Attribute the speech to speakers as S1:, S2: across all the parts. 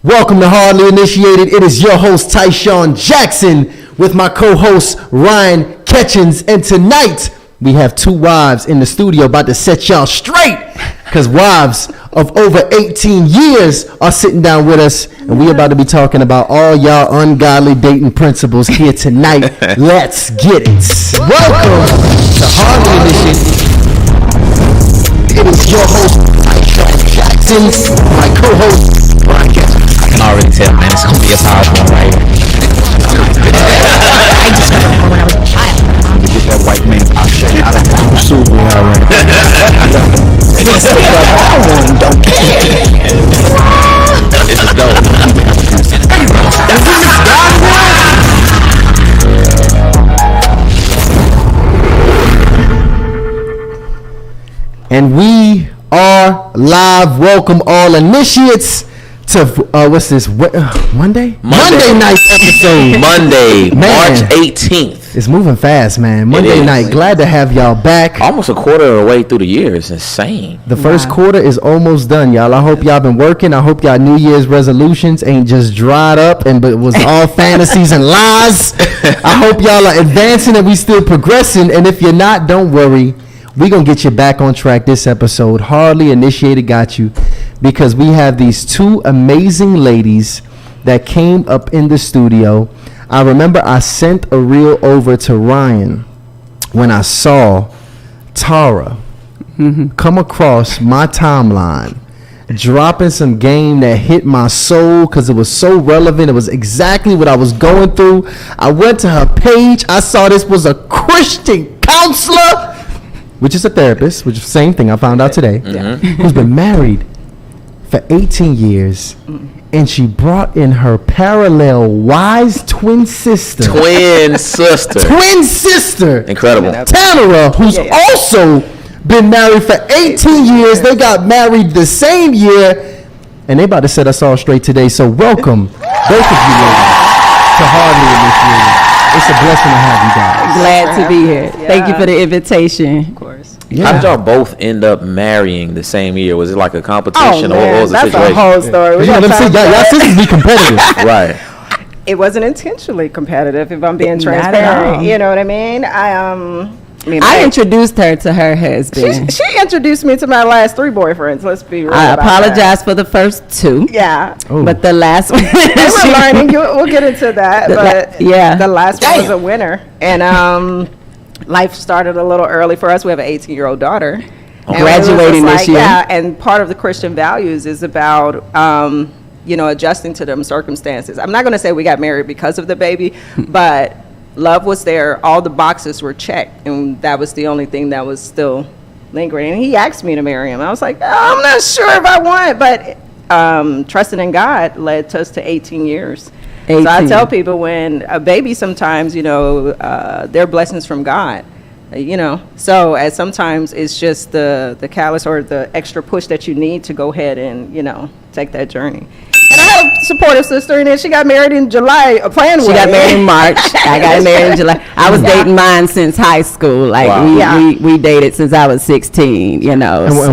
S1: Welcome to Hardly Initiated. It is your host, Tysean Jackson, with my co-host, Ryan Ketchens. And tonight, we have two wives in the studio about to set y'all straight, because wives of over 18 years are sitting down with us, and we about to be talking about all y'all ungodly dating principles here tonight. Let's get it. Welcome to Hardly Initiated. It is your host, Tysean Jackson, my co-host, Ryan Ketchens.
S2: I can already tell, man, it's gonna be a powerful one right here.
S3: I just remember when I was a child.
S2: To get that white man out there, I don't super already. Don't care. This is dope.
S1: And we are live. Welcome all initiates to what's this? Monday night episode.
S2: Monday,
S1: Man.
S2: March 18th.
S1: It's moving fast, man. Monday night. Glad to have y'all back.
S2: Almost a quarter of the way through the year. It's insane.
S1: The first quarter is almost done, y'all. I hope y'all been working. I hope y'all New Year's resolutions ain't just dried up but was all fantasies and lies. I hope y'all are advancing and we still progressing. And if you're not, don't worry. We're going to get you back on track this episode. Hardly Initiated got you, because we have these two amazing ladies that came up in the studio. I remember I sent a reel over to Ryan when I saw Tara come across my timeline, dropping some game that hit my soul because it was so relevant. It was exactly what I was going through. I went to her page. I saw this was a Christian counselor, which is a therapist, which is the same thing I found out today, who's been married for 18 years, and she brought in her parallel wise twin sister.
S2: Twin sister. Incredible.
S1: Tamara, who's also been married for 18 years. They got married the same year, and they about to set us all straight today. So welcome, both of you ladies, to Hardly Initiated. It's a blessing to have you guys.
S4: Glad to be here. Yeah. Thank you for the invitation. Of course.
S1: Yeah.
S2: How did y'all both end up marrying the same year? Was it like a competition, or what was the
S4: that's
S2: situation?
S4: A whole story.
S1: Let me see, y'all sisters be competitive.
S2: Right.
S4: It wasn't intentionally competitive, if I'm being transparent. You know what I mean? I introduced her to her husband. She introduced me to my last three boyfriends. Let's be real. I apologize for the first two. Yeah. Ooh. But the last one. They were learning. We'll get into that. The last one was a winner. And life started a little early for us. We have an 18-year-old daughter. Graduating this year. Yeah, and part of the Christian values is about adjusting to them circumstances. I'm not going to say we got married because of the baby, but love was there. All the boxes were checked, and that was the only thing that was still lingering. And he asked me to marry him. I was like, I'm not sure if I want, but trusting in God led us to 18 years. 18. So I tell people, when a baby, sometimes, they're blessings from God. So as sometimes it's just the callous or the extra push that you need to go ahead and, take that journey. And I have a supportive sister, and then she got married in July. She got married in March. I got married in July. I was dating mine since high school. We dated since I was 16,
S1: And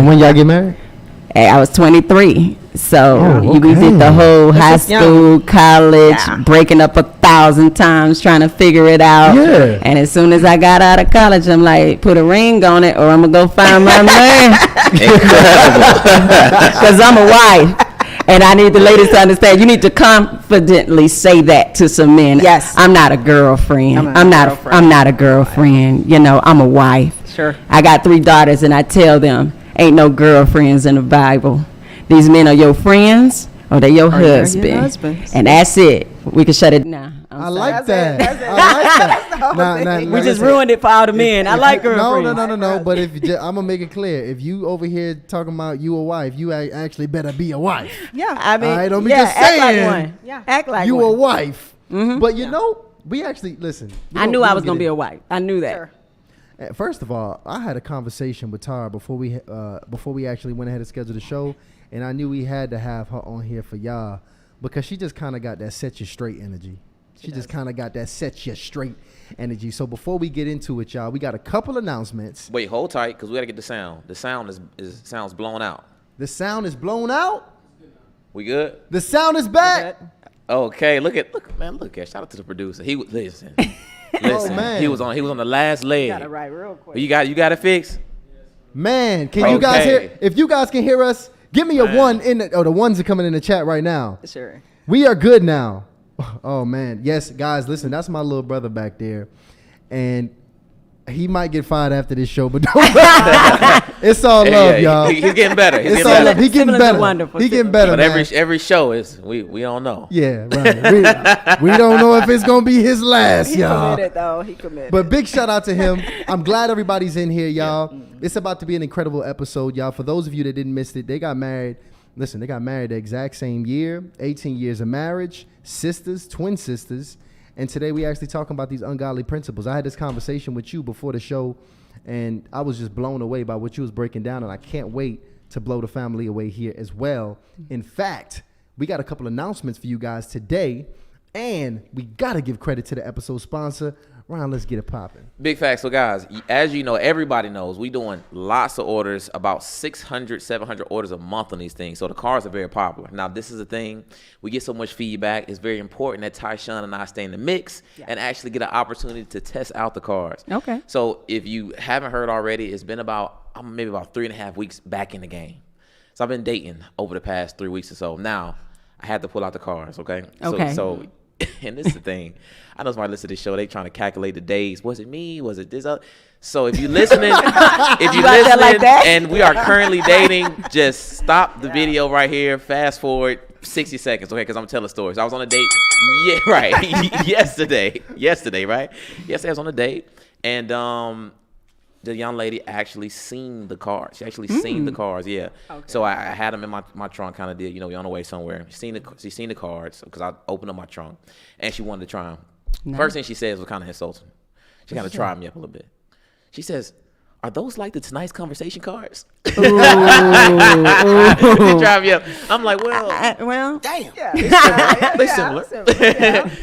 S1: when y'all get married?
S4: I was 23. So we did the whole high school, college, breaking up 1,000 times trying to figure it out. Yeah. And as soon as I got out of college, I'm like, put a ring on it, or I'm going to go find my man. Because I'm a wife. And I need the ladies to understand, you need to confidently say that to some men. Yes. I'm not a girlfriend. I'm not a girlfriend. I'm a wife. Sure. I got 3 daughters, and I tell them, ain't no girlfriends in the Bible. These men are your friends, or they're your husband. And that's it. We can shut it down.
S1: I like that. I like that.
S4: We just ruined it for all the men. I like girlfriends.
S1: No. But I'm going to make it clear. If you over here talking about you a wife, you actually better be a wife.
S4: Yeah, I mean,
S1: right, don't be just saying
S4: act like one. Yeah, act like
S1: you
S4: one.
S1: a wife. Mm-hmm. But we actually, listen.
S4: I knew I was going to be a wife. I knew that. Sure.
S1: First of all, I had a conversation with Tara before we actually went ahead and scheduled the show. And I knew we had to have her on here for y'all, because she just kind of got that set you straight energy. She just kind of got that set you straight energy. So before we get into it, y'all, we got a couple announcements.
S2: Wait, hold tight, because we got to get the sound. The sound sounds blown out.
S1: The sound is blown out?
S2: We good?
S1: The sound is back.
S2: Okay, look. Shout out to the producer. He was listen.
S1: Man.
S2: He was on the last leg.
S4: You got it right real quick.
S2: You got it fixed?
S1: Man, can you guys hear? If you guys can hear us, give me a one the ones are coming in the chat right now.
S4: Sure.
S1: We are good now. Oh man, yes, guys, listen, that's my little brother back there, and he might get fired after this show, but don't it's all love, y'all.
S2: He's getting better.
S1: It's all love. He getting better. Wonderful. He getting better.
S2: But every show is we don't know.
S1: Yeah, right. We don't know if it's gonna be his last, y'all.
S4: He committed.
S1: But big shout out to him. I'm glad everybody's in here, y'all. It's about to be an incredible episode, y'all. For those of you that didn't miss it, they got married. Listen, they got married the exact same year, 18 years of marriage, sisters, twin sisters. And today we actually talking about these ungodly principles. I had this conversation with you before the show, and I was just blown away by what you was breaking down, and I can't wait to blow the family away here as well. In fact, we got a couple announcements for you guys today, and we got to give credit to the episode sponsor. Ron, let's get it popping.
S2: Big facts. So, guys, as you know, everybody knows, we doing lots of orders, about 600, 700 orders a month on these things. So the cars are very popular. Now, this is the thing. We get so much feedback. It's very important that Tysean and I stay in the mix and actually get an opportunity to test out the cars.
S4: Okay.
S2: So if you haven't heard already, it's been maybe about 3.5 weeks back in the game. So I've been dating over the past 3 weeks or so. Now, I had to pull out the cars, okay? So and this is the thing. I know somebody listen to this show, they trying to calculate the days. Was it me? Was it this other? So if you're listening, and we are currently dating, just stop the video right here. Fast forward 60 seconds, okay? Because I'm telling stories. I was on a date. Yeah, right. Yesterday, right? Yesterday I was on a date, and the young lady actually seen the cars. She actually seen the cars, yeah. Okay. So I had them in my trunk, kind of did, we on the way somewhere. She seen the cards because I opened up my trunk, and she wanted to try them. Nice. First thing she says was kind of insulting. She kind of tried me up a little bit. She says, "Are those like the Tonight's Conversation cards?" She tried me up. I'm like, well, damn. Yeah. They're similar.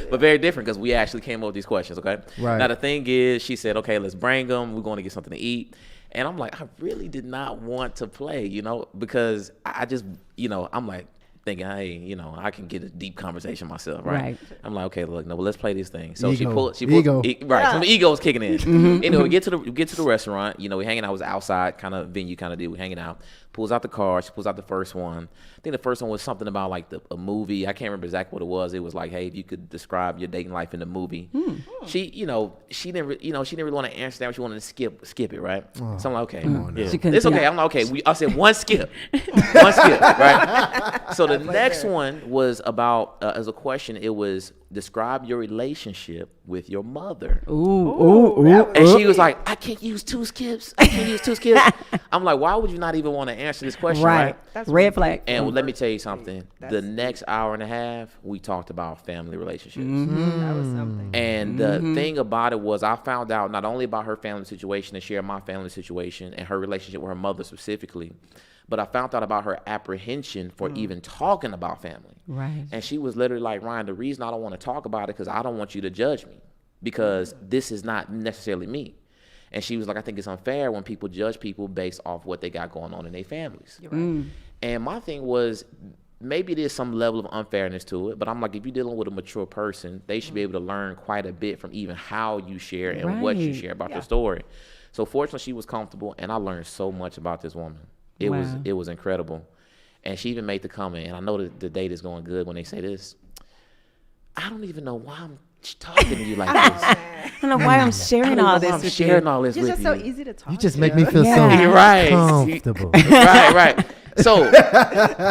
S2: But very different because we actually came up with these questions, okay? Right. Now, the thing is, she said, okay, let's bring them. We're going to get something to eat. And I'm like, I really did not want to play, because I just, I'm like, thinking, hey, I can get a deep conversation myself, right? I'm like, okay, look, no, but let's play this thing. So she pulled,
S1: ego.
S2: Right? So the ego is kicking in. Anyway, we get to the restaurant. We hanging out. It was outside kind of venue, kind of deal. We hanging out. Pulls out the card. She pulls out the first one. I think the first one was something about like a movie. I can't remember exactly what it was. It was like, hey, if you could describe your dating life in the movie. She didn't really want to answer that. She wanted to skip it, right? So I'm like, okay, it's okay. I'm like, okay. I said one skip, right? So the next one was about as a question. It was describe your relationship with your mother. And she was like, I can't use two skips. I'm like, why would you not even want to answer this question, right?
S4: That's red flag.
S2: And let me tell you something. The next hour and a half, we talked about family relationships.
S4: That was something.
S2: And the thing about it was I found out not only about her family situation and share my family situation and her relationship with her mother specifically, but I found out about her apprehension for even talking about family. Right. And she was literally like, Ryan, the reason I don't want to talk about it because I don't want you to judge me because this is not necessarily me. And she was like, I think it's unfair when people judge people based off what they got going on in their families. Right. And my thing was, maybe there's some level of unfairness to it, but I'm like, if you're dealing with a mature person, they should be able to learn quite a bit from even how you share and what you share about your story. So fortunately, she was comfortable, and I learned so much about this woman. It was incredible. And she even made the comment, and I know that the date is going good when they say this, I don't even know why I'm talking to you like this.
S4: I don't know why I'm sharing all this with you.
S2: You're
S4: just so easy to talk.
S1: You just make me feel so comfortable.
S2: Right. So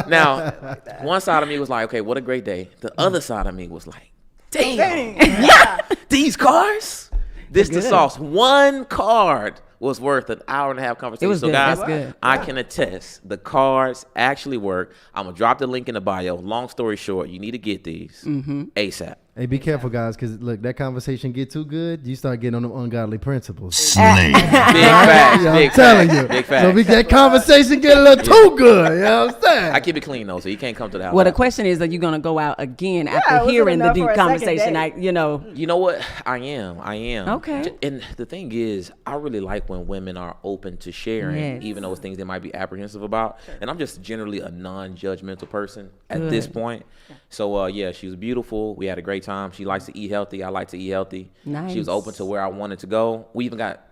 S2: now, one side of me was like, okay, what a great day. The other side of me was like, damn. These cars? This the sauce. One card was worth an hour and a half conversation.
S4: It was
S2: so
S4: good.
S2: guys,
S4: That's good.
S2: I can attest the cards actually work. I'm gonna drop the link in the bio. Long story short, you need to get these ASAP.
S1: Hey, be careful, guys, because look, that conversation get too good, you start getting on them ungodly principles.
S2: Big facts,
S1: I'm telling you.
S2: Big facts.
S1: So that conversation get a little too good. You know what I'm saying?
S2: I keep it clean though, so you can't come to the house.
S3: Well, the question is, are you gonna go out again after hearing the deep conversation?
S2: You know what? I am.
S3: Okay.
S2: And the thing is, I really like when women are open to sharing, even though it's things they might be apprehensive about. Sure. And I'm just generally a non-judgmental person at this point. So she was beautiful. We had a great time. She likes to eat healthy. I like to eat healthy.
S3: Nice.
S2: She was open to where I wanted to go. We even got,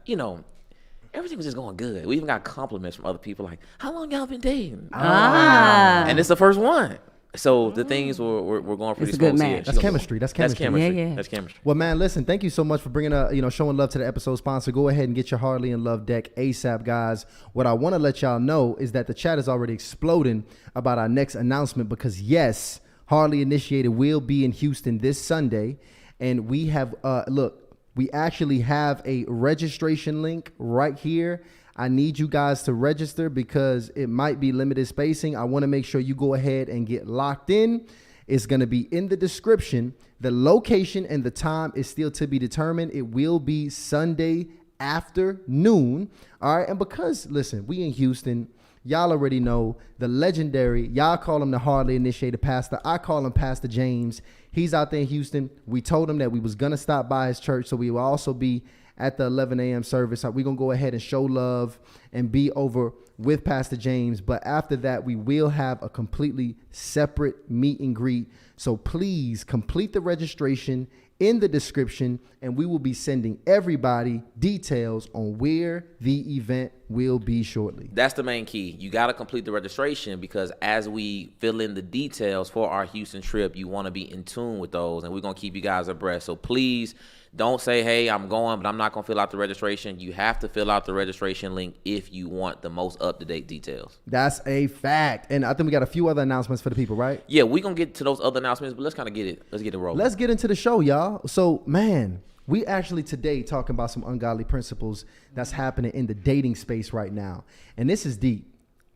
S2: everything was just going good. We even got compliments from other people like, how long y'all been dating? And it's the first one. So the things we're going pretty smooth.
S1: That's chemistry. That's chemistry.
S3: Yeah.
S2: That's chemistry.
S1: Well, man, listen, thank you so much for bringing showing love to the episode sponsor. Go ahead and get your Hardly in Love deck ASAP, guys. What I want to let y'all know is that the chat is already exploding about our next announcement because, yes, Hardly Initiated will be in Houston this Sunday. And we have, we actually have a registration link right here. I need you guys to register because it might be limited spacing. I want to make sure you go ahead and get locked in. It's going to be in the description. The location and the time is still to be determined. It will be Sunday afternoon. All right. And because, listen, we in Houston, y'all already know the legendary, y'all call him the Hardly Initiated Pastor. I call him Pastor James. He's out there in Houston. We told him that we was going to stop by his church. So we will also be at the 11 a.m. service. We're going to go ahead and show love and be over with Pastor James. But after that, we will have a completely separate meet and greet. So please complete the registration in the description, and we will be sending everybody details on where the event will be shortly.
S2: That's the main key. You got to complete the registration because as we fill in the details for our Houston trip, you want to be in tune with those, and we're going to keep you guys abreast. So please don't say, hey, I'm going, but I'm not going to fill out the registration. You have to fill out the registration link if you want the most up-to-date details.
S1: That's a fact. And I think we got a few other announcements for the people, right?
S2: Yeah, we're going to get to those other announcements, but let's kind of get it. Let's get it rolling.
S1: Let's get into the show, y'all. So, man, we actually today talking about some ungodly principles that's happening in the dating space right now. And this is deep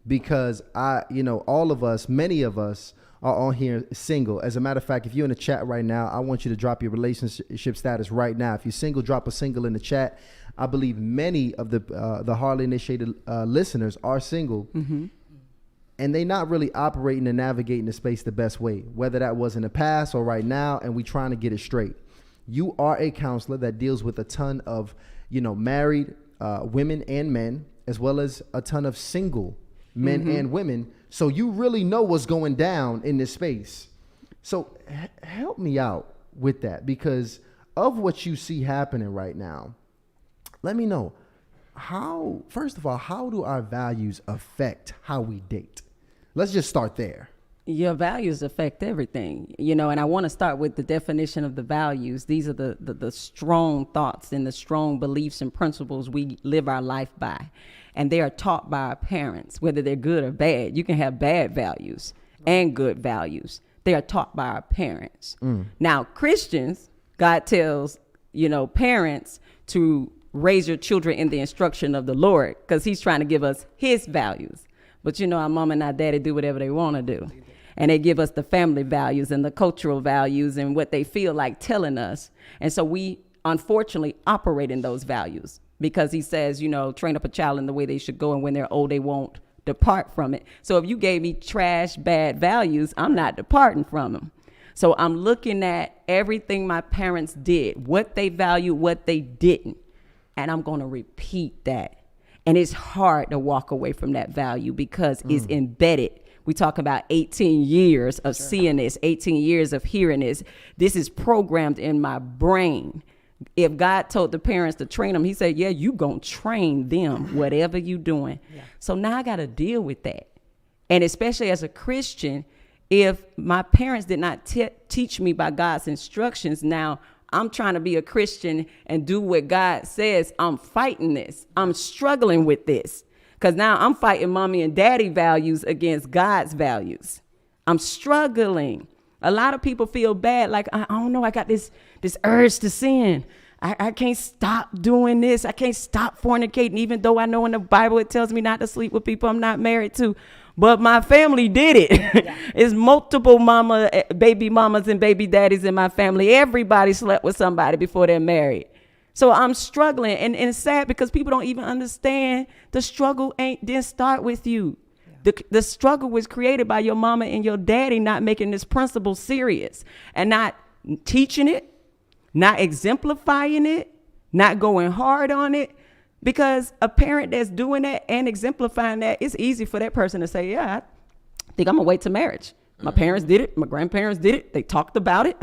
S1: because all of us, many of us, are on here single. As a matter of fact, if you're in the chat right now, I want you to drop your relationship status right now. If you're single, drop a single in the chat. I believe many of the Hardly Initiated listeners are single, and they not really operating and navigating the space the best way, whether that was in the past or right now, and we trying to get it straight. You are a counselor that deals with a ton of married women and men, as well as a ton of single men and women. So you really know what's going down in this space. So help me out with that because of what you see happening right now. Let me know first of all, how do our values affect how we date? Let's just start there.
S3: Your values affect everything, and I want to start with the definition of the values. These are the strong thoughts and the strong beliefs and principles we live our life by. And they are taught by our parents, whether they're good or bad. You can have bad values and good values. They are taught by our parents. Now, Christians, God tells, parents to raise your children in the instruction of the Lord because he's trying to give us his values. But, our mom and our daddy do whatever they want to do. And they give us the family values and the cultural values and what they feel like telling us. And so we, unfortunately, operate in those values. Because he says, train up a child in the way they should go, and when they're old, they won't depart from it. So if you gave me trash, bad values, I'm not departing from them. So I'm looking at everything my parents did, what they valued, what they didn't, and I'm going to repeat that. And it's hard to walk away from that value because it's embedded. We talk about 18 years of seeing this, 18 years of hearing this. This is programmed in my brain. If God told the parents to train them, he said, yeah, you gonna train them, whatever you doing. Yeah. So now I got to deal with that. And especially as a Christian, if my parents did not teach me by God's instructions, now I'm trying to be a Christian and do what God says. I'm fighting this. I'm struggling with this because now I'm fighting mommy and daddy values against God's values. I'm struggling. A lot of people feel bad, like, I don't know, I got this urge to sin. I can't stop doing this. I can't stop fornicating, even though I know in the Bible it tells me not to sleep with people I'm not married to. but my family did it. It's multiple baby mamas and baby daddies in my family. Everybody slept with somebody before they're married. So I'm struggling, and it's sad because people don't even understand the struggle didn't start with you. The struggle was created by your mama and your daddy not making this principle serious and not teaching it, not exemplifying it, not going hard on it. Because a parent that's doing that and exemplifying that, it's easy for that person to say, yeah, I think I'm going to wait to marriage. My parents did it. My grandparents did it. They talked about it.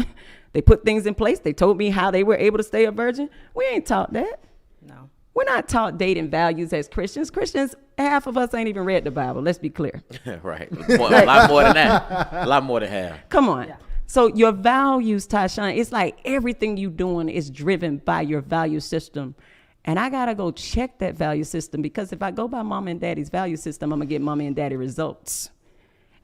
S3: They put things in place. They told me how they were able to stay a virgin. We ain't taught that.
S4: No.
S3: We're not taught dating values as Christians. Christians, half of us ain't even read the Bible. Let's be clear.
S2: Right. A lot more than that. A lot more than half.
S3: Come on. Yeah. So your values, Tysean, it's like everything you doing is driven by your value system. And I got to go check that value system, because if I go by mama and daddy's value system, I'm going to get mama and daddy results.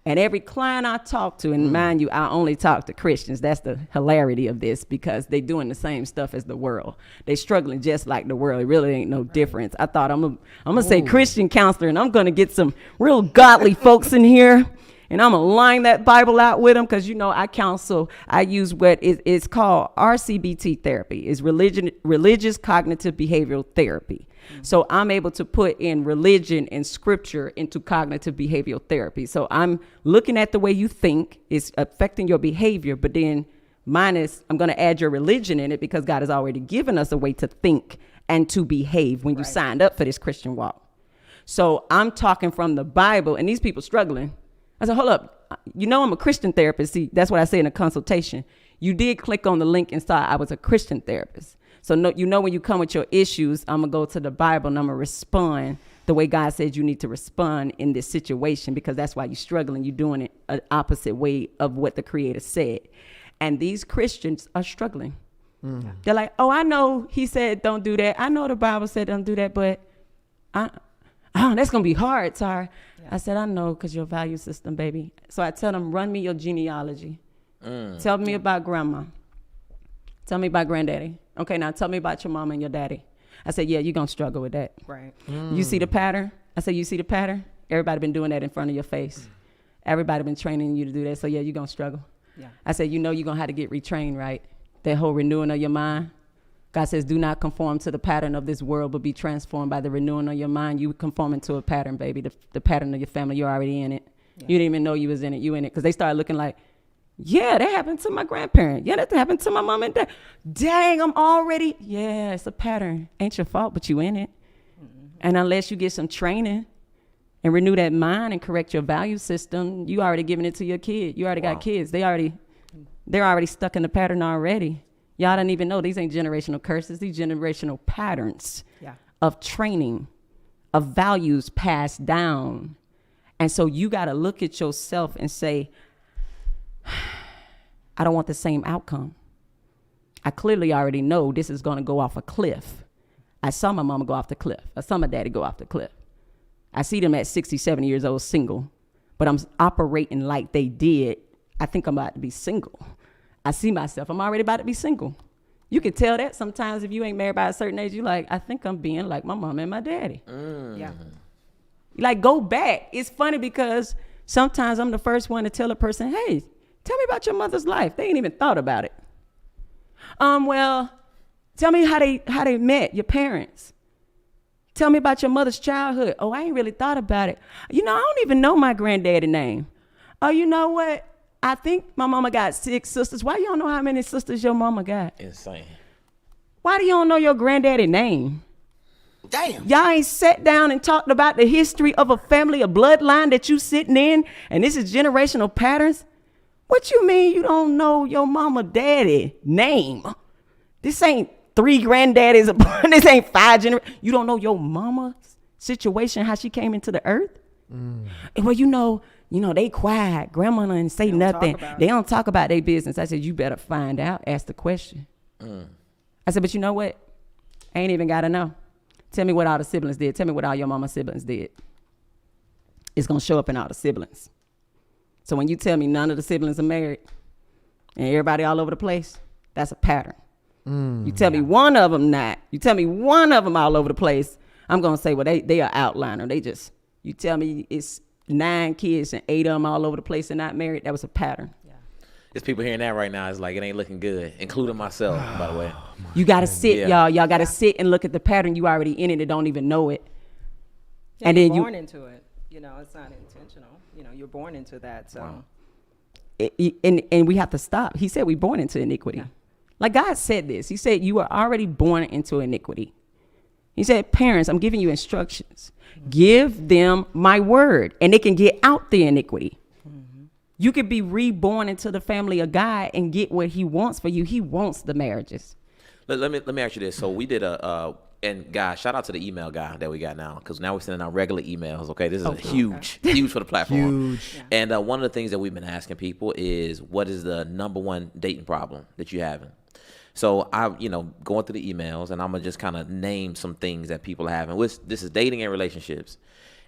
S3: And every client I talk to, and mind you, I only talk to Christians. That's the hilarity of this, because they doing the same stuff as the world. They struggling just like the world. It really ain't no difference. I thought I'm gonna say Christian counselor, and I'm going to get some real godly folks in here. And I'm going to line that Bible out with them, because, you know, I counsel, I use what is called RCBT therapy. It's religious cognitive behavioral therapy. Mm-hmm. So I'm able to put in religion and scripture into cognitive behavioral therapy. So I'm looking at the way you think, it's affecting your behavior, but then I'm going to add your religion in it, because God has already given us a way to think and to behave when you signed up for this Christian walk. So I'm talking from the Bible, and these people struggling. I said, hold up, you know I'm a Christian therapist. See, that's what I say in a consultation. You did click on the link and saw I was a Christian therapist. So you know when you come with your issues, I'm going to go to the Bible and I'm going to respond the way God said you need to respond in this situation, because that's why you're struggling. You're doing it an opposite way of what the Creator said. And these Christians are struggling. Mm. They're like, oh, I know he said don't do that. I know the Bible said don't do that, but that's going to be hard, Tara. Yeah. I said, I know, because your value system, baby. So I tell them, run me your genealogy. Tell me about grandma. Tell me about granddaddy. Okay, now tell me about your mama and your daddy. I said, yeah, you're going to struggle with that. Right. You see the pattern? I said, you see the pattern? Everybody been doing that in front of your face. Everybody been training you to do that. So, yeah, you're going to struggle. Yeah. I said, you know you're going to have to get retrained, right? That whole renewing of your mind. God says, do not conform to the pattern of this world, but be transformed by the renewing of your mind. You conforming to a pattern, baby. The pattern of your family, you're already in it. Yeah. You didn't even know you was in it. You in it. Because they started looking like, yeah, that happened to my grandparent. Yeah, that happened to my mom and dad. Dang, I'm already. Yeah, it's a pattern. Ain't your fault, but you in it. Mm-hmm. And unless you get some training and renew that mind and correct your value system, you already giving it to your kid. You already got kids. They're already stuck in the pattern already. Y'all don't even know these ain't generational curses. These generational patterns of training, of values passed down. And so you got to look at yourself and say, I don't want the same outcome. I clearly already know this is going to go off a cliff. I saw my mama go off the cliff. I saw my daddy go off the cliff. I see them at 60, 70 years old single, but I'm operating like they did. I think I'm about to be single. I see myself, I'm already about to be single. You can tell that sometimes if you ain't married by a certain age, you're like, I think I'm being like my mom and my daddy. Yeah. Like, go back. It's funny because sometimes I'm the first one to tell a person, hey, tell me about your mother's life. They ain't even thought about it. Well, tell me how they met, your parents. Tell me about your mother's childhood. Oh, I ain't really thought about it. You know, I don't even know my granddaddy name. Oh, you know what? I think my mama got 6 sisters. Why you don't know how many sisters your mama got?
S2: Insane.
S3: Why do you don't know your granddaddy name?
S2: Damn.
S3: Y'all ain't sat down and talked about the history of a family, a bloodline that you sitting in, and this is generational patterns? What you mean you don't know your mama daddy name? This ain't 3 granddaddies. This ain't 5 generations. You don't know your mama's situation, how she came into the earth? Well, you know, they quiet. Grandma didn't say nothing. They don't talk about their business. I said, you better find out. Ask the question. I said, but you know what? I ain't even got to know. Tell me what all the siblings did. Tell me what all your mama's siblings did. It's going to show up in all the siblings. So when you tell me none of the siblings are married and everybody all over the place, that's a pattern. You tell me one of them not. You tell me one of them all over the place, I'm going to say, well, they are outliner. You tell me it's 9 kids and 8 of them all over the place and not married. That was a pattern.
S2: There's people hearing that right now. It's like, it ain't looking good, including myself, by the way.
S3: You got to sit, y'all got to sit and look at the pattern. You already in it and don't even know it.
S4: Yeah, and then you're born into it. You know, it's not intentional. You know, you're born into that. So,
S2: wow.
S3: And we have to stop. He said we're born into iniquity. Yeah. Like God said this. He said you are already born into iniquity. He said, parents, I'm giving you instructions. Give them my word and they can get out the iniquity. You could be reborn into the family of God and get what he wants for you. He wants the marriages.
S2: Let me ask you this. So we did and guys, shout out to the email guy that we got now, because now we're sending out regular emails. Okay, this is huge for the platform. Huge. Yeah. And one of the things that we've been asking people is, what is the number one dating problem that you're having? So going through the emails, and I'm gonna just kind of name some things that people are having. This is dating and relationships.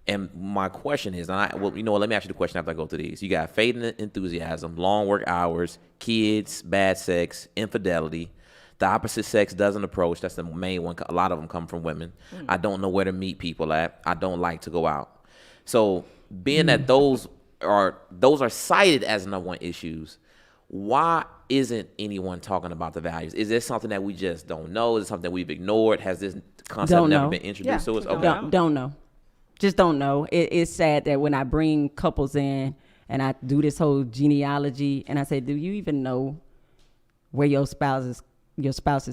S2: And my question is, let me ask you the question after I go through these. You got fading enthusiasm, long work hours, kids, bad sex, infidelity. The opposite sex doesn't approach. That's the main one. A lot of them come from women. I don't know where to meet people at. I don't like to go out. So being that those are cited as number one issues, why isn't anyone talking about the values? Is this something that we just don't know? Is it something that we've ignored? Has this concept never been introduced to us?
S3: Okay. Don't know. Just don't know. It's sad that when I bring couples in and I do this whole genealogy and I say, do you even know where your spouse's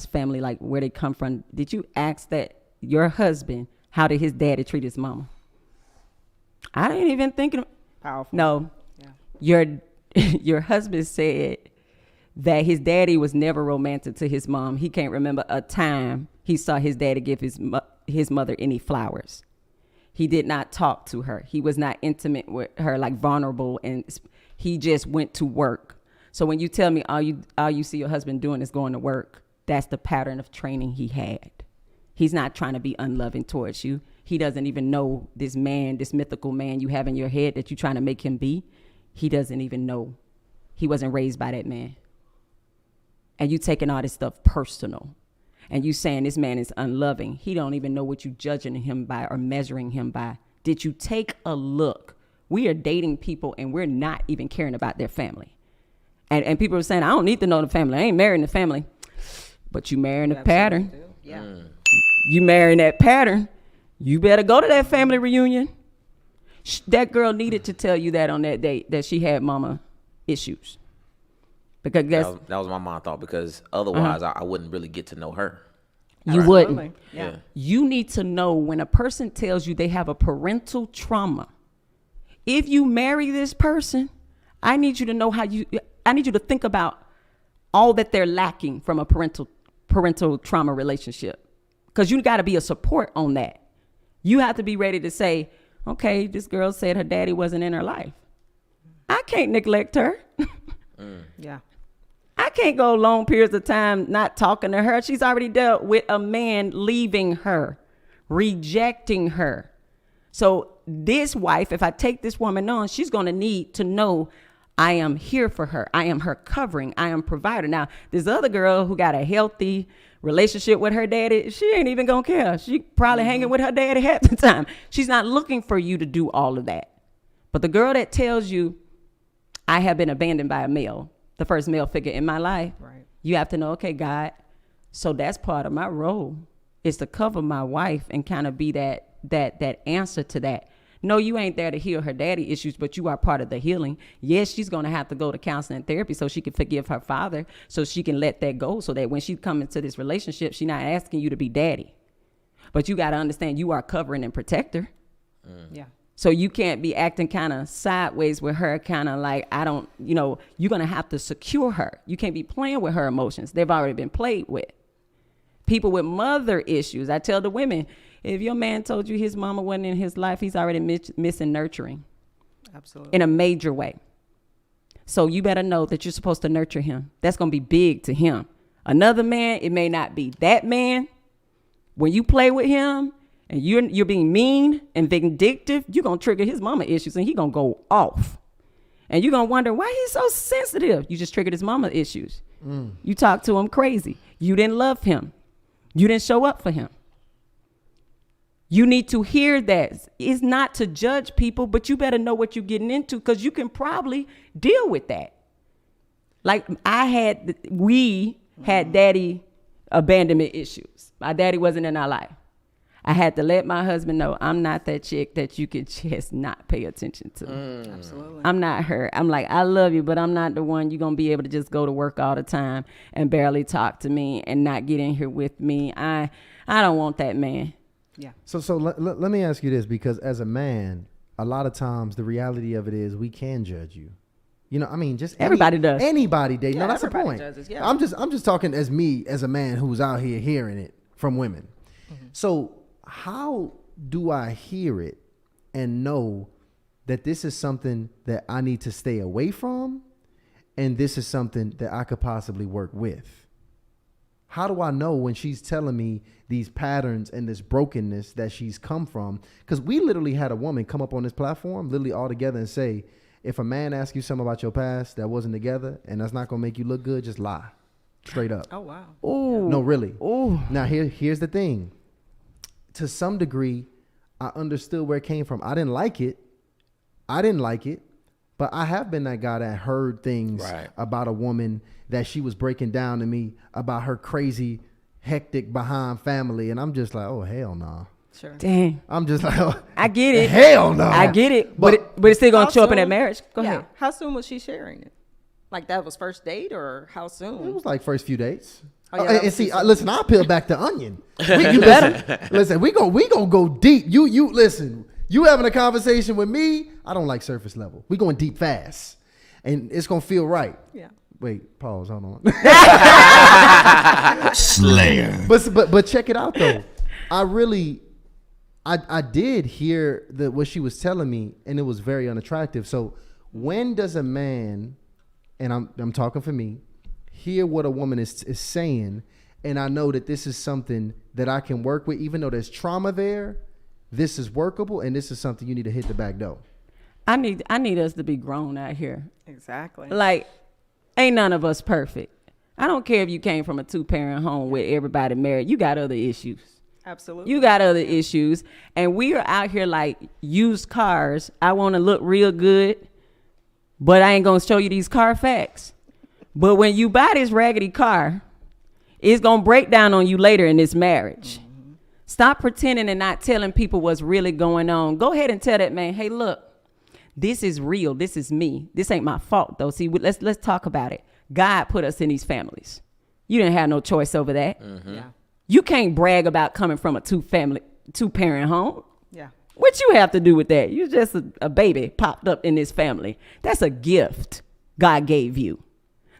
S3: family, like where they come from? Did you ask that your husband, how did his daddy treat his mama? I didn't even think of
S4: powerful.
S3: No. Yeah. Your husband said that his daddy was never romantic to his mom. He can't remember a time he saw his daddy give his mother any flowers. He did not talk to her. He was not intimate with her, like vulnerable, and he just went to work. So when you tell me all you see your husband doing is going to work, that's the pattern of training he had. He's not trying to be unloving towards you. He doesn't even know this man, this mythical man you have in your head that you're trying to make him be. He doesn't even know. He wasn't raised by that man. And you taking all this stuff personal. And you saying this man is unloving. He don't even know what you judging him by or measuring him by. Did you take a look? We are dating people and we're not even caring about their family. And people are saying, I don't need to know the family. I ain't marrying the family. But you marrying the pattern.
S4: Yeah.
S3: You marrying that pattern. You better go to that family reunion. That girl needed to tell you that on that date, that she had mama issues. Because
S2: that was my mom thought, because otherwise I wouldn't really get to know her.
S3: You wouldn't. Yeah. You need to know when a person tells you they have a parental trauma. If you marry this person, I need you to know I need you to think about all that they're lacking from a parental trauma relationship. Because you got to be a support on that. You have to be ready to say, okay, this girl said her daddy wasn't in her life. I can't neglect her.
S4: Yeah.
S3: I can't go long periods of time not talking to her. She's already dealt with a man leaving her, rejecting her. So this wife, if I take this woman on, she's going to need to know I am here for her. I am her covering. I am provider. Now, this other girl who got a healthy relationship with her daddy, she ain't even going to care. She probably hanging with her daddy half the time. She's not looking for you to do all of that. But the girl that tells you, I have been abandoned by a male, the first male figure in my life,
S4: right.
S3: You have to know, okay, God, so that's part of my role, is to cover my wife and kind of be that answer to that. No, you ain't there to heal her daddy issues, but you are part of the healing. Yes, she's going to have to go to counseling and therapy so she can forgive her father, so she can let that go, so that when she comes into this relationship, she's not asking you to be daddy. But you got to understand you are covering and protector.
S4: Yeah.
S3: So you can't be acting kind of sideways with her, kind of like, you're going to have to secure her. You can't be playing with her emotions. They've already been played with. People with mother issues. I tell the women, if your man told you his mama wasn't in his life, he's already missing nurturing.
S4: Absolutely.
S3: In a major way. So you better know that you're supposed to nurture him. That's going to be big to him. Another man, it may not be that man. When you play with him and you're being mean and vindictive, you're going to trigger his mama issues and he's going to go off. And you're going to wonder, why he's so sensitive? You just triggered his mama issues. You talked to him crazy. You didn't love him. You didn't show up for him. You need to hear that. It's not to judge people, but you better know what you're getting into, because you can probably deal with that. Like we had daddy abandonment issues. My daddy wasn't in our life. I had to let my husband know I'm not that chick that you can just not pay attention to.
S4: Absolutely.
S3: I'm not her. I'm like, I love you, but I'm not the one you're going to be able to just go to work all the time and barely talk to me and not get in here with me. I don't want that man.
S4: Yeah.
S1: So let me ask you this, because as a man, a lot of times the reality of it is we can judge you. You know, I mean, just
S3: everybody does.
S1: Anybody does. No, that's the point.
S4: Judges, yeah.
S1: I'm just talking as me, as a man who's out here hearing it from women. Mm-hmm. So how do I hear it and know that this is something that I need to stay away from, and this is something that I could possibly work with? How do I know when she's telling me these patterns and this brokenness that she's come from? Because we literally had a woman come up on this platform, literally all together, and say, if a man asks you something about your past that wasn't together and that's not going to make you look good, just lie. Straight up.
S4: Oh, wow.
S3: Ooh.
S1: No, really.
S3: Ooh.
S1: Now, here's the thing. To some degree, I understood where it came from. I didn't like it, but I have been that guy that heard things about a woman that she was breaking down to me about her crazy, hectic behind family. And I'm just like, oh, hell no. Nah.
S4: Sure.
S3: Dang.
S1: I'm just like, oh,
S3: I get it.
S1: Hell no.
S3: I get it. But it's still going to show up in that marriage. Go ahead.
S4: How soon was she sharing it? Like that was first date, or how soon?
S1: It was like first few dates.
S4: Oh, yeah,
S1: and see, listen, I'll peel back the onion. You better. Listen, we gonna go deep. You listen, you having a conversation with me, I don't like surface level. We going deep fast. And it's gonna feel right.
S4: Yeah.
S1: Wait, pause, hold on.
S5: Slayer.
S1: But check it out though. I did hear what she was telling me, and it was very unattractive. So when does a man, and I'm talking for me, hear what a woman is saying, and I know that this is something that I can work with, even though there's trauma there, this is workable, and this is something you need to hit the back door.
S3: I need us to be grown out here.
S4: Exactly.
S3: Like, ain't none of us perfect. I don't care if you came from a 2-parent home where everybody married. You got other issues.
S4: Absolutely.
S3: You got other issues. And we are out here like used cars. I want to look real good, but I ain't going to show you these car facts. But when you buy this raggedy car, it's going to break down on you later in this marriage. Mm-hmm. Stop pretending and not telling people what's really going on. Go ahead and tell that man, hey, look, this is real. This is me. This ain't my fault, though. See, let's talk about it. God put us in these families. You didn't have no choice over that.
S4: Mm-hmm. Yeah.
S3: You can't brag about coming from a 2-parent home.
S4: Yeah.
S3: What you have to do with that? You're just a baby popped up in this family. That's a gift God gave you.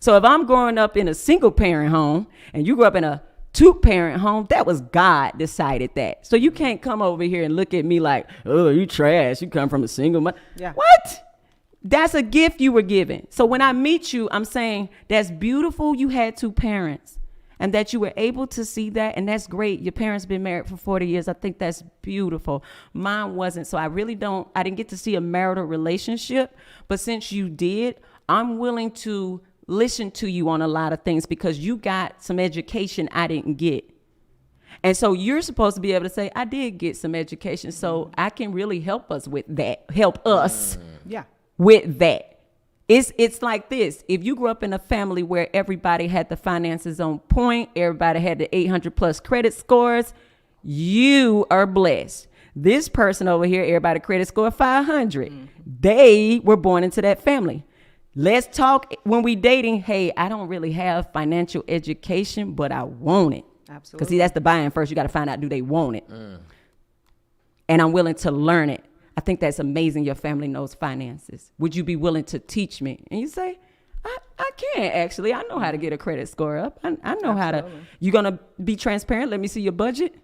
S3: So if I'm growing up in a 1-parent home and you grew up in a 2-parent home, that was God decided that. So you can't come over here and look at me like, oh, you trash. You come from a single mother.
S4: Yeah.
S3: What? That's a gift you were given. So when I meet you, I'm saying that's beautiful. You had 2 parents and that you were able to see that. And that's great. Your parents been married for 40 years. I think that's beautiful. Mine wasn't. So I didn't get to see a marital relationship. But since you did, I'm willing to listen to you on a lot of things because you got some education I didn't get. And so you're supposed to be able to say, I did get some education. So I can really help us with that. Help us.
S4: Yeah.
S3: With that. It's like this. If you grew up in a family where everybody had the finances on point, everybody had the 800 plus credit scores, you are blessed. This person over here, everybody credit score 500. Mm-hmm. They were born into that family. Let's talk when we dating. Hey, I don't really have financial education, but I want it.
S4: Absolutely.
S3: Because see, that's the buy-in first. You got to find out, do they want it? And I'm willing to learn it. I think that's amazing. Your family knows finances. Would you be willing to teach me? And you say, I can actually. I know how to get a credit score up. I know how to. You're going to be transparent. Let me see your budget.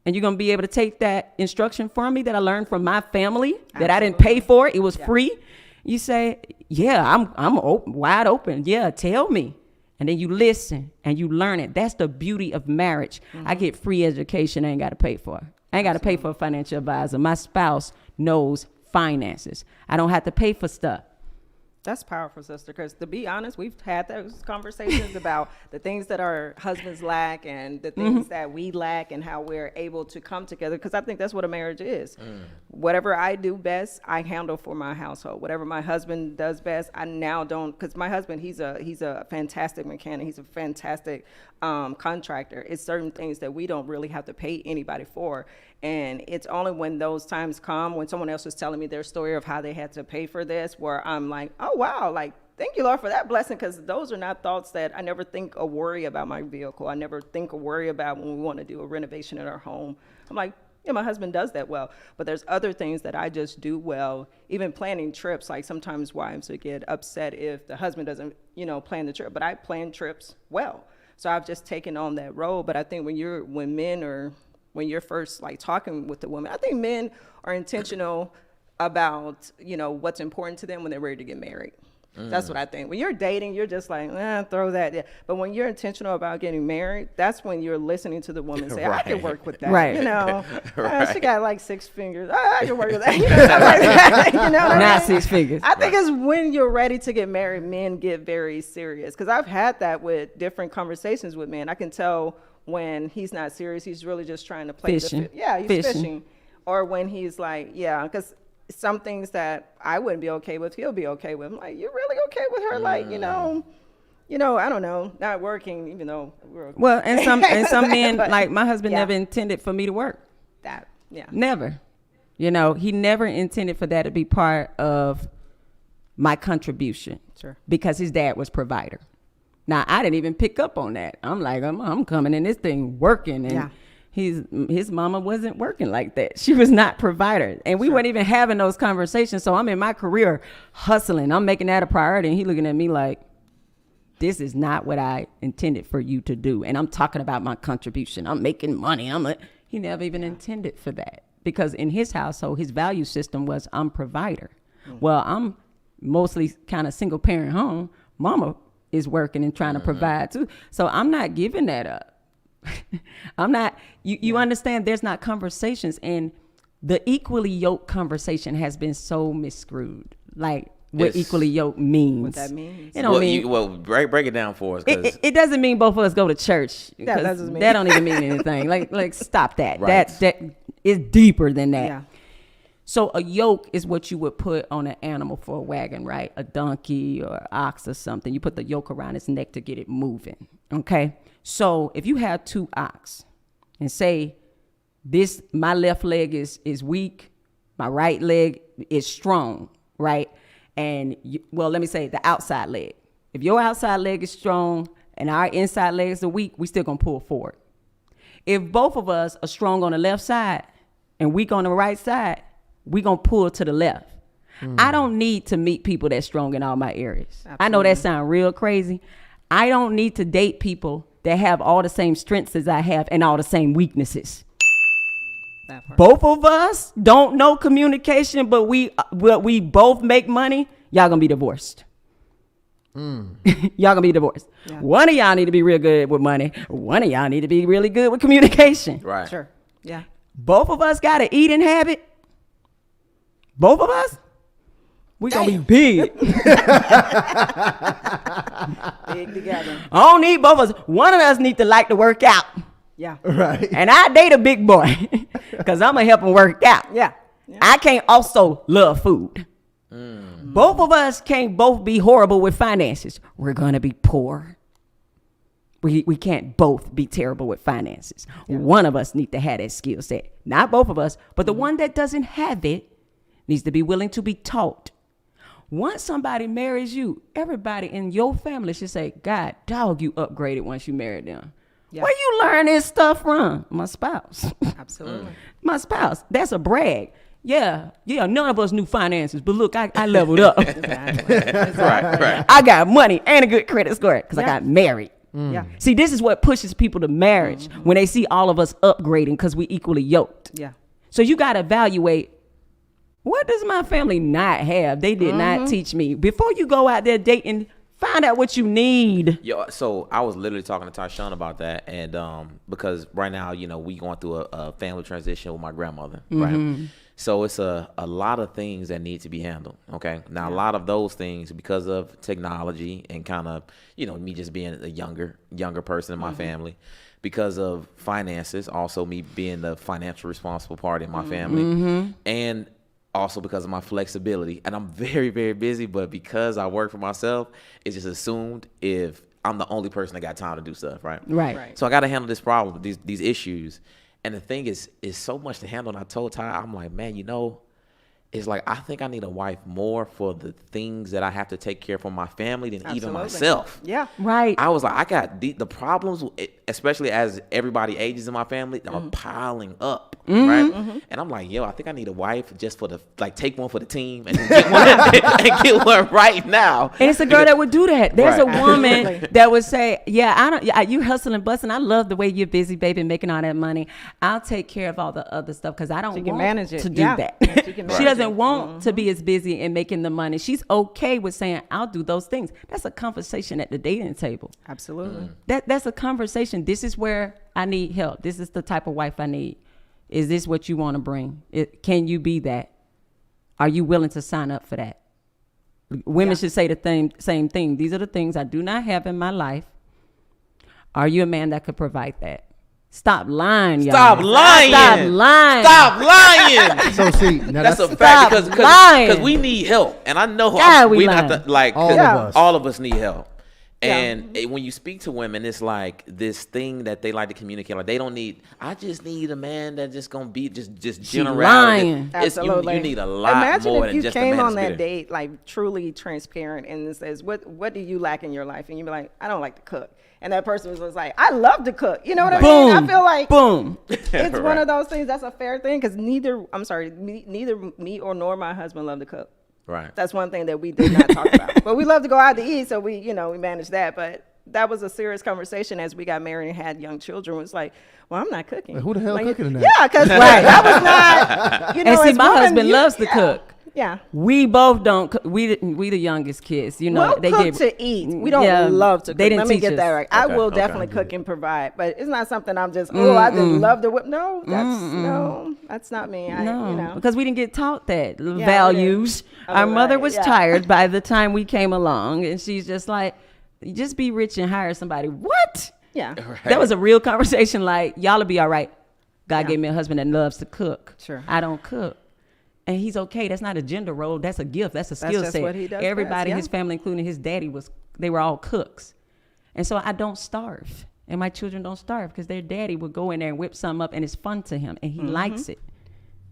S3: And you're going to be able to take that instruction from me that I learned from my family that I didn't pay for. It was free. You say, yeah, I'm open, wide open. Yeah, tell me. And then you listen and you learn it. That's the beauty of marriage. Mm-hmm. I get free education I ain't got to pay for. I ain't got to pay for a financial advisor. My spouse knows finances. I don't have to pay for stuff.
S4: That's powerful, sister, because to be honest, we've had those conversations about the things that our husbands lack and the things that we lack and how we're able to come together, because I think that's what a marriage is. Whatever I do best, I handle for my household. Whatever my husband does best, I now don't, because my husband, he's a fantastic mechanic. He's a fantastic contractor. It's certain things that we don't really have to pay anybody for. And it's only when those times come, when someone else is telling me their story of how they had to pay for this, where I'm like, oh, wow, like, thank you, Lord, for that blessing, because those are not thoughts that I never think or worry about my vehicle. I never think or worry about when we want to do a renovation in our home. I'm like, yeah, my husband does that well. But there's other things that I just do well, even planning trips. Like sometimes wives would get upset if the husband doesn't, plan the trip. But I plan trips well. So I've just taken on that role. But I think when you're first like talking with the woman, I think men are intentional about, what's important to them when they're ready to get married. That's what I think. When you're dating, you're just like, throw that. Yeah. But when you're intentional about getting married, that's when you're listening to the woman say, I can work with that. Right. She got like 6 fingers. I can work with that. Not
S3: 6 fingers.
S4: I think it's when you're ready to get married, men get very serious. Because I've had that with different conversations with men. I can tell when he's not serious, he's really just trying to play
S3: fishing.
S4: He's fishing. Or when he's like, because some things that I wouldn't be okay with, he'll be okay with. I'm like, you're really okay with her? Like, I don't know, not working, even though we're okay.
S3: Well, and some men, like my husband never intended for me to work. Never. He never intended for that to be part of my contribution.
S4: Sure.
S3: Because his dad was provider. Now, I didn't even pick up on that. I'm like, I'm coming in this thing working, and his mama wasn't working like that. She was not provider, and we weren't even having those conversations. So I'm in my career hustling. I'm making that a priority, and he looking at me like, this is not what I intended for you to do. And I'm talking about my contribution. I'm making money. He never even intended for that, because in his household, his value system was I'm provider. Well, I'm mostly kind of single parent home. Mama is working and trying to provide too. So I'm not giving that up. I'm not, you understand, there's not conversations, and the equally yoked conversation has been so miscrewed. Like what equally yoked means.
S4: What that means.
S3: It don't mean,
S2: break it down for us.
S3: It doesn't mean both of us go to church.
S4: That doesn't mean.
S3: That don't even mean anything. Like stop that.
S2: Right.
S3: That is deeper than that.
S4: Yeah.
S3: So a yoke is what you would put on an animal for a wagon, right? A donkey or an ox or something. You put the yoke around its neck to get it moving, okay? So if you have 2 ox and say my left leg is weak, my right leg is strong, right? And let me say the outside leg. If your outside leg is strong and our inside legs are weak, we still gonna pull forward. If both of us are strong on the left side and weak on the right side, we gonna pull to the left. I don't need to meet people that's strong in all my areas. Absolutely. I know that sounds real crazy. I don't need to date people that have all the same strengths as I have and all the same weaknesses. Both of us don't know communication, but we both make money. Y'all gonna be divorced. Y'all gonna be divorced. Yeah. One of y'all need to be real good with money. One of y'all need to be really good with communication.
S2: Right.
S4: Sure. Yeah.
S3: Both of us got an eating habit. Both of us, we gonna be big.
S4: Big together.
S3: I don't need both of us. One of us need to like to work out.
S4: Yeah.
S1: Right.
S3: And I date a big boy because I'm gonna help him work out.
S4: Yeah.
S3: I can't also love food. Both of us can't both be horrible with finances. We're gonna be poor. We can't both be terrible with finances. Yeah. One of us need to have that skill set. Not both of us, but the one that doesn't have it needs to be willing to be taught. Once somebody marries you, everybody in your family should say, God, dog, you upgraded once you married them. Yeah. Where you learn this stuff from? My spouse.
S4: Absolutely.
S3: My spouse. That's a brag. Yeah, none of us knew finances, but look, I leveled up.
S4: Exactly.
S2: Right.
S3: I got money and a good credit score because I got married.
S4: Yeah.
S3: See, this is what pushes people to marriage when they see all of us upgrading because we equally yoked.
S4: Yeah.
S3: So you got to evaluate, what does my family not have? They did not teach me. Before you go out there dating, find out what you need.
S2: Yo, so I was literally talking to Tysean about that, and because right now, we going through a family transition with my grandmother, right? So it's a lot of things that need to be handled. Okay. Now, a lot of those things, because of technology and kind of, me just being a younger person in my family, because of finances, also me being the financial responsible party in my family, and also because of my flexibility. And I'm very, very busy, but because I work for myself, it's just assumed if I'm the only person that got time to do stuff, right?
S3: Right.
S2: So I got to handle this problem, these issues. And the thing is so much to handle. And I told Ty, I'm like, man, it's like, I think I need a wife more for the things that I have to take care of for my family than even myself.
S4: Yeah.
S3: Right.
S2: I was like, I got the problems, especially as everybody ages in my family, are piling up. Right. And I'm like, I think I need a wife just for take one for the team and get one and get one right now.
S3: And it's a girl that would do that. There's a woman that would say, you hustling, busting. I love the way you're busy, baby, making all that money. I'll take care of all the other stuff because I don't want to do that. She doesn't want to be as busy and making the money. She's okay with saying, I'll do those things. That's a conversation at the dating table.
S4: Absolutely.
S3: That's a conversation. This is where I need help. This is the type of wife I need. Is this what you want to bring? Can you be that? Are you willing to sign up for that? Women should say the same thing. These are the things I do not have in my life. Are you a man that could provide that? Stop lying, y'all.
S2: Stop lying.
S1: So see, now
S2: that's a fact because we need help, and I know we not all of us need help. And when you speak to women, it's like this thing that they like to communicate. Like they don't need. I just need a man that just gonna be just general.
S4: Absolutely.
S2: You need a lot more than just a man.
S4: Imagine if you came on that date like truly transparent and it says, "What do you lack in your life?" And you be like, "I don't like to cook." And that person was just like, I love to cook. You know what I mean? I feel like it's one of those things that's a fair thing because neither me nor my husband love to cook.
S2: Right.
S4: That's one thing that we did not talk about. But we love to go out to eat, so we managed that. But that was a serious conversation as we got married and had young children. It was like, well, I'm not cooking.
S1: Wait, who the hell cooking in that?
S4: Yeah, because that was not,
S3: and see, my husband loves to cook.
S4: Yeah.
S3: We both don't cook. We the youngest kids.
S4: We'll cook to eat. We don't love to cook. Let me get that right. I will definitely cook and provide, but it's not something I'm just, I just love to whip. No, that's not me.
S3: Because we didn't get taught that values. Our mother was tired by the time we came along, and she's just like, just be rich and hire somebody. What?
S4: Yeah.
S2: Right.
S3: That was a real conversation. Like, y'all will be all right. God gave me a husband that loves to cook.
S4: Sure.
S3: I don't cook. And he's okay. That's not a gender role. That's a gift. That's a skill set.
S4: What he does
S3: Everybody in
S4: best,
S3: his family, including his daddy, they were all cooks. And so I don't starve. And my children don't starve because their daddy would go in there and whip something up and it's fun to him and he likes it.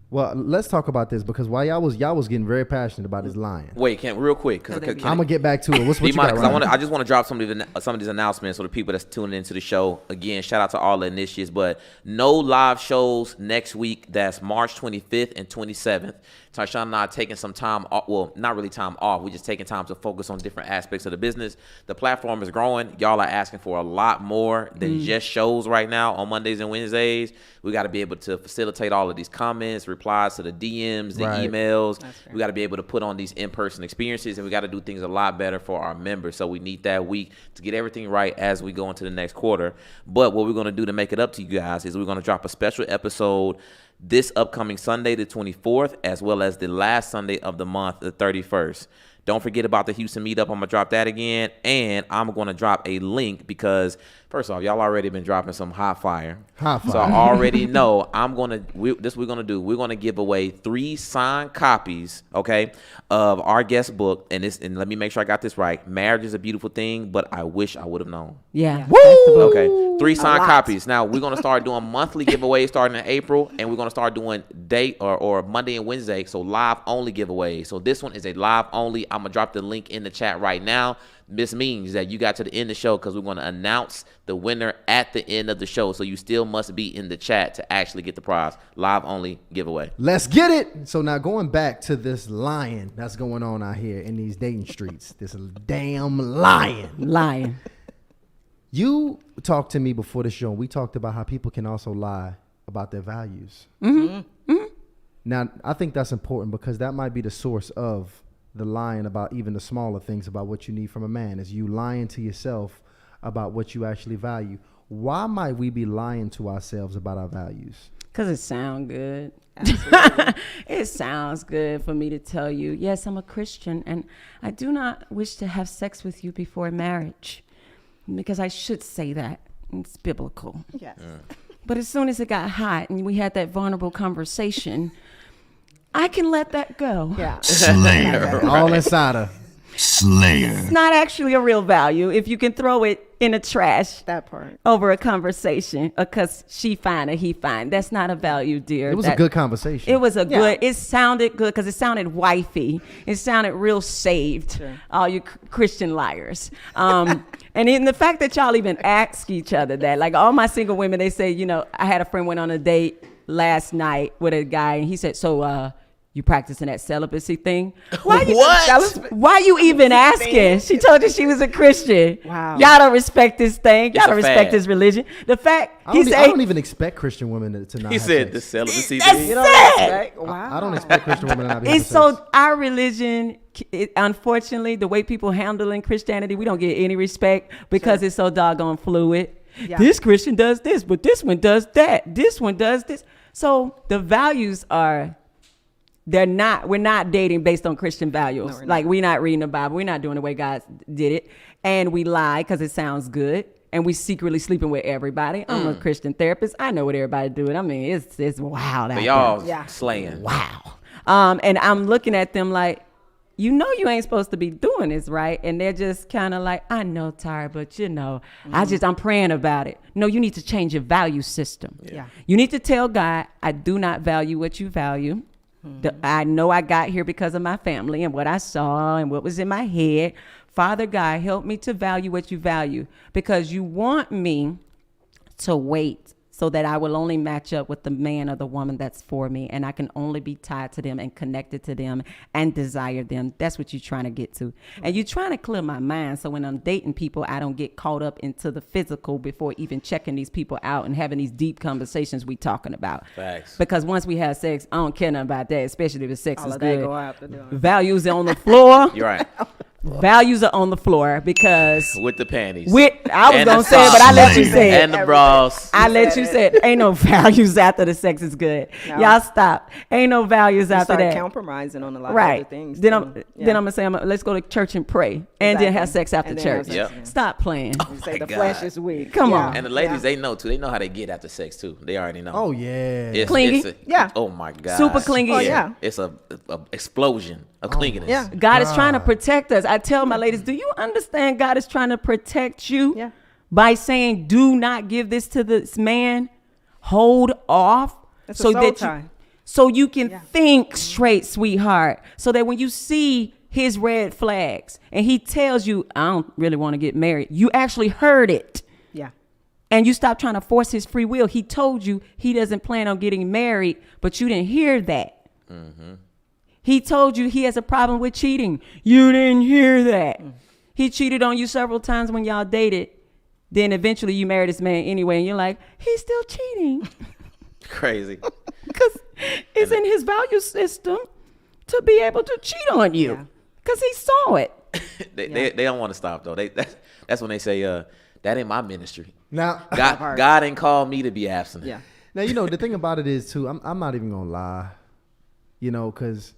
S1: Well, let's talk about this because while y'all was getting very passionate about his lying.
S2: Wait, real quick, because
S1: I'm gonna get back to it. What you got,
S2: I just want to drop some of these announcements so the people that's tuning into the show. Again, shout out to all the initiatives, but no live shows next week. That's March 25th and 27th. Tysean and I are taking some time off. Well, not really time off. We're just taking time to focus on different aspects of the business. The platform is growing. Y'all are asking for a lot more than just shows right now on Mondays and Wednesdays. We got to be able to facilitate all of these comments, replies to the DMs, the emails. We got to be able to put on these in-person experiences, and we got to do things a lot better for our members. So we need that week to get everything right as we go into the next quarter. But what we're going to do to make it up to you guys is we're going to drop a special episode this upcoming Sunday, the 24th, as well as the last Sunday of the month, the 31st. Don't forget about the Houston meetup. I'm going to drop that again. And I'm going to drop a link because, first off, y'all already been dropping some hot fire. So I already know we're going to do. We're going to give away 3 signed copies, okay, of our guest book. And let me make sure I got this right. Marriage is a beautiful thing, but I wish I would have known.
S3: Yeah.
S2: Woo! Okay. 3 signed copies. Now, we're going to start doing monthly giveaways starting in April, and we're going to start doing day or Monday and Wednesday, so live only giveaways. So this one is a live only. I'm going to drop the link in the chat right now. This means that you got to the end of the show because we're going to announce the winner at the end of the show. So you still must be in the chat to actually get the prize. Live only giveaway.
S1: Let's get it. So now going back to this lying that's going on out here in these dating streets. This damn lying. You talked to me before the show. We talked about how people can also lie about their values. Now, I think that's important because that might be the source of the lying about even the smaller things about what you need from a man, is you lying to yourself about what you actually value. Why might we be lying to ourselves about our values?
S3: Because it sounds good. It sounds good for me to tell you, yes, I'm a Christian, and I do not wish to have sex with you before marriage, because I should say that. It's biblical.
S4: Yes.
S3: But as soon as it got hot and we had that vulnerable conversation, I can let that go.
S4: Yeah.
S1: Slayer. All inside her.
S5: Slayer.
S3: It's not actually a real value if you can throw it in the trash.
S4: That part.
S3: Over a conversation, because she fine or he fine. That's not a value, dear.
S1: It was a good conversation.
S3: It was a good. It sounded good because it sounded wifey. It sounded real saved.
S4: Sure.
S3: All you Christian liars. And in the fact that y'all even ask each other that, like all my single women, they say, you know, I had a friend went on a date last night with a guy, and he said, so you practicing that celibacy thing? Why you even asking? She told you she was a Christian.
S4: Wow.
S3: Y'all don't respect this thing. Y'all don't respect this religion. The fact
S1: I don't even expect Christian women to not.
S2: He
S1: have
S2: said
S1: sex.
S2: the celibacy
S3: That's
S2: thing.
S3: sad.
S4: Wow.
S1: I don't expect Christian women to not be.
S3: It's so our religion. Unfortunately, the way people handle in Christianity, we don't get any respect because it's so doggone fluid. Yeah. This Christian does this, but this one does that. This one does this. So the values are. We're not dating based on Christian values. No, we're not reading the Bible. We're not doing the way God did it. And we lie because it sounds good. And we secretly sleeping with everybody. I'm a Christian therapist. I know what everybody doing. I mean, it's wild out
S2: there. Y'all slaying.
S3: Wow. And I'm looking at them like, you know you ain't supposed to be doing this, right? And they're just kind of like, I know, Tyra, but you know, I'm praying about it. No, you need to change your value system.
S4: Yeah.
S3: You need to tell God, I do not value what you value. I know I got here because of my family and what I saw and what was in my head. Father God, help me to value what you value, because you want me to wait so that I will only match up with the man or the woman that's for me, and I can only be tied to them and connected to them and desire them. That's what you're trying to get to. And you're trying to clear my mind so when I'm dating people, I don't get caught up into the physical before even checking these people out and having these deep conversations we talking about.
S2: Facts.
S3: Because once we have sex, I don't care nothing about that, especially if the sex is good.
S4: Go out the door.
S3: Values are on the floor.
S2: You're right.
S3: Values are on the floor because
S2: with the panties.
S3: I was gonna say it, but I let you say it.
S2: And the bras.
S3: I let you say it. Ain't no values after the sex is good. No. Y'all stop. Ain't no values after that.
S4: Compromising on a lot of other things.
S3: Then I'm gonna say, let's go to church and pray, and then have sex after church. Stop playing.
S4: You say the flesh is weak.
S3: Come on.
S2: And the ladies, they know too. They know how they get after sex too. They already know.
S1: Oh yeah.
S3: Clingy.
S2: Oh my God.
S3: Super clingy.
S4: Oh yeah.
S2: It's a explosion of clinginess.
S4: Yeah.
S3: God is trying to protect us. I tell my ladies, do you understand God is trying to protect you?
S4: Yeah.
S3: By saying, do not give this to this man. Hold off.
S4: That's so that
S3: you can think straight, sweetheart. So that when you see his red flags and he tells you, I don't really want to get married, you actually heard it.
S4: Yeah.
S3: And you stop trying to force his free will. He told you he doesn't plan on getting married, but you didn't hear that. Mm-hmm. He told you he has a problem with cheating. You didn't hear that. He cheated on you several times when y'all dated. Then eventually you married this man anyway, and you're like, he's still cheating.
S2: Crazy.
S3: Because it's in his value system to be able to cheat on you. Because he saw it.
S2: They don't want to stop, though. That's when they say, that ain't my ministry.
S1: Now,
S2: God ain't called me to be abstinent.
S4: Yeah.
S1: Now, you know, the thing about it is, too, I'm not even going to lie, you know, because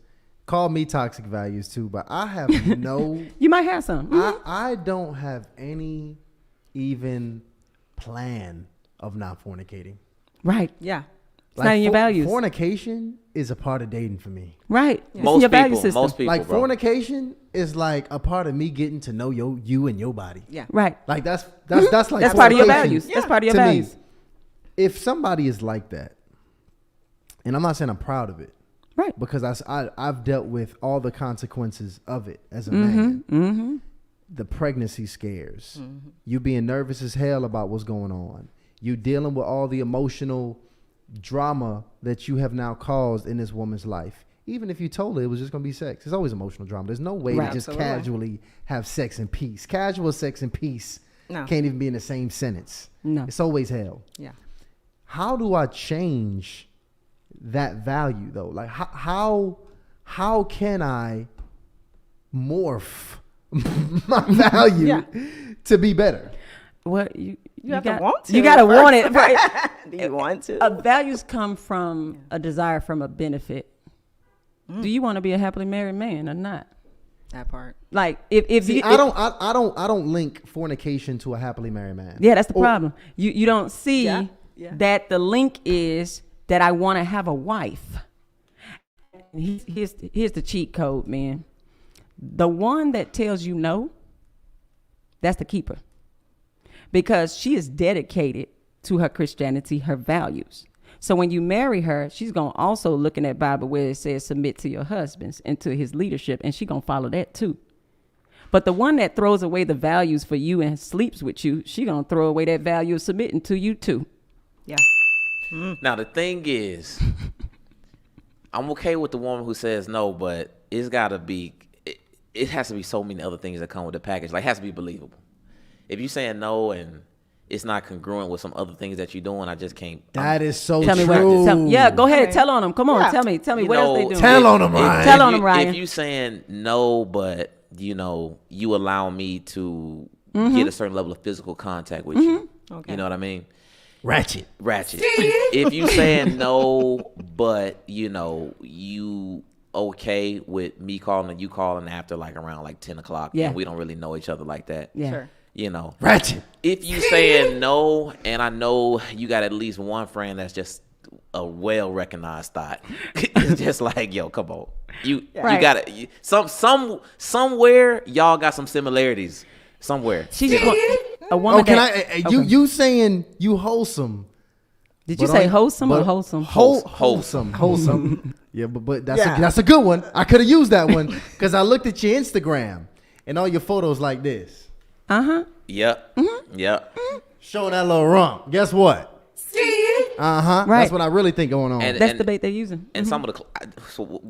S1: call me toxic values, too, but I have no.
S3: You might have some. Mm-hmm.
S1: I don't have any even plan of not fornicating.
S3: Right.
S4: Yeah.
S3: It's not in your values.
S1: Fornication is a part of dating for me.
S3: Right.
S2: Yeah. Most people,
S1: like
S2: bro.
S1: Fornication is like a part of me getting to know you and your body.
S4: Yeah.
S3: Right.
S1: Like that's like
S3: that's part of your values.
S4: Yeah.
S3: That's part of your
S1: to
S3: values.
S1: Me, if somebody is like that, and I'm not saying I'm proud of it,
S3: right?
S1: Because I've dealt with all the consequences of it as a man.
S3: Mm-hmm.
S1: The pregnancy scares. Mm-hmm. You being nervous as hell about what's going on. You dealing with all the emotional drama that you have now caused in this woman's life. Even if you told her it was just going to be sex, it's always emotional drama. There's no way to just casually have sex in peace. Casual sex and peace can't even be in the same sentence.
S3: No.
S1: It's always hell.
S4: Yeah.
S1: How do I change that value though? Like how can I morph my value to be better?
S3: What you
S4: have to want to.
S3: You gotta want it.
S4: Do you want to?
S3: Values come from a desire from a benefit. Do you want to be a happily married man or not?
S4: That part.
S3: Like if
S1: See, I don't link fornication to a happily married man.
S3: Yeah, that's the problem. You don't see that the link is that I want to have a wife. Here's the cheat code, man. The one that tells you no, that's the keeper. Because she is dedicated to her Christianity, her values. So when you marry her, she's going to also look in that Bible where it says submit to your husbands and to his leadership, and she's going to follow that too. But the one that throws away the values for you and sleeps with you, she's going to throw away that value of submitting to you too.
S4: Yeah.
S2: Now, the thing is, I'm okay with the woman who says no, but it's got to be, it has to be so many other things that come with the package. Like, it has to be believable. If you're saying no and it's not congruent with some other things that you're doing, I just can't.
S1: That is so
S3: tell
S1: true.
S3: Go ahead. Tell on them. Come on. Tell me what else they doing.
S1: Tell on them, Ryan.
S3: Tell on them, Ryan.
S2: If you saying no, but you allow me to get a certain level of physical contact with you. Okay. You know what I mean?
S1: Ratchet.
S2: If you saying no, but you okay with me calling and you calling after like around like 10 o'clock.
S3: Yeah.
S2: And we don't really know each other like that.
S3: Yeah. Sure.
S1: Ratchet.
S2: If you saying no, and I know you got at least one friend that's just a well-recognized thought, it's just like, yo, come on, you got it. Somewhere y'all got some similarities. Somewhere.
S3: She's a woman.
S1: You saying you wholesome?
S3: Did you say wholesome or wholesome?
S1: Wholesome. Yeah, but that's a good one. I could have used that one because I looked at your Instagram and all your photos like this.
S2: Yep. Yep.
S1: Showing that little rump. Guess what?
S3: Right.
S1: That's what I really think going on.
S3: That's the bait they're using.
S2: And some of the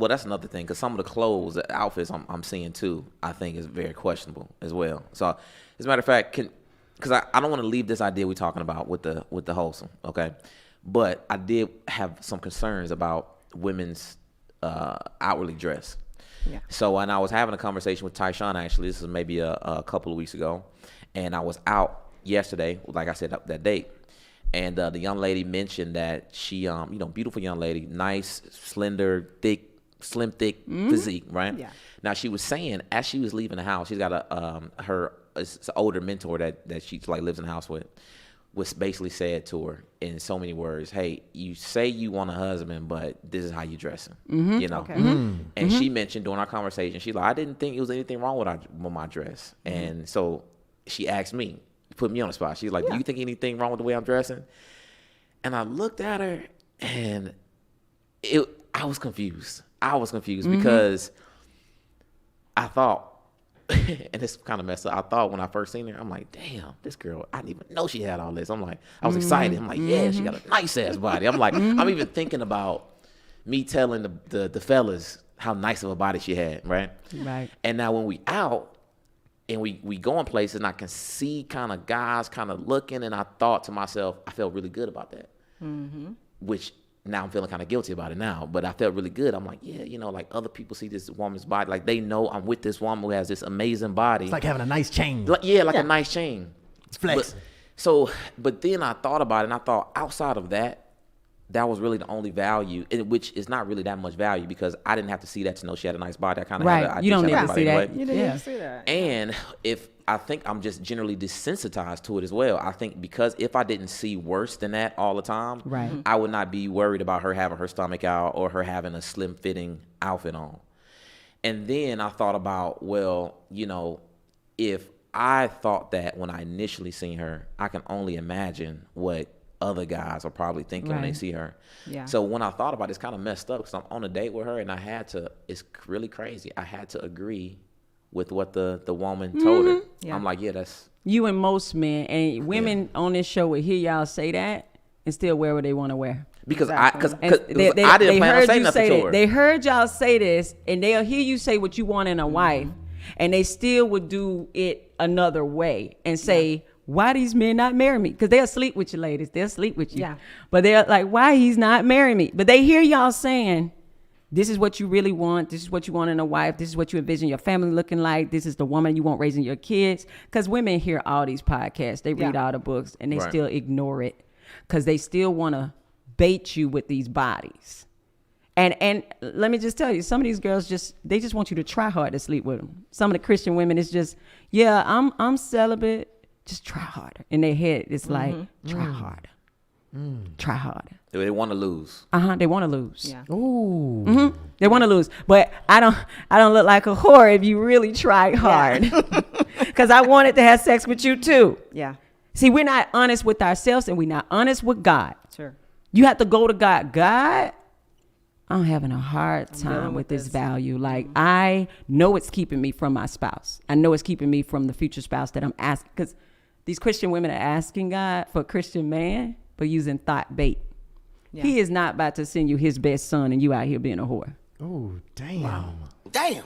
S2: that's another thing, because some of the clothes, the outfits I'm seeing too, I think is very questionable as well. So, as a matter of fact, because I don't want to leave this idea we're talking about with the wholesome, okay? But I did have some concerns about women's outwardly dress.
S4: Yeah.
S2: So when I was having a conversation with Tysean, actually, this is maybe a couple of weeks ago, and I was out yesterday, like I said, that date, and the young lady mentioned that she, beautiful young lady, nice, slender, slim, thick physique, right?
S4: Yeah.
S2: Now she was saying as she was leaving the house, she's got her older mentor that she like lives in the house with, was basically said to her in so many words, hey, you say you want a husband, but this is how you dressing,
S4: Okay.
S2: And she mentioned during our conversation, she's like, I didn't think it was anything wrong with my dress. And so she asked me, put me on the spot. She's like, do you think anything wrong with the way I'm dressing? And I looked at her and I was confused. Because I thought, and it's kind of messed up. I thought when I first seen her, I'm like, damn, this girl, I didn't even know she had all this. I'm like, I was excited. I'm like, yeah, she got a nice ass body. I'm like, I'm even thinking about me telling the fellas how nice of a body she had, right?
S3: Right.
S2: And now when we out and we going places and I can see kind of guys kind of looking, and I thought to myself, I felt really good about that. Which now I'm feeling kind of guilty about it now, but I felt really good. I'm like, yeah, like other people see this woman's body, like they know I'm with this woman who has this amazing body.
S1: It's like having a nice chain.
S2: A nice chain.
S1: It's flexing.
S2: But then I thought about it, and I thought outside of that was really the only value, which is not really that much value, because I didn't have to see that to know she had a nice body. I kind of had
S3: you don't need to see that.
S2: Anyway.
S4: You didn't need to see that.
S2: And I think I'm just generally desensitized to it as well. I think because if I didn't see worse than that all the time,
S3: right,
S2: I would not be worried about her having her stomach out or her having a slim fitting outfit on. And then I thought about, well, if I thought that when I initially seen her, I can only imagine what other guys are probably thinking when they see her.
S4: Yeah.
S2: So when I thought about it, it's kind of messed up, because I'm on a date with her and it's really crazy. I had to agree with what the woman told her. Yeah. I'm like, yeah, that's... You
S3: and most men and women on this show will hear y'all say that and still wear what they want to wear.
S2: Because I didn't plan on saying nothing to her.
S3: They heard y'all say this, and they'll hear you say what you want in a wife, and they still would do it another way and say, why these men not marry me? Because they'll sleep with you, ladies. They'll sleep with you. Yeah. But they're like, why he's not marrying me? But they hear y'all saying, This is what you really want. This is what you want in a wife. This is what you envision your family looking like. This is the woman you want raising your kids. Because women hear all these podcasts. They read all the books and they still ignore it because they still want to bait you with these bodies. And let me just tell you, some of these girls just want you to try hard to sleep with them. Some of the Christian women, it's just, I'm celibate. Just try harder. In their head, it's like, try harder. Try harder.
S2: They want to lose.
S3: They want to lose.
S4: Yeah.
S1: Ooh.
S3: They want to lose. But I don't look like a whore if you really try hard. Because I wanted to have sex with you too.
S4: Yeah.
S3: See, we're not honest with ourselves and we're not honest with God.
S4: Sure.
S3: You have to go to God. God, I'm having a hard time with this value. Like, I know it's keeping me from my spouse. I know it's keeping me from the future spouse that I'm asking. Because these Christian women are asking God for a Christian man, but using thought bait. Yeah. He is not about to send you his best son and you out here being a whore.
S1: Oh, damn.
S2: Wow. Damn.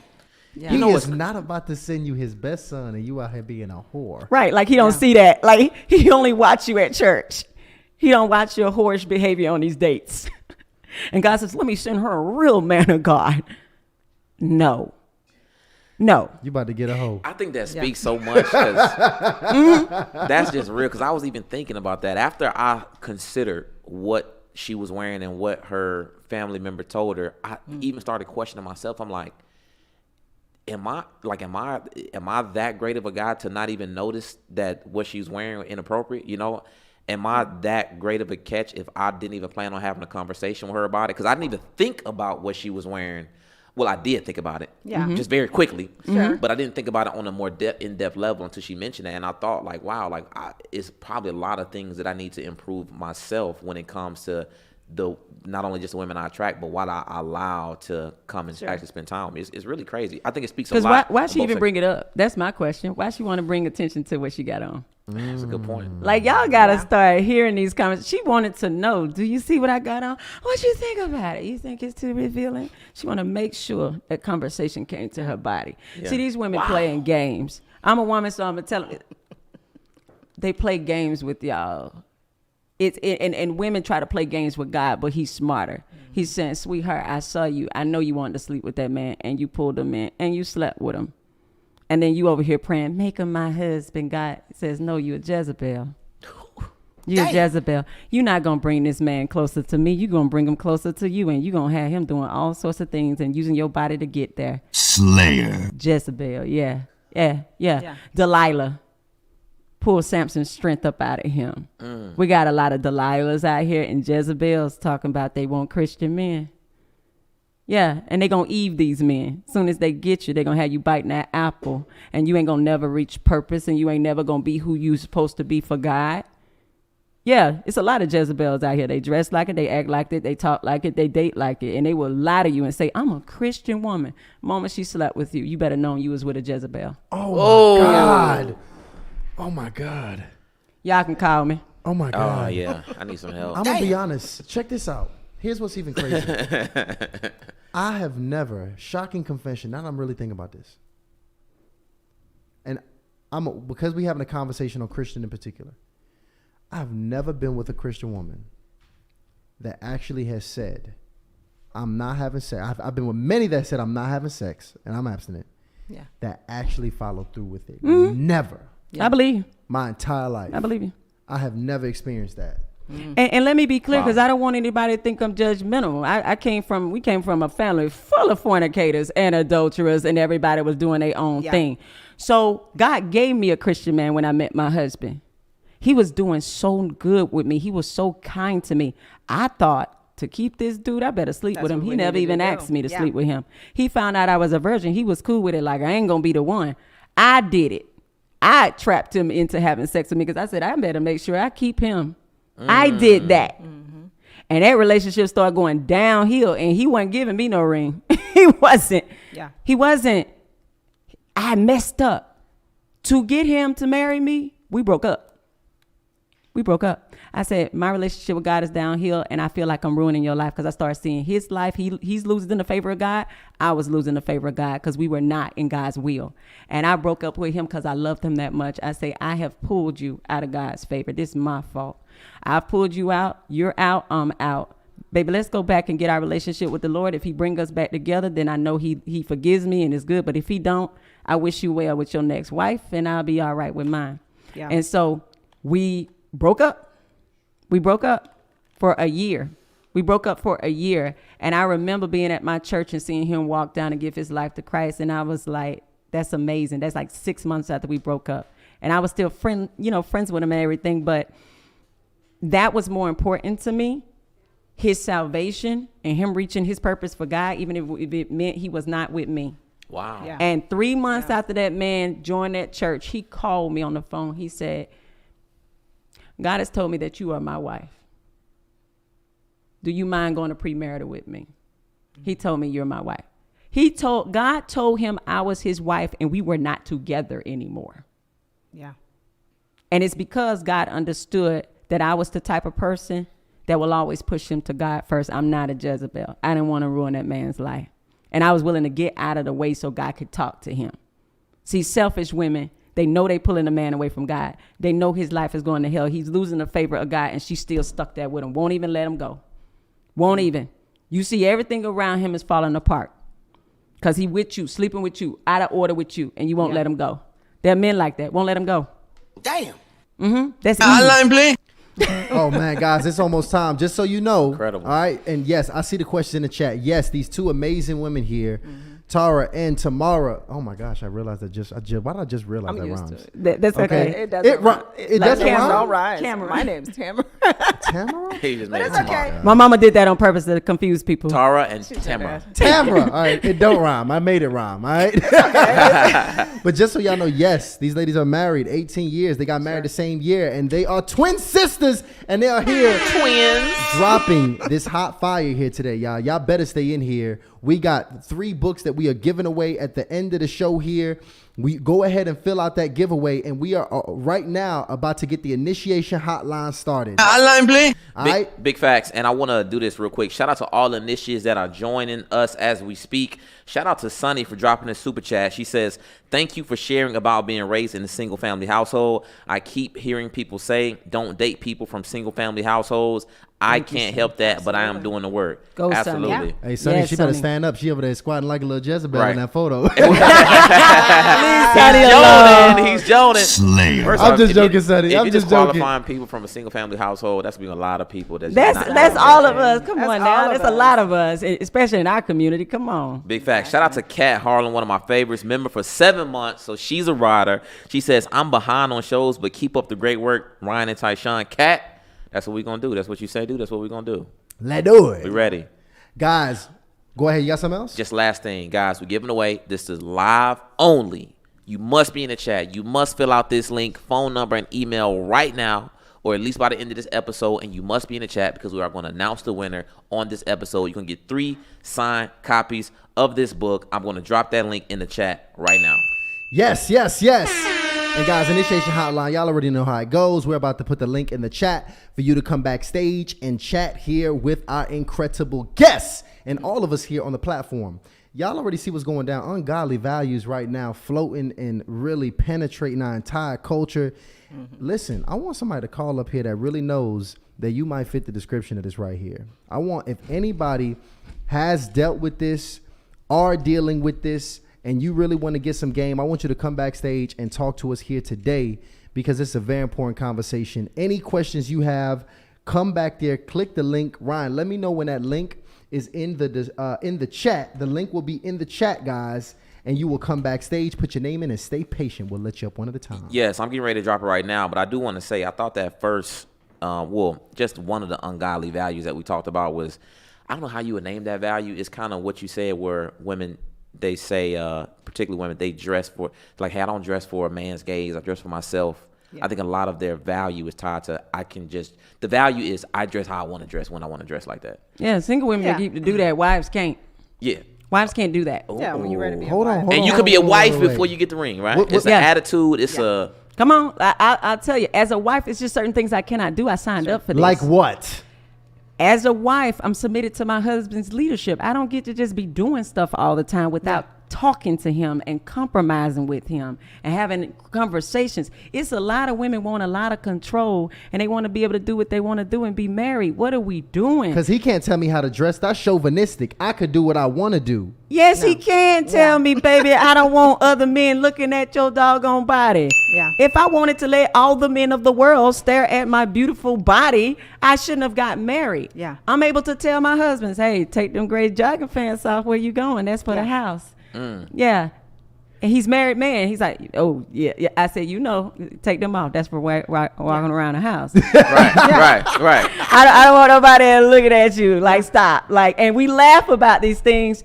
S1: Yeah. He is not about to send you his best son and you out here being a whore.
S3: Right. Like, he don't see that. Like, he only watch you at church. He don't watch your whorish behavior on these dates. And God says, let me send her a real man of God. No. You
S1: about to get a hoe.
S2: I think that speaks so much because that's just real. Because I was even thinking about that after I considered what she was wearing and what her family member told her. I even started questioning myself. I'm like, am I that great of a guy to not even notice that what she's wearing was inappropriate? You know, am I that great of a catch if I didn't even plan on having a conversation with her about it? Because I didn't even think about what she was wearing. Well, I did think about it, just very quickly, but I didn't think about it on a more in-depth level until she mentioned it. And I thought, like, wow, like it's probably a lot of things that I need to improve myself when it comes to not only just the women I attract, but what I allow to come and actually spend time with me. It's really crazy. I think it speaks a lot.
S3: Because why she even bring it up? That's my question. Why she want to bring attention to what she got on?
S2: That's a good point.
S3: Like, y'all got to start hearing these comments. She wanted to know, do you see what I got on? What you think about it? You think it's too revealing? She want to make sure that conversation came to her body. Yeah. See, these women playing games. I'm a woman, so I'm going to tell them. They play games with y'all. And women try to play games with God, but he's smarter. He's saying, sweetheart, I saw you. I know you wanted to sleep with that man, and you pulled him in, and you slept with him. And then you over here praying, make him my husband. God says, no, you're a Jezebel. You're a Jezebel. You're not going to bring this man closer to me. You're going to bring him closer to you, and you're going to have him doing all sorts of things and using your body to get there.
S5: Slayer.
S3: Jezebel, yeah. Delilah. Pull Samson's strength up out of him. We got a lot of Delilahs out here and Jezebels talking about they want Christian men. Yeah, and they going to Eve these men. As soon as they get you, they going to have you biting that apple. And you ain't going to never reach purpose, and you ain't never going to be who you supposed to be for God. Yeah, it's a lot of Jezebels out here. They dress like it, they act like it, they talk like it, they date like it. And they will lie to you and say, I'm a Christian woman. The moment she slept with you, you better know you was with a Jezebel.
S1: Oh, my God. Oh, my God.
S3: Y'all can call me.
S1: Oh, my God.
S2: Oh, yeah. I need some help.
S1: I'm going to be honest. Check this out. Here's what's even crazy. I have never, shocking confession, now that I'm really thinking about this. And because we having a conversation on Christian in particular, I've never been with a Christian woman that actually has said, I'm not having sex. I've been with many that said, I'm not having sex and I'm abstinent. Yeah. That actually followed through with it. Never.
S3: Yeah. I believe you.
S1: My entire life.
S3: I believe you.
S1: I have never experienced that.
S3: And let me be clear, because I don't want anybody to think I'm judgmental. We came from a family full of fornicators and adulterers, and everybody was doing their own thing. So God gave me a Christian man when I met my husband. He was doing so good with me. He was so kind to me. I thought, to keep this dude, I better sleep with him. He never even asked me to sleep with him. He found out I was a virgin. He was cool with it. Like, I ain't going to be the one. I did it. I trapped him into having sex with me because I said, I better make sure I keep him. I did that. And that relationship started going downhill, and he wasn't giving me no ring. He wasn't. I messed up. To get him to marry me, we broke up. I said, my relationship with God is downhill, and I feel like I'm ruining your life because I started seeing his life. He's losing the favor of God. I was losing the favor of God because we were not in God's will. And I broke up with him because I loved him that much. I say, I have pulled you out of God's favor. This is my fault. I pulled you out. You're out. I'm out. baby, let's go back and get our relationship with the Lord. If he bring us back together, then I know he forgives me and is good. But if he don't, I wish you well with your next wife, and I'll be all right with mine. Yeah. And so we broke up. We broke up for a year. And I remember being at my church and seeing him walk down and give his life to Christ. And I was like, that's amazing. That's like 6 months after we broke up. And I was still friends with him and everything. But that was more important to me, his salvation and him reaching his purpose for God, even if it meant he was not with me.
S2: Wow.
S3: Yeah. And 3 months after that man joined that church, he called me on the phone. He said, God has told me that you are my wife. Do you mind going to premarital with me? He told me you're my wife. God told him I was his wife and we were not together anymore.
S4: Yeah.
S3: And it's because God understood that I was the type of person that will always push him to God first. I'm not a Jezebel. I didn't want to ruin that man's life. And I was willing to get out of the way so God could talk to him. See, selfish women, they know they pulling a man away from God. They know his life is going to hell. He's losing the favor of God, and she's still stuck there with him. Won't even let him go. Won't even. You see everything around him is falling apart because he with you, sleeping with you, out of order with you, and you won't let him go. There are men like that. Won't let him go.
S5: Damn.
S3: Mm-hmm. That's
S5: HOTLINE Bling.
S1: Oh man, guys, it's almost time. Just so you know.
S2: Incredible.
S1: All right. And yes, I see the question in the chat. Yes, these two amazing women here, Tara and Tamara. Oh my gosh, I realized why did I just realize that rhymes?
S3: That's okay.
S4: It doesn't rhyme.
S1: It doesn't
S4: rhyme.
S3: Tamara.
S4: My name's Tamara.
S1: Tamara?
S2: He just
S4: But
S2: made
S4: it's
S2: it
S4: okay.
S2: smart.
S3: My mama did that on purpose to confuse people.
S2: Tara and Tamara.
S1: Tamara. All right. It don't rhyme. I made it rhyme. All right. But just so y'all know, yes, these ladies are married 18 years. They got married the same year, and they are twin sisters, and they are here dropping this hot fire here today, y'all. Y'all better stay in here. We got 3 books that we are giving away at the end of the show here. We go ahead and fill out that giveaway, and we are right now about to get the initiation hotline started.
S5: HOTLINE Bling.
S1: All right.
S2: Big facts. And I want to do this real quick. Shout out to all the initiates that are joining us as we speak. Shout out to Sunny for dropping a super chat. She says, thank you for sharing about being raised in a single family household. I keep hearing people say, don't date people from single family households. I can't help that, but I am doing the work.
S3: Go,
S2: absolutely.
S3: Sonny.
S1: Hey, Sonny,
S3: Yes,
S1: she better
S3: Sonny.
S1: stand up. She over there squatting like a little Jezebel
S2: Right.
S1: in that photo.
S2: He's joning.
S5: Slayer.
S2: First
S1: I'm
S2: off,
S1: just
S2: if you-
S1: joking, Sonny.
S2: If
S1: I'm
S2: you're
S1: just joking.
S2: disqualifying people from a single family household, that's being a lot of people. That's
S3: all of us. Come
S4: That's
S3: on
S4: all
S3: now.
S4: of
S3: That's a
S4: us.
S3: lot of us, especially in our community. Come on.
S2: Big fact. Shout out to Kat Harlan, one of my favorites, member for 7 months. So she's a rider. She says, I'm behind on shows, but keep up the great work, Ryan and Tysean. Kat, that's what we're going to do. That's what you say do. That's what we're going to do.
S1: Let's do it.
S2: We ready.
S1: Guys, go ahead. You got something else?
S2: Just last thing, guys, we're giving away. This is live only. You must be in the chat. You must fill out this link, phone number, and email right now, or at least by the end of this episode, and you must be in the chat because we are going to announce the winner on this episode. You're going to get 3 signed copies of this book. I'm going to drop that link in the chat right now.
S1: Yes, yes, yes. And guys, initiation hotline, y'all already know how it goes. We're about to put the link in the chat for you to come backstage and chat here with our incredible guests and all of us here on the platform. Y'all already see what's going down. Ungodly values right now floating and really penetrating our entire culture. Listen, I want somebody to call up here that really knows that you might fit the description of this right here. I want, if anybody has dealt with this, are dealing with this, and you really want to get some game, I want you to come backstage and talk to us here today because it's a very important conversation. Any questions you have, come back there, click the link. Ryan, let me know when that link is in the chat. The link will be in the chat, guys, and you will come backstage, put your name in, and stay patient. We'll let you up one at a time.
S2: Yes, I'm getting ready to drop it right now, but I do want to say I thought that first, just one of the ungodly values that we talked about was, I don't know how you would name that value. It's kind of what you said where women, they say, particularly women, they dress for, like, hey, I don't dress for a man's gaze. I dress for myself. Yeah. I think a lot of their value is tied to, the value is I dress how I want to dress when I want to dress like that.
S3: Yeah, single women keep to do that. Wives can't.
S2: Yeah.
S3: Wives can't do that.
S4: Yeah, when you're ready to be
S1: Hold on.
S2: And you could be a wife before you get the ring, right? It's an attitude. It's a...
S3: Come on. I'll tell you, as a wife, it's just certain things I cannot do. I signed up for this.
S1: Like what?
S3: As a wife, I'm submitted to my husband's leadership. I don't get to just be doing stuff all the time without talking to him and compromising with him and having conversations. It's a lot of women want a lot of control and they want to be able to do what they want to do and be married. What are we doing?
S1: Because he can't tell me how to dress. That's chauvinistic. I could do what I want to do.
S3: Yes, he can tell me, baby, I don't want other men looking at your doggone body.
S4: Yeah.
S3: If I wanted to let all the men of the world stare at my beautiful body, I shouldn't have got married.
S4: Yeah.
S3: I'm able to tell my husbands, hey, take them gray jogging pants off. Where you going? That's for the house. Yeah. And he's married man. He's like, oh, yeah. I said, take them off. That's for walking around the house.
S2: Right.
S3: I don't want nobody looking at you. Like, stop. Like, and we laugh about these things.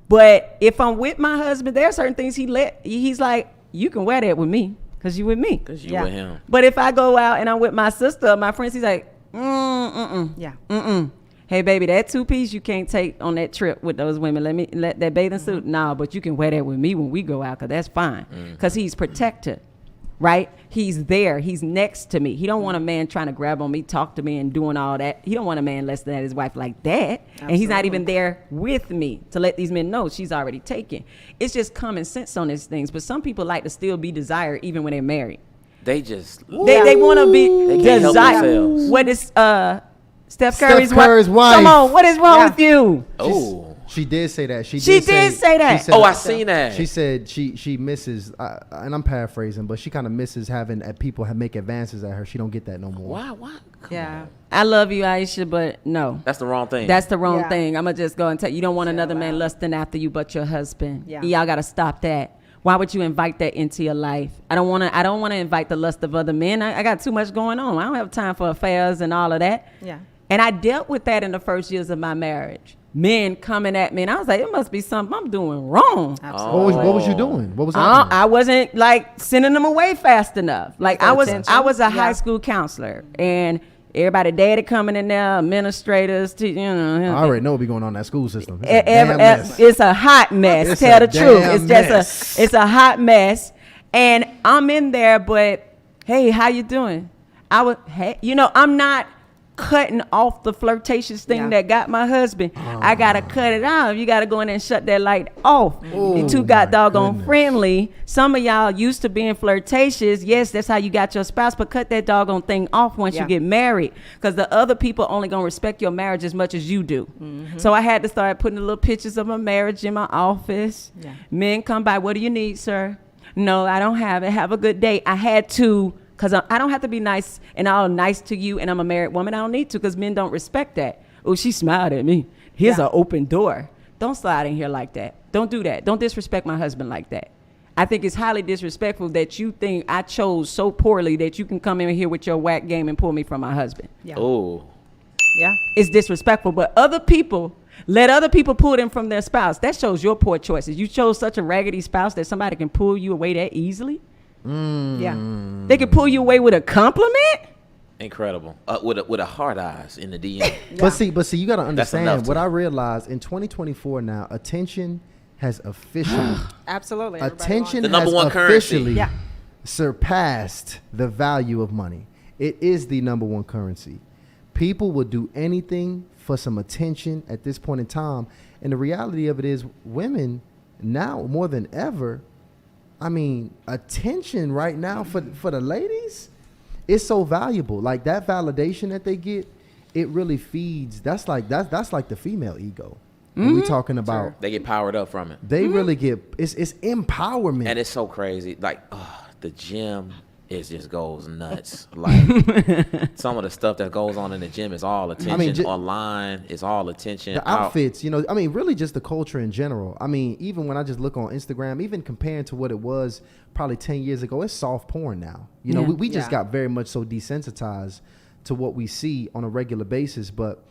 S3: But if I'm with my husband, there are certain things he's like, you can wear that with me because you with me.
S2: Because you with him.
S3: But if I go out and I'm with my sister, my friends, he's like, hey, baby, that 2-piece you can't take on that trip with those women. Let that bathing suit. No, but you can wear that with me when we go out because that's fine. Because he's protected, right? He's there. He's next to me. He don't want a man trying to grab on me, talk to me, and doing all that. He don't want a man less than his wife like that. Absolutely. And he's not even there with me to let these men know she's already taken. It's just common sense on these things. But some people like to still be desired even when they're married.
S2: They just...
S3: They want to be desired. What is... Steph Curry's wife. Come on, what is wrong with you?
S2: Oh,
S1: she did say that. She
S3: did say that.
S2: I seen that.
S1: She said she misses, and I'm paraphrasing, but she kind of misses having people make advances at her. She don't get that no more.
S2: Why?
S3: Yeah. I love you, Aisha, but no.
S2: That's the wrong thing.
S3: That's the wrong thing. I'm gonna just go and tell you. You don't want another man lusting after you, but your husband. Yeah. Y'all gotta stop that. Why would you invite that into your life? I don't want to invite the lust of other men. I got too much going on. I don't have time for affairs and all of that. Yeah. And I dealt with that in the first years of my marriage. Men coming at me, and I was like, it must be something I'm doing wrong.
S1: Absolutely. What was you doing? What was happening?
S3: I wasn't like sending them away fast enough. Like I was a high school counselor, and everybody daddy coming in there, administrators,
S1: I already know what be going on in that school system.
S3: It's a hot mess. Tell the truth. It's a hot mess, and I'm in there. But hey, how you doing? I'm not cutting off the flirtatious thing that got my husband. I gotta cut it off. You gotta go in there and shut that light off. You two got doggone friendly. Some of y'all used to being flirtatious. Yes, that's how you got your spouse, but cut that doggone thing off once you get married, because the other people only gonna respect your marriage as much as you do. So I had to start putting the little pictures of my marriage in my office. Men come by, what do you need, sir? No, I don't have it. Have a good day. I had to, because I don't have to be nice and all nice to you, and I'm a married woman. I don't need to, because men don't respect that. Oh, she smiled at me. Here's an open door. Don't slide in here like that. Don't do that. Don't disrespect my husband like that. I think it's highly disrespectful that you think I chose so poorly that you can come in here with your whack game and pull me from my husband.
S2: Oh.
S3: Yeah. It's disrespectful. But other people, let other people pull them from their spouse. That shows your poor choices. You chose such a raggedy spouse that somebody can pull you away that easily. They can pull you away with a compliment.
S2: Incredible. With a hard eyes in the DM.
S1: But see, you got to understand what I realized in 2024 now. Attention has officially
S4: absolutely
S1: attention
S2: the number one
S1: officially
S2: currency.
S1: Surpassed the value of money. It is the number one currency. People will do anything for some attention at this point in time, and the reality of it is, women now more than ever. I mean, attention right now for the ladies, it's so valuable. Like that validation that they get, it really feeds. That's like the female ego. When we talking about,
S2: they get powered up from it.
S1: They really get it's empowerment,
S2: and it's so crazy. Like the gym, it just goes nuts. Like some of the stuff that goes on in the gym is all attention. I mean, online is all attention.
S1: The outfits, really just the culture in general. I mean, even when I just look on Instagram, even comparing to what it was probably 10 years ago, it's soft porn now. We just got very much so desensitized to what we see on a regular basis. But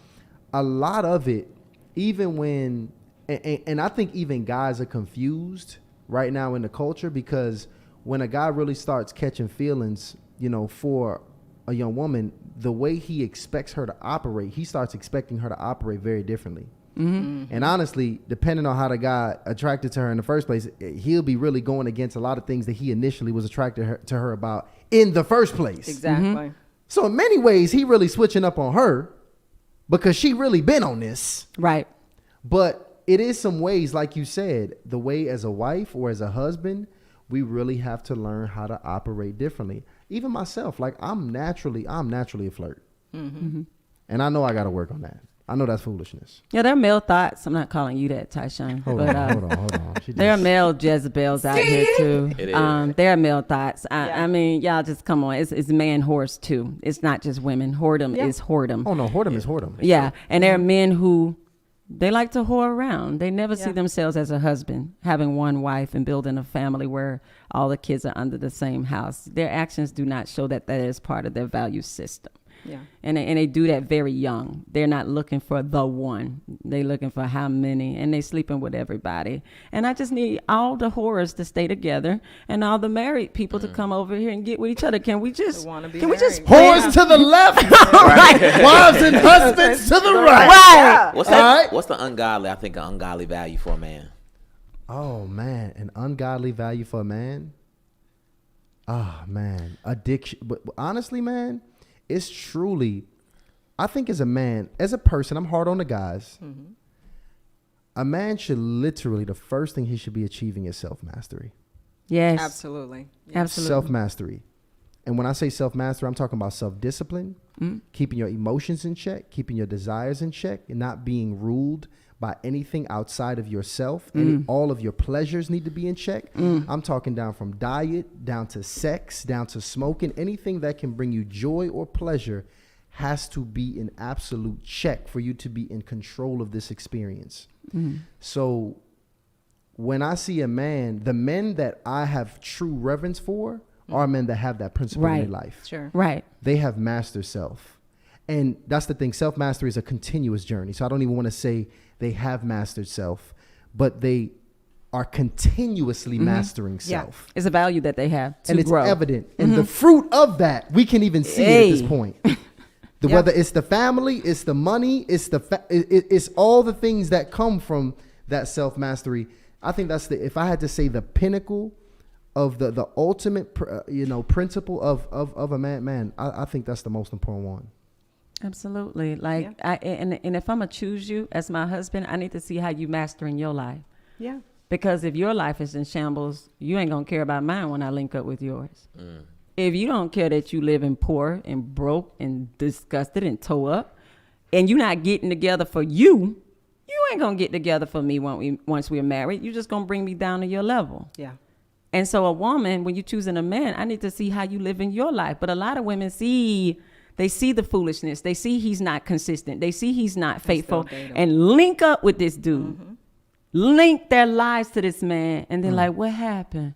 S1: a lot of it, even when, and I think even guys are confused right now in the culture, because when a guy really starts catching feelings, for a young woman, the way he expects her to operate, he starts expecting her to operate very differently. And honestly, depending on how the guy attracted to her in the first place, he'll be really going against a lot of things that he initially was attracted to her about in the first place.
S4: Exactly.
S1: So in many ways, he really switching up on her because she really been on this.
S3: Right.
S1: But it is some ways, like you said, the way as a wife or as a husband, we really have to learn how to operate differently. Even myself, like I'm naturally a flirt. Mm-hmm. And I know I got to work on that. I know that's foolishness.
S3: Yeah, there are male thoughts. I'm not calling you that, Tysean.
S1: Hold on.
S3: There are male Jezebels out here too. There are male thoughts. I mean, y'all just come on. It's man horse too. It's not just women. Whoredom is whoredom.
S1: Oh no, whoredom is whoredom.
S3: Yeah, and there are men who they like to whore around. They never see themselves as a husband, having one wife and building a family where all the kids are under the same house. Their actions do not show that is part of their value system. Yeah, and they do that very young. They're not looking for the one. They're looking for how many, and they sleeping with everybody. And I just need all the whores to stay together, and all the married people to come over here and get with each other. Can we just
S1: whores to the left, right? Wives and husbands to the right.
S3: Right.
S2: What's the ungodly? I think an ungodly value for a man.
S1: Oh man, an ungodly value for a man. Oh man, addiction. But honestly, man. It's truly, I think as a man, as a person, I'm hard on the guys. Mm-hmm. A man should literally, the first thing he should be achieving is self-mastery.
S3: Yes.
S4: Absolutely.
S3: Absolutely.
S1: Self-mastery. And when I say self-mastery, I'm talking about self-discipline, keeping your emotions in check, keeping your desires in check, and not being ruled by anything outside of yourself. All of your pleasures need to be in check. I'm talking down from diet, down to sex, down to smoking. Anything that can bring you joy or pleasure has to be in absolute check for you to be in control of this experience. So when I see a man, the men that I have true reverence for are men that have that principle in their life.
S4: Sure.
S3: Right.
S1: They have mastered self. And that's the thing. Self-mastery is a continuous journey. So I don't even want to say they have mastered self, but they are continuously mastering self.
S3: It's a value that they have to
S1: and it's
S3: grow.
S1: Evident. And the fruit of that, we can even see it at this point. Whether it's the family, it's the money, it's all the things that come from that self-mastery. I think that's if I had to say the pinnacle of the ultimate, principle of a man, I think that's the most important one.
S3: Absolutely. And if I'm going to choose you as my husband, I need to see how you mastering your life.
S4: Yeah.
S3: Because if your life is in shambles, you ain't going to care about mine when I link up with yours. If you don't care that you live in poor and broke and disgusted and tore up, and you're not getting together for you ain't going to get together for me once we're married. You're just going to bring me down to your level.
S4: Yeah.
S3: And so a woman, when you're choosing a man, I need to see how you live in your life. But a lot of women they see the foolishness. They see he's not consistent. They see he's not faithful and link up with this dude. Link their lives to this man. And they're like, what happened?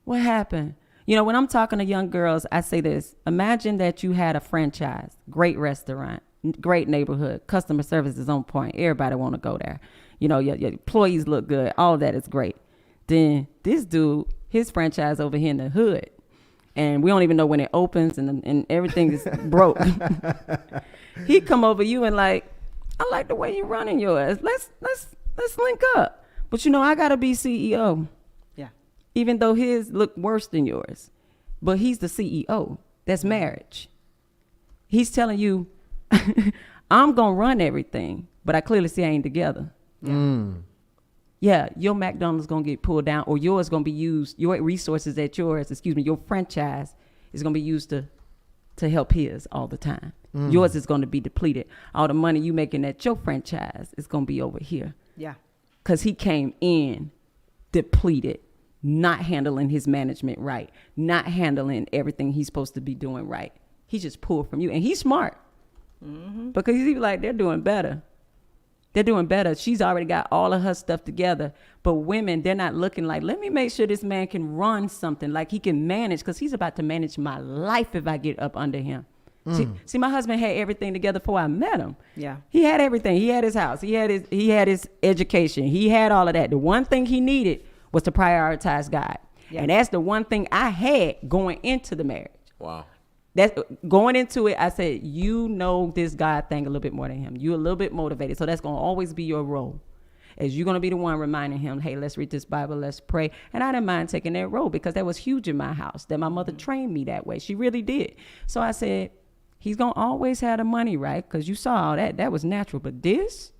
S3: What happened? You know, when I'm talking to young girls, I say this. Imagine that you had a franchise, great restaurant, great neighborhood, customer service is on point. Everybody want to go there. You know, your employees look good. All that is great. Then this dude, his franchise over here in the hood. And we don't even know when it opens, and everything is broke. He come over you and like, I like the way you running yours. Let's link up. But I gotta be CEO.
S4: Yeah.
S3: Even though his look worse than yours, but he's the CEO. That's marriage. He's telling you, I'm gonna run everything, but I clearly see I ain't together. Yeah, your McDonald's going to get pulled down, or yours going to be used, your resources at your franchise is going to be used to help his all the time. Yours is going to be depleted. All the money you making at your franchise is going to be over here.
S4: Yeah.
S3: Because he came in depleted, not handling his management right, not handling everything he's supposed to be doing right. He just pulled from you. And he's smart. Because he's like, they're doing better. They're doing better. She's already got all of her stuff together. But women, they're not looking like, let me make sure this man can run something, like he can manage, because he's about to manage my life if I get up under him. See, my husband had everything together before I met him.
S4: Yeah.
S3: He had everything. He had his house. He had his education. He had all of that. The one thing he needed was to prioritize God. Yeah. And that's the one thing I had going into the marriage.
S2: Wow.
S3: That's going into it. I said, this God thing a little bit more than him. You're a little bit motivated. So that's going to always be your role. As you're going to be the one reminding him, hey, let's read this Bible, let's pray. And I didn't mind taking that role because that was huge in my house, that my mother trained me that way. She really did. So I said, he's going to always have the money, right? Because you saw all that. That was natural. But this,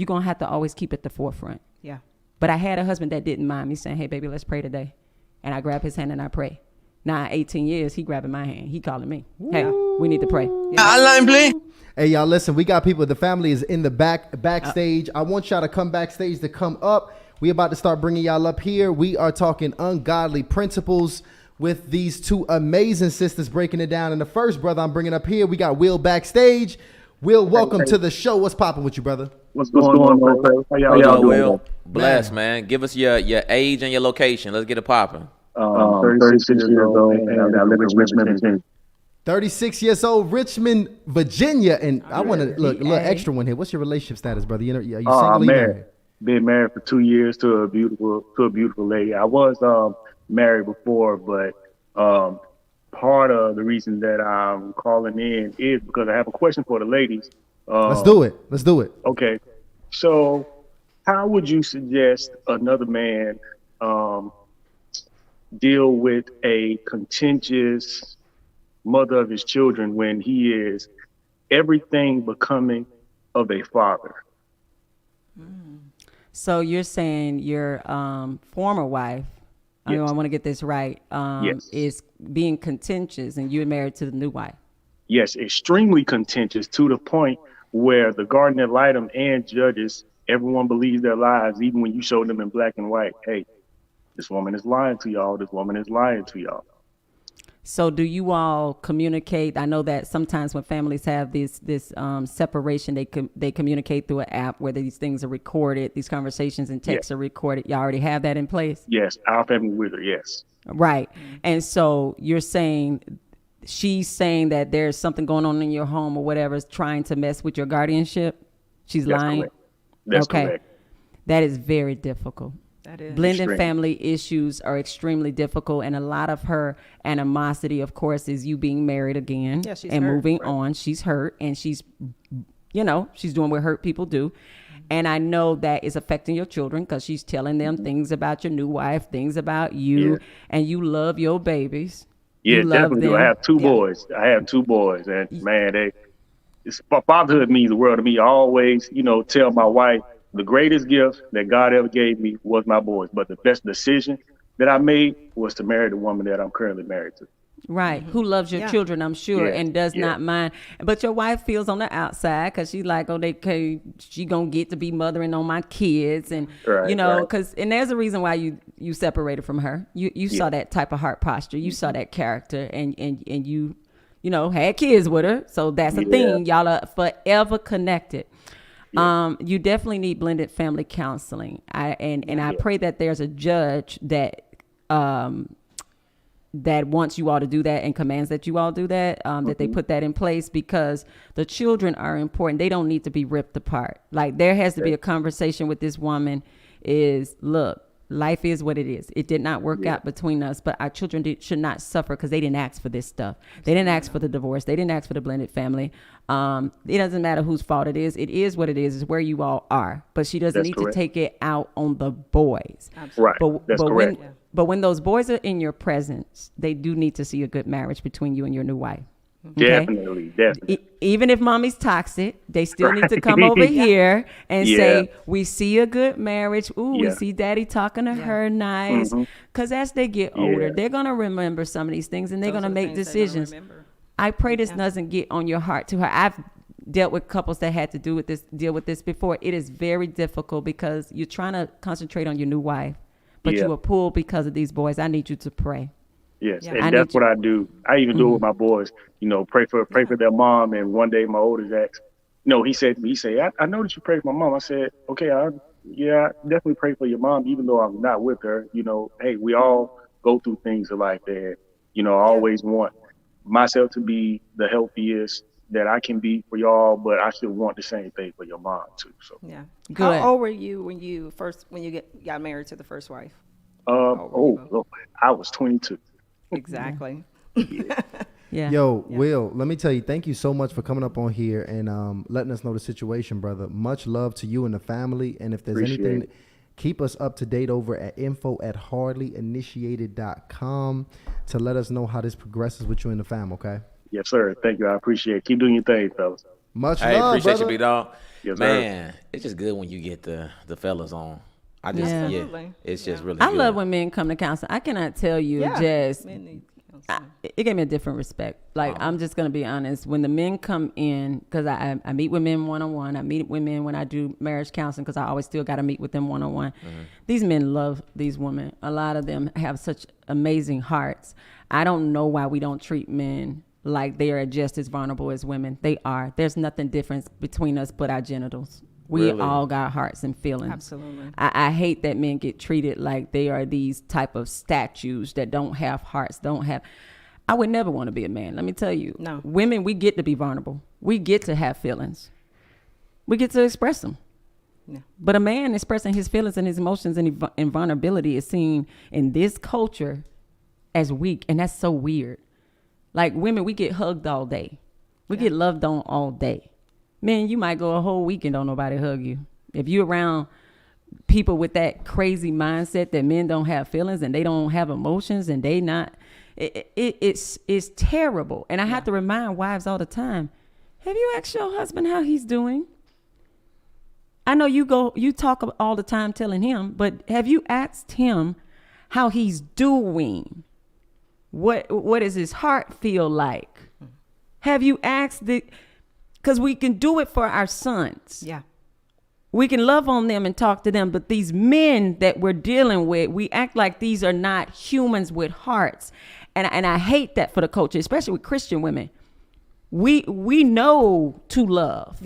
S3: you're going to have to always keep at the forefront.
S4: Yeah.
S3: But I had a husband that didn't mind me saying, hey, baby, let's pray today. And I grab his hand and I pray. Now, 18 years, he grabbing my hand. He calling me. Hey, we need to pray.
S5: HOTLINE Bling.
S1: Hey, y'all, listen, we got people. The family is in the backstage. I want y'all to come backstage, to come up. We about to start bringing y'all up here. We are talking ungodly principles with these two amazing sisters breaking it down. And the first brother I'm bringing up here, we got Will backstage. Will, welcome to the show. What's popping with you, brother?
S5: What's going on? How y'all
S2: Will? Bless, man. Give us your age and your location. Let's get it popping.
S5: 36 years old, and I live in Richmond, Virginia.
S1: 36 years old, Richmond, Virginia. And I want to look a little extra one here. What's your relationship status, brother? Are you single?
S5: I'm married. Been married for 2 years to a beautiful lady. I was married before, but part of the reason that I'm calling in is because I have a question for the ladies.
S1: Let's do it.
S5: Okay. So how would you suggest another man deal with a contentious mother of his children when he is everything becoming of a father?
S3: So you're saying your former wife, I want to get this right,
S5: yes,
S3: is being contentious, and you're married to the new wife?
S5: Yes, extremely contentious, to the point where the guardian ad litem and judges, everyone believes their lies, even when you show them in black and white. Hey, this woman is lying to y'all. This woman is lying to y'all.
S3: So do you all communicate? I know that sometimes when families have this separation, they communicate through an app where these things are recorded. These conversations and texts are recorded. Y'all already have that in place?
S5: Yes, our family with her, yes.
S3: Right. And so you're saying, she's saying that there's something going on in your home or whatever is trying to mess with your guardianship? She's lying?
S5: Correct. That's correct.
S3: That is very difficult.
S4: That is
S3: blending family issues are extremely difficult, and a lot of her animosity, of course, is you being married again and hurt, moving on. She's hurt, and she's doing what hurt people do. And I know that is affecting your children because she's telling them things about your new wife, things about you, and you love your babies.
S5: Yeah, definitely do. I have two boys. And man, fatherhood means the world to me. I always, tell my wife, the greatest gift that God ever gave me was my boys. But the best decision that I made was to marry the woman that I'm currently married to.
S3: Right. Who loves your children, I'm sure, and does not mind. But your wife feels on the outside because she's like, she going to get to be mothering on my kids. And, and there's a reason why you separated from her. You saw that type of heart posture. You saw that character and you had kids with her. So that's a thing. Y'all are forever connected. You definitely need blended family counseling. I pray that there's a judge that wants you all to do that and commands that you all do that, that they put that in place, because the children are important. They don't need to be ripped apart. Like, there has to be a conversation with this woman is, look, life is what it is. It did not work out between us, but our children should not suffer because they didn't ask for this stuff. They didn't ask for the divorce. They didn't ask for the blended family. It doesn't matter whose fault it is. It is what it is. It's where you all are. But she doesn't need to take it out on the boys.
S5: Right. That's correct.
S3: But when those boys are in your presence, they do need to see a good marriage between you and your new wife. Okay?
S5: Definitely.
S3: Even if mommy's toxic, they still need to come over here and say, we see a good marriage. Ooh, we see daddy talking to her nice. Because as they get older, they're going to remember some of these things, and they're going to make decisions. I pray this doesn't get on your heart to her. I've dealt with couples that had to deal with this before. It is very difficult because you're trying to concentrate on your new wife, but you are pulled because of these boys. I need you to pray.
S5: Yes, and that's what I do. I even do it with my boys. Pray for their mom. And one day my oldest asked, he said to me, I know that you pray for my mom. I said, okay, I definitely pray for your mom, even though I'm not with her. Hey, we all go through things like that. I always want myself to be the healthiest that I can be for y'all, but I still want the same thing for your mom too. So
S4: good. How old were you when you got married to the first wife?
S5: I was 22.
S4: Exactly.
S1: Yo, Will, let me tell you, thank you so much for coming up on here and letting us know the situation, brother. Much love to you and the family. And if there's anything, keep us up to date over at info@hardlyinitiated.com to let us know how this progresses with you and the fam, okay?
S5: Yes, sir. Thank you. I appreciate it. Keep doing your thing, fellas.
S1: Much
S2: love,
S1: appreciate
S2: brother.
S1: you,
S2: B-Dog.
S5: Yes,
S2: man, it's just good when you get the fellas on. I just, it's just really good.
S3: I love when men come to counseling. I cannot tell you, just it gave me a different respect. Like, I'm just going to be honest. When the men come in, because I meet with men one-on-one. I meet with men when I do marriage counseling, because I always still got to meet with them one-on-one. These men love these women. A lot of them have such amazing hearts. I don't know why we don't treat men like they are just as vulnerable as women. They are. There's nothing different between us but our genitals. We all got hearts and feelings.
S4: Absolutely.
S3: I hate that men get treated like they are these type of statues that don't have hearts, I would never want to be a man. Let me tell you.
S4: No.
S3: Women, we get to be vulnerable. We get to have feelings. We get to express them. Yeah. But a man expressing his feelings and his emotions and vulnerability is seen in this culture as weak. And that's so weird. Like, women, we get hugged all day. We get loved on all day. Man, you might go a whole week and don't nobody hug you. If you're around people with that crazy mindset that men don't have feelings and they don't have emotions and they not, it's terrible. And I have to remind wives all the time, have you asked your husband how he's doing? I know you talk all the time telling him, but have you asked him how he's doing? What does his heart feel like? Have you asked because we can do it for our sons. Yeah. We can love on them and talk to them, but these men that we're dealing with, we act like these are not humans with hearts. And I hate that for the culture, especially with Christian women. We know to love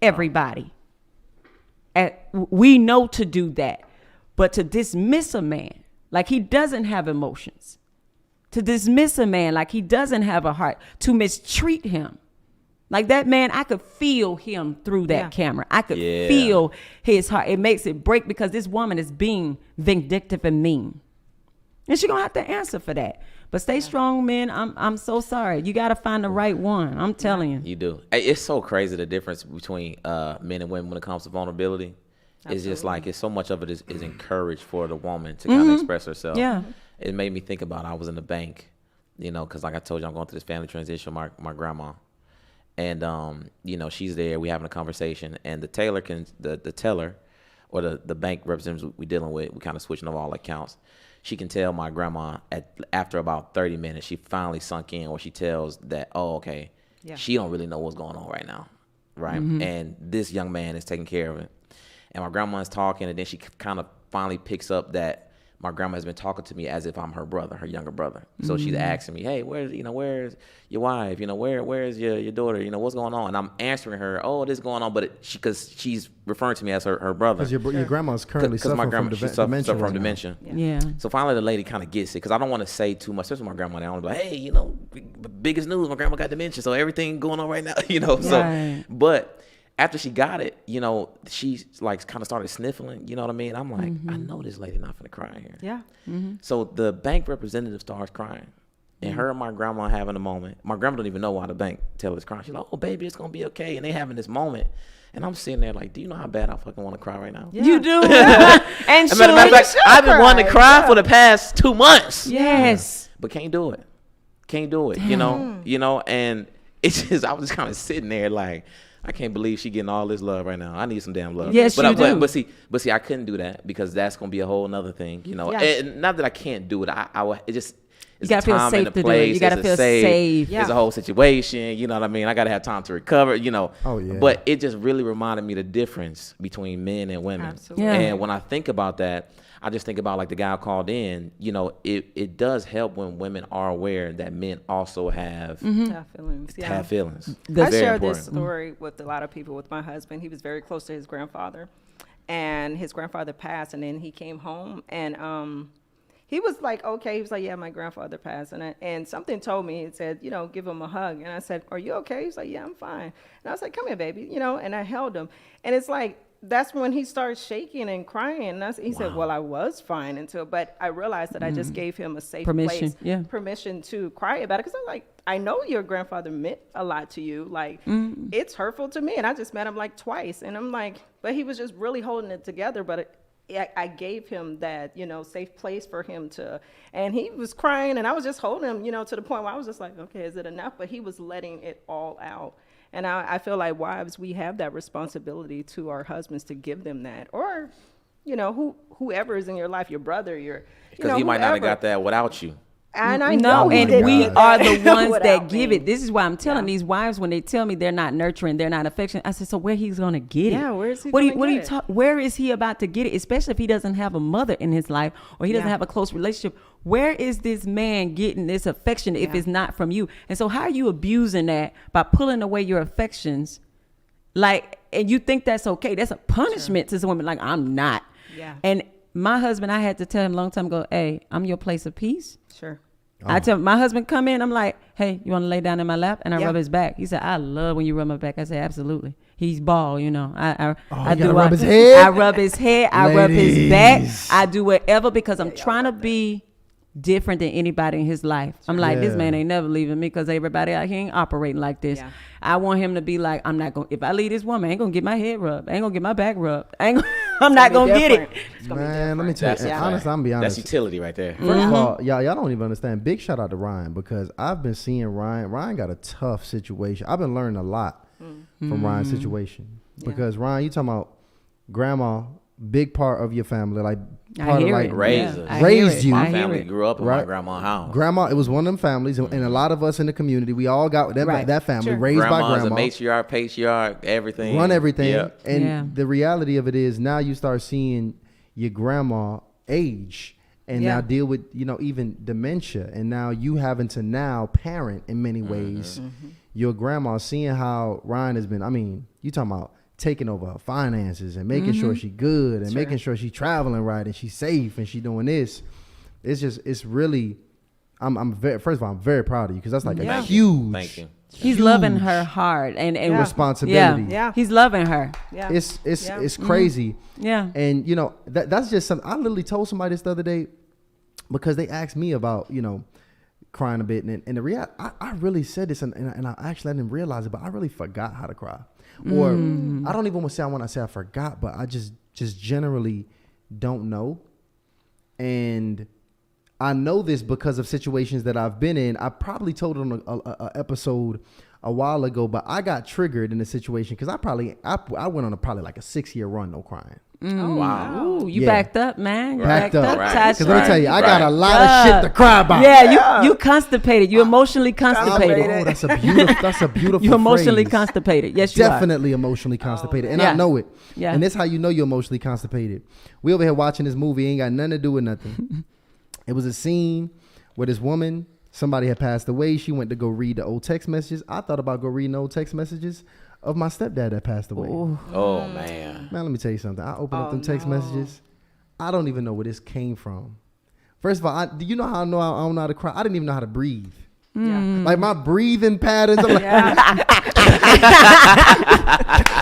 S3: everybody. We know to do that. But to dismiss a man like he doesn't have emotions, to dismiss a man like he doesn't have a heart, to mistreat him. Like, that man, I could feel him through that camera. I could feel his heart. It makes it break because this woman is being vindictive and mean. And she's going to have to answer for that. But stay strong, men. I'm so sorry. You got to find the right one. I'm telling you.
S2: You do. It's so crazy, the difference between men and women when it comes to vulnerability. Absolutely. It's just like, it's so much of it is encouraged for the woman to kind of express herself. Yeah. It made me think about, I was in the bank, because like I told you, I'm going through this family transition, my grandma. And, she's there, we having a conversation, and the teller or the bank representative we dealing with, we kind of switching over all accounts. She can tell my grandma after about 30 minutes, she finally sunk in where she tells that, she don't really know what's going on right now. Right. Mm-hmm. And this young man is taking care of it. And my grandma is talking, and then she kind of finally picks up that my grandma has been talking to me as if I'm her brother, her younger brother. So she's asking me, hey, where's your wife? Where's your daughter? What's going on? And I'm answering her, this is going on. But because she's referring to me as her brother. Because
S1: your grandma's currently suffering from dementia.
S2: From dementia.
S3: Yeah.
S2: So finally the lady kind of gets it, because I don't want to say too much, especially my grandma now. I'm like, hey, biggest news, my grandma got dementia. So everything going on right now, So, right. But after she got it, she like kind of started sniffling, you know what I mean? I'm like, I know this lady not finna cry here.
S4: Yeah.
S3: Mm-hmm.
S2: So the bank representative starts crying. And her and my grandma having a moment. My grandma don't even know why the bank teller's crying. She's like, oh, baby, it's going to be okay. And they having this moment. And I'm sitting there like, do you know how bad I fucking want to cry right now?
S3: Yeah. You do?
S2: And I've been wanting to cry for the past 2 months.
S3: Yes.
S2: But can't do it. And it's just, I was just kind of sitting there like, I can't believe she getting all this love right now. I need some damn love.
S3: Yes, you do.
S2: But see, I couldn't do that because that's gonna be a whole nother thing, Yeah. And not that I can't do it. It's
S3: you gotta feel safe to do it. You gotta feel safe.
S2: It's a whole situation. You know what I mean? I gotta have time to recover. Oh yeah. But it just really reminded me the difference between men and women.
S4: Absolutely.
S2: Yeah. And when I think about that, I just think about like the guy called in. It does help when women are aware that men also have
S4: feelings. Yeah.
S2: Have feelings.
S4: I share this story with a lot of people. With my husband, he was very close to his grandfather, and his grandfather passed, and then he came home, and he was like, okay. He was like, yeah, my grandfather passed, and something told me. It said, give him a hug, and I said, are you okay? He's like, yeah, I'm fine. And I was like, come here, baby, and I held him, and it's like. That's when he started shaking and crying. He said, well, I was fine but I realized that I just gave him a safe permission to cry about it. Because I'm like, I know your grandfather meant a lot to you. Like, it's hurtful to me. And I just met him like twice. And I'm like, but he was just really holding it together. But I gave him that, safe place for him to, and he was crying, and I was just holding him, to the point where I was just like, okay, is it enough? But he was letting it all out. And I feel like wives, we have that responsibility to our husbands to give them that, or, whoever is in your life, your brother,
S2: because he might not have got that without you.
S4: And I know,
S3: and we are the ones that give it. This is why I'm telling these wives, when they tell me they're not nurturing, they're not affectionate, I said, so where he's gonna get it?
S4: Yeah, where is he?
S3: Where is he about to get it? Especially if he doesn't have a mother in his life, or he doesn't have a close relationship. Where is this man getting this affection if it's not from you? And so how are you abusing that by pulling away your affections? Like, and you think that's okay? That's a punishment to some women. Like, I'm not.
S4: Yeah.
S3: And my husband, I had to tell him a long time ago, hey, I'm your place of peace.
S4: Sure.
S3: I tell my husband come in, I'm like, hey, you want to lay down in my lap? And I rub his back. He said, I love when you rub my back. I said, absolutely. He's bald, I do
S1: rub his head.
S3: I rub his head. I rub his back. I do whatever because I'm trying to be different than anybody in his life. I'm like, this man ain't never leaving me because everybody out here ain't operating like this. Yeah. I want him to be like, I'm not going, if I leave this woman, I ain't going to get my head rubbed. I ain't going to get my back rubbed. I'm not going to get it.
S1: Man, let me tell you, honestly, I'm going to be honest.
S2: That's utility right there.
S1: First of all, y'all don't even understand. Big shout out to Ryan, because I've been seeing Ryan. Ryan got a tough situation. I've been learning a lot from Ryan's situation. Because Ryan, you talking about grandma, big part of your family, like part of like raised you.
S2: My family grew up in my grandma's house.
S1: Grandma, it was one of them families, and a lot of us in the community, we all got that family raised by grandma.
S2: Grandma's a matriarch, patriarch, everything.
S1: Run everything. Yep. And the reality of it is now you start seeing your grandma age and now deal with, even dementia. And now you having to now parent in many ways your grandma, seeing how Ryan has been, you talking about taking over her finances and making sure she good and making sure she's traveling right and she's safe and she doing this. It's really, first of all, I'm very proud of you, because that's like a huge. Thank you.
S3: He's loving her hard and
S1: responsibility.
S3: Yeah. He's loving her.
S1: Yeah. It's crazy.
S3: Yeah.
S1: And that's just something. I literally told somebody this the other day, because they asked me about, crying a bit, and the reality, I really said this, and I didn't realize it, but I really forgot how to cry. Or I don't even want to say I forgot, but I just generally don't know. And I know this because of situations that I've been in. I probably told it on a episode a while ago, but I got triggered in a situation because I went on probably like a 6-year run, no crying.
S2: Oh, wow.
S3: Ooh, you backed up, man.
S1: Backed up.
S2: Right.
S1: Because let me tell you, I got a lot of shit to cry about.
S3: Yeah, you constipated. You emotionally constipated.
S1: Oh, that's a beautiful
S3: You're emotionally
S1: phrase.
S3: Constipated. Yes, you
S1: Definitely emotionally constipated. And I know it.
S3: Yeah.
S1: And that's how you know you're emotionally constipated. We over here watching this movie, ain't got nothing to do with nothing. It was a scene where this woman, somebody had passed away. She went to go read the old text messages. I thought about go reading the old text messages of my stepdad that passed away.
S3: Ooh.
S2: Oh, man.
S1: Man, let me tell you something. I opened up them text messages. I don't even know where this came from. First of all, do you know how I know I don't know how to cry? I didn't even know how to breathe. Yeah. Like my breathing patterns. I'm like, it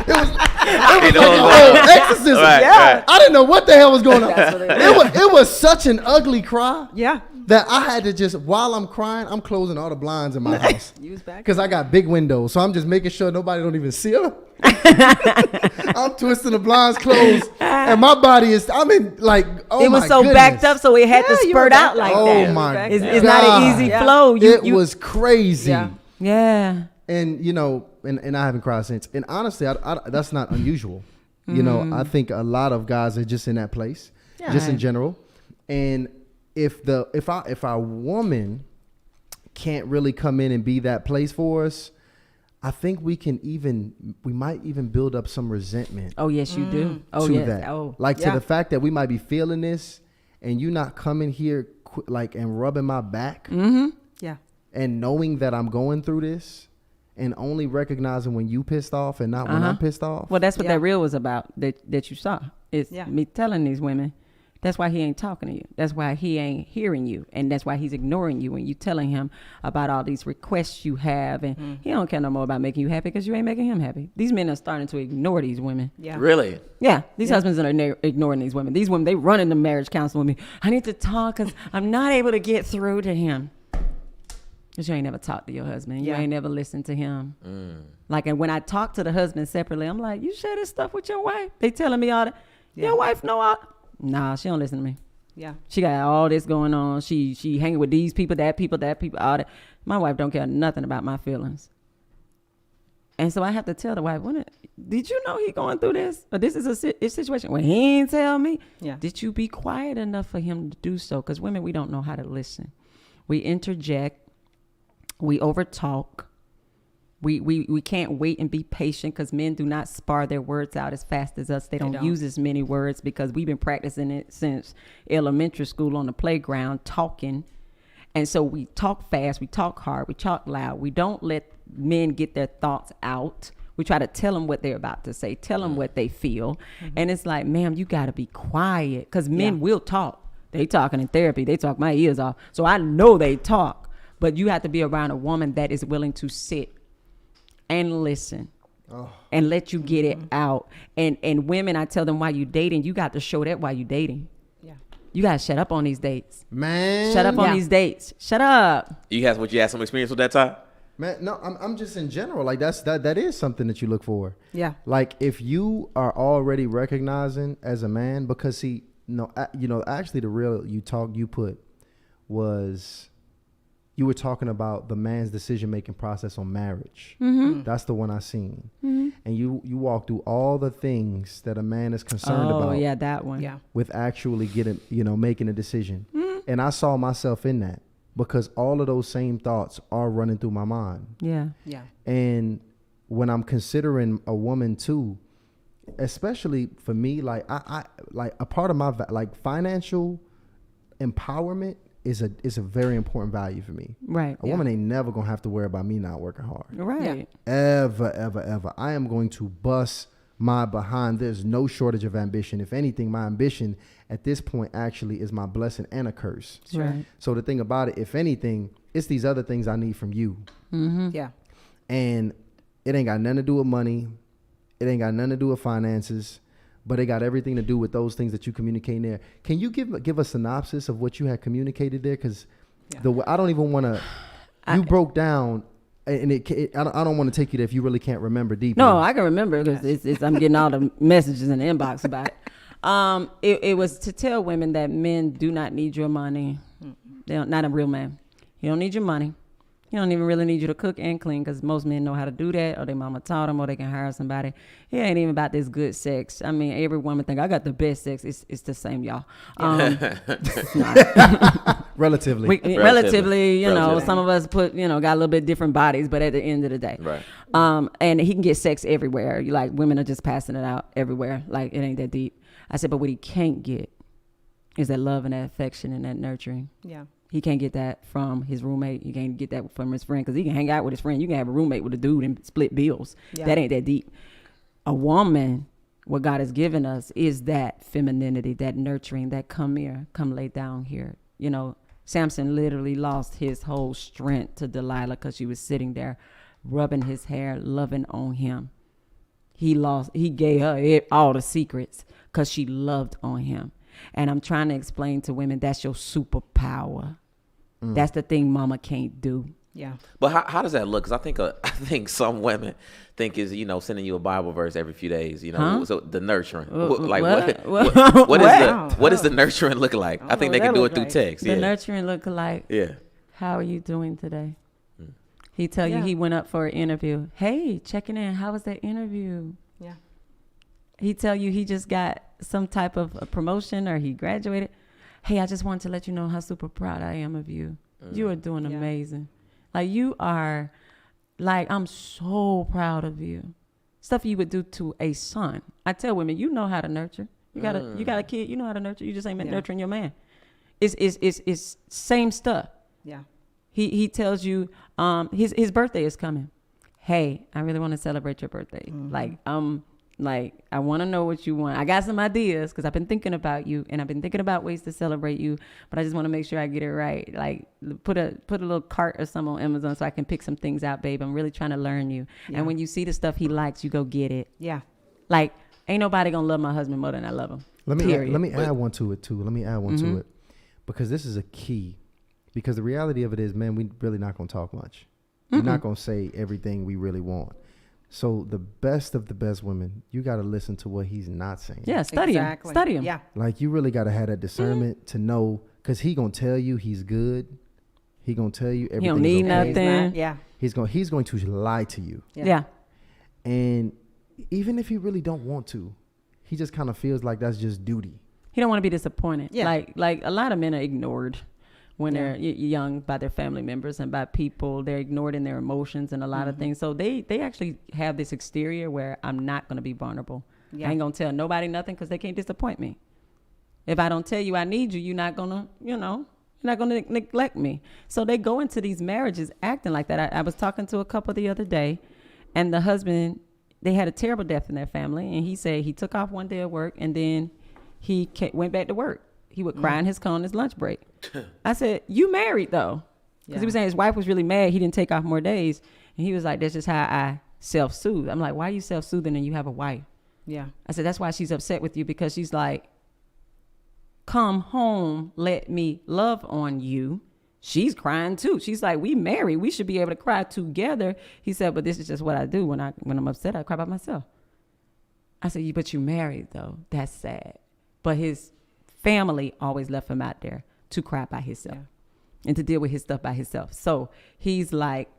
S1: was like a whole exorcism. Right. I didn't know what the hell was going on. It was such an ugly cry.
S4: Yeah.
S1: That I had to just, while I'm crying, I'm closing all the blinds in my house. Because I got big windows. So I'm just making sure nobody don't even see them. I'm twisting the blinds closed. And my body is, it was so goodness.
S3: Backed up, so it had to spurt out like that.
S1: Oh my God.
S3: It's not an easy flow.
S1: It was crazy.
S3: Yeah.
S1: And, and I haven't cried since. And honestly, that's not unusual. I think a lot of guys are just in that place, just in general. And if our woman can't really come in and be that place for us, I think we might even build up some resentment.
S3: Oh yes, you do.
S1: Oh to that. To the fact that we might be feeling this, and you not coming here and rubbing my back.
S3: Mm-hmm.
S4: Yeah.
S1: And knowing that I'm going through this, and only recognizing when you pissed off and not when I'm pissed off.
S3: Well, that's what that reel was about. That you saw. It's me telling these women. That's why he ain't talking to you. That's why he ain't hearing you. And that's why he's ignoring you when you telling him about all these requests you have. And he don't care no more about making you happy because you ain't making him happy. These men are starting to ignore these women.
S2: Yeah. Really?
S3: Yeah. These husbands are ignoring these women. These women, they run into marriage counseling with me. I need to talk because I'm not able to get through to him. Because you ain't never talked to your husband. You ain't never listened to him. And when I talk to the husband separately, I'm like, you share this stuff with your wife? They telling me all that. Your wife know all. Nah, she don't listen to me.
S4: Yeah.
S3: She got all this going on. She hanging with these people, that people, all that. My wife don't care nothing about my feelings. And so I have to tell the wife, did you know he going through this? Or this is a situation where he ain't tell me?
S4: Yeah.
S3: Did you be quiet enough for him to do so? Because women, we don't know how to listen. We interject. We overtalk. We can't wait and be patient because men do not spar their words out as fast as us. They don't use as many words because we've been practicing it since elementary school on the playground, talking. And so we talk fast, we talk hard, we talk loud. We don't let men get their thoughts out. We try to tell them what they're about to say, tell them what they feel. Mm-hmm. And it's like, ma'am, you got to be quiet because men will talk. They talking in therapy. They talk my ears off. So I know they talk. But you have to be around a woman that is willing to sit and listen and let you get it out. And women, I tell them, while you dating, you got to show that while you dating. Yeah. You got to shut up on these dates.
S1: Man.
S3: Shut up on these dates. Shut up.
S2: You had some experience with that time?
S1: Man, no, I'm just in general. Like that is something that you look for.
S4: Yeah.
S1: Like if you are already recognizing as a man, because actually the real you put was you were talking about the man's decision-making process on marriage.
S3: Mm-hmm.
S1: That's the one I seen. Mm-hmm. And you walk through all the things that a man is concerned about.
S3: Oh, yeah, that one. Yeah.
S1: With actually making a decision. Mm-hmm. And I saw myself in that because all of those same thoughts are running through my mind.
S3: Yeah.
S4: Yeah.
S1: And when I'm considering a woman too, especially for me, like I like a part of my financial empowerment is a very important value for me.
S3: Right.
S1: A woman ain't never gonna have to worry about me not working hard.
S3: Right.
S1: Yeah. Ever. I am going to bust my behind. There's no shortage of ambition. If anything, my ambition at this point actually is my blessing and a curse.
S3: Right.
S1: So the thing about it, if anything, it's these other things I need from you.
S3: Mm-hmm.
S4: Yeah.
S1: And it ain't got nothing to do with money. It ain't got nothing to do with finances. But it got everything to do with those things that you communicate there. Can you give a synopsis of what you had communicated there? Because I don't even want to. You broke down, and I don't want to take you there if you really can't remember deeply.
S3: No, I can remember because I'm getting all the messages in the inbox about it. It was to tell women that men do not need your money. They don't, not a real man. He don't need your money. He don't even really need you to cook and clean because most men know how to do that, or their mama taught them, or they can hire somebody. It ain't even about this good sex. I mean, every woman think I got the best sex. It's the same, y'all.
S1: Relatively,
S3: some of us got a little bit different bodies, but at the end of the day,
S2: right.
S3: And he can get sex everywhere. You like women are just passing it out everywhere. Like it ain't that deep. I said, but what he can't get is that love and that affection and that nurturing. Yeah. He can't get that from his roommate. He can't get that from his friend because he can hang out with his friend. You can have a roommate with a dude and split bills. Yeah. That ain't that deep. A woman, what God has given us is that femininity, that nurturing, that come here, come lay down here. Samson literally lost his whole strength to Delilah because she was sitting there rubbing his hair, loving on him. He gave her all the secrets because she loved on him. And I'm trying to explain to women that's your superpower. That's the thing mama can't do. Yeah.
S2: But how does that look? Because I think some women think is sending you a Bible verse every few days. So the nurturing. What does the nurturing look like? I think they can do it through text.
S3: The nurturing look like.
S2: Yeah.
S3: How are you doing today? He tell you he went up for an interview. Hey, checking in. How was that interview? Yeah. He tell you he just got some type of a promotion or he graduated. Hey, I just wanted to let you know how super proud I am of you. You are doing amazing. Like you are, like I'm so proud of you. Stuff you would do to a son. I tell women, you know how to nurture. You got a kid, you know how to nurture. You just ain't nurturing your man. It's same stuff. Yeah. He tells you his birthday is coming. Hey, I really want to celebrate your birthday. Mm-hmm. Like, I want to know what you want. I got some ideas because I've been thinking about you and I've been thinking about ways to celebrate you, but I just want to make sure I get it right. Like, put a little cart or something on Amazon so I can pick some things out, babe. I'm really trying to learn you. Yeah. And when you see the stuff he likes, you go get it. Yeah. Like, ain't nobody going to love my husband more than I love him.
S1: Let me add one to it, too. Let me add one to it because this is a key. Because the reality of it is, man, we really not going to talk much. We're not going to say everything we really want. So the best of the best women, you got to listen to what he's not saying.
S3: Yeah, study him. Study him.
S4: Yeah.
S1: Like, you really got to have that discernment to know, because he going to tell you he's good. He going to tell you everything. He don't need
S3: nothing.
S4: Yeah.
S1: He's going to lie to you.
S3: Yeah.
S1: And even if he really don't want to, he just kind of feels like that's just duty.
S3: He don't want to be disappointed.
S4: Yeah.
S3: Like a lot of men are ignored when they're young by their family members and by people. They're ignored in their emotions and a lot of things. So they actually have this exterior where I'm not going to be vulnerable. I ain't going to tell nobody nothing because they can't disappoint me. If I don't tell you I need you, you're not going to, you're not going to neglect me. So they go into these marriages acting like that. I was talking to a couple the other day, and the husband, they had a terrible death in their family. And he said he took off one day of work and then he went back to work. He would cry in his car on his lunch break. I said, you married though? Because he was saying his wife was really mad. He didn't take off more days. And he was like, that's just how I self-soothe. I'm like, why are you self-soothing and you have a wife?
S4: Yeah.
S3: I said, that's why she's upset with you, because she's like, come home, let me love on you. She's crying too. She's like, we married. We should be able to cry together. He said, but this is just what I do. When I'm upset, I cry by myself. I said, but you married though. That's sad. But his family always left him out there to cry by himself and to deal with his stuff by himself. So he's like,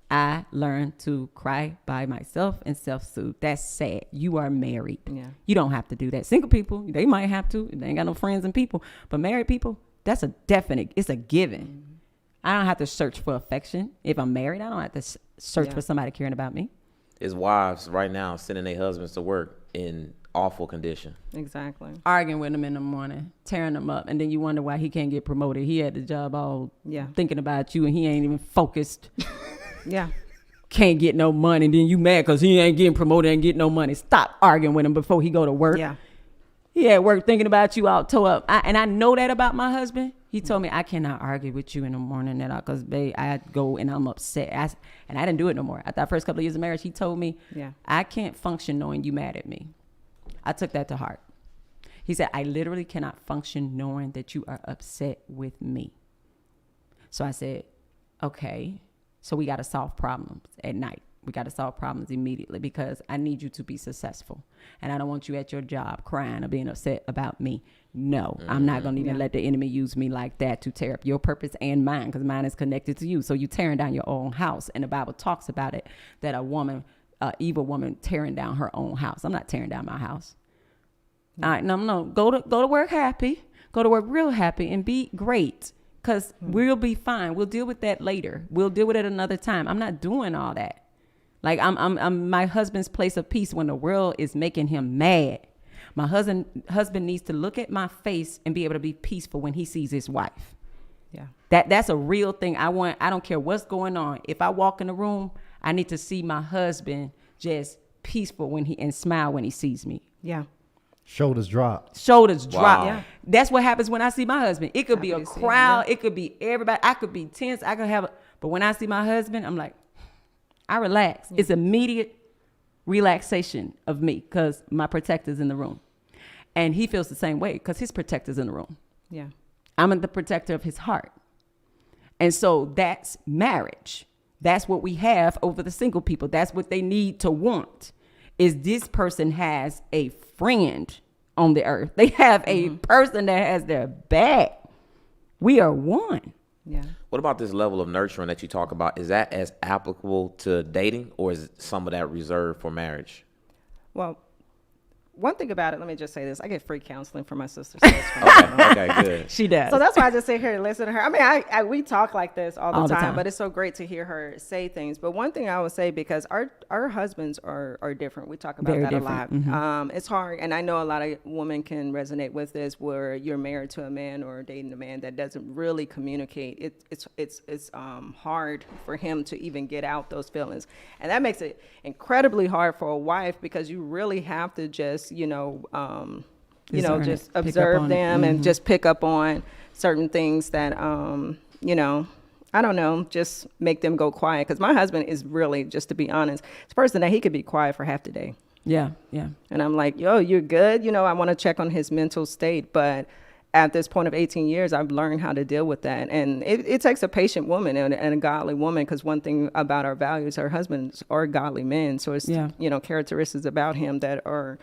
S3: I learned to cry by myself and self-soothe. That's sad. You are married. Yeah. You don't have to do that. Single people, they might have to. They ain't got no friends and people. But married people, that's a definite, it's a given. Mm-hmm. I don't have to search for affection. If I'm married, I don't have to search for somebody caring about me.
S2: His wives right now sending their husbands to work in awful condition.
S4: Exactly.
S3: Arguing with him in the morning, tearing them up, and then you wonder why he can't get promoted. He had the job all thinking about you, and he ain't even focused. Can't get no money, and then you mad because he ain't getting promoted and get no money. Stop arguing with him before he go to work. Yeah. He at work thinking about you all toe up. And I know that about my husband. He told me, I cannot argue with you in the morning at all, because babe, I go and I'm upset. And I didn't do it no more. After the first couple of years of marriage, he told me, I can't function knowing you mad at me. I took that to heart. He said, I literally cannot function knowing that you are upset with me. So I said, okay, so we got to solve problems at night. We got to solve problems immediately, because I need you to be successful. And I don't want you at your job crying or being upset about me. No, I'm not going to even let the enemy use me like that to tear up your purpose and mine, because mine is connected to you. So you tearing down your own house. And the Bible talks about it, that a woman, evil woman tearing down her own house. I'm not tearing down my house. All right, no. Go to work happy. Go to work real happy and be great, because we'll be fine. We'll deal with that later. We'll deal with it another time. I'm not doing all that. Like I'm my husband's place of peace when the world is making him mad. My husband needs to look at my face and be able to be peaceful when he sees his wife. Yeah. That's a real thing. I don't care what's going on. If I walk in the room, I need to see my husband just peaceful and smile when he sees me. Yeah.
S1: Shoulders drop.
S3: Wow. Yeah. That's what happens when I see my husband. It could be a crowd. It could be everybody. I could be tense. I could have but when I see my husband, I'm like, I relax. Yeah. It's immediate relaxation of me, because my protector's in the room. And he feels the same way, because his protector's in the room. Yeah. I'm the protector of his heart. And so that's marriage. That's what we have over the single people. That's what they need to want, is this person has a friend on the earth. They have a person that has their back. We are one. Yeah.
S2: What about this level of nurturing that you talk about? Is that as applicable to dating, or is some of that reserved for marriage?
S4: Well, one thing about it, let me just say this. I get free counseling from my sister.
S2: Okay, good.
S3: She does.
S4: So that's why I just sit here and listen to her. I mean, we talk like this all the time, but it's so great to hear her say things. But one thing I would say, because our husbands are different. We talk about
S3: Very
S4: that
S3: different.
S4: a lot. It's hard. And I know a lot of women can resonate with this, where you're married to a man or dating a man that doesn't really communicate. It's hard for him to even get out those feelings. And that makes it incredibly hard for a wife, because you really have to just, just observe them and just pick up on certain things that, I don't know, just make them go quiet. Because my husband is really, just to be honest, it's a person that he could be quiet for half the day.
S3: Yeah, yeah.
S4: And I'm like, yo, you're good. I want to check on his mental state. But at this point of 18 years, I've learned how to deal with that. And it takes a patient woman and a godly woman, because one thing about our values, our husbands are godly men. So it's, characteristics about him that are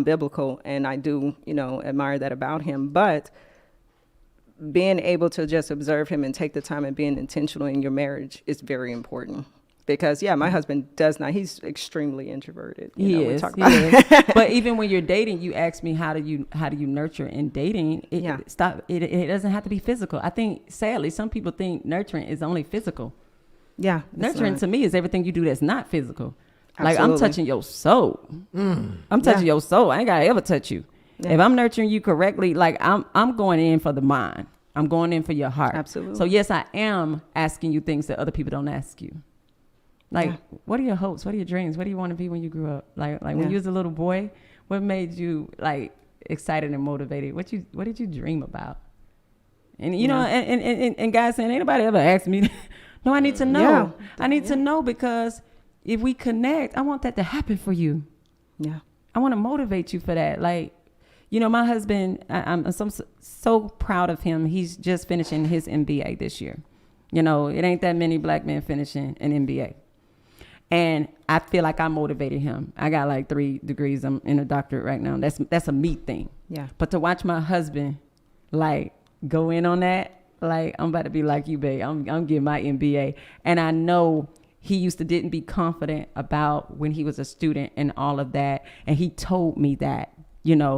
S4: biblical. And I do, admire that about him. But being able to just observe him and take the time and being intentional in your marriage is very important. Because, my husband does not. He's extremely introverted.
S3: He is. But even when you're dating, you ask me, how do you nurture in dating? It doesn't have to be physical. I think, sadly, some people think nurturing is only physical.
S4: Yeah.
S3: Nurturing to me is everything you do that's not physical. Absolutely. Like, I'm touching your soul. I'm touching your soul. I ain't got to ever touch you. Yeah. If I'm nurturing you correctly, like, I'm going in for the mind. I'm going in for your heart.
S4: Absolutely.
S3: So, yes, I am asking you things that other people don't ask you. Like, what are your hopes? What are your dreams? What do you want to be when you grew up? Like when you was a little boy, what made you like excited and motivated? What did you dream about? And you know, and guys saying, ain't nobody ever asked me. No, I need to know. Yeah. I need to know, because if we connect, I want that to happen for you.
S4: Yeah.
S3: I want to motivate you for that. Like, my husband, I'm so proud of him. He's just finishing his MBA this year. It ain't that many black men finishing an MBA. And I feel like I motivated him. I got like 3 degrees. I'm in a doctorate right now. That's a me thing.
S4: Yeah.
S3: But to watch my husband like go in on that, like, I'm about to be like you, babe. I'm getting my MBA. And I know he didn't be confident about when he was a student and all of that. And he told me that,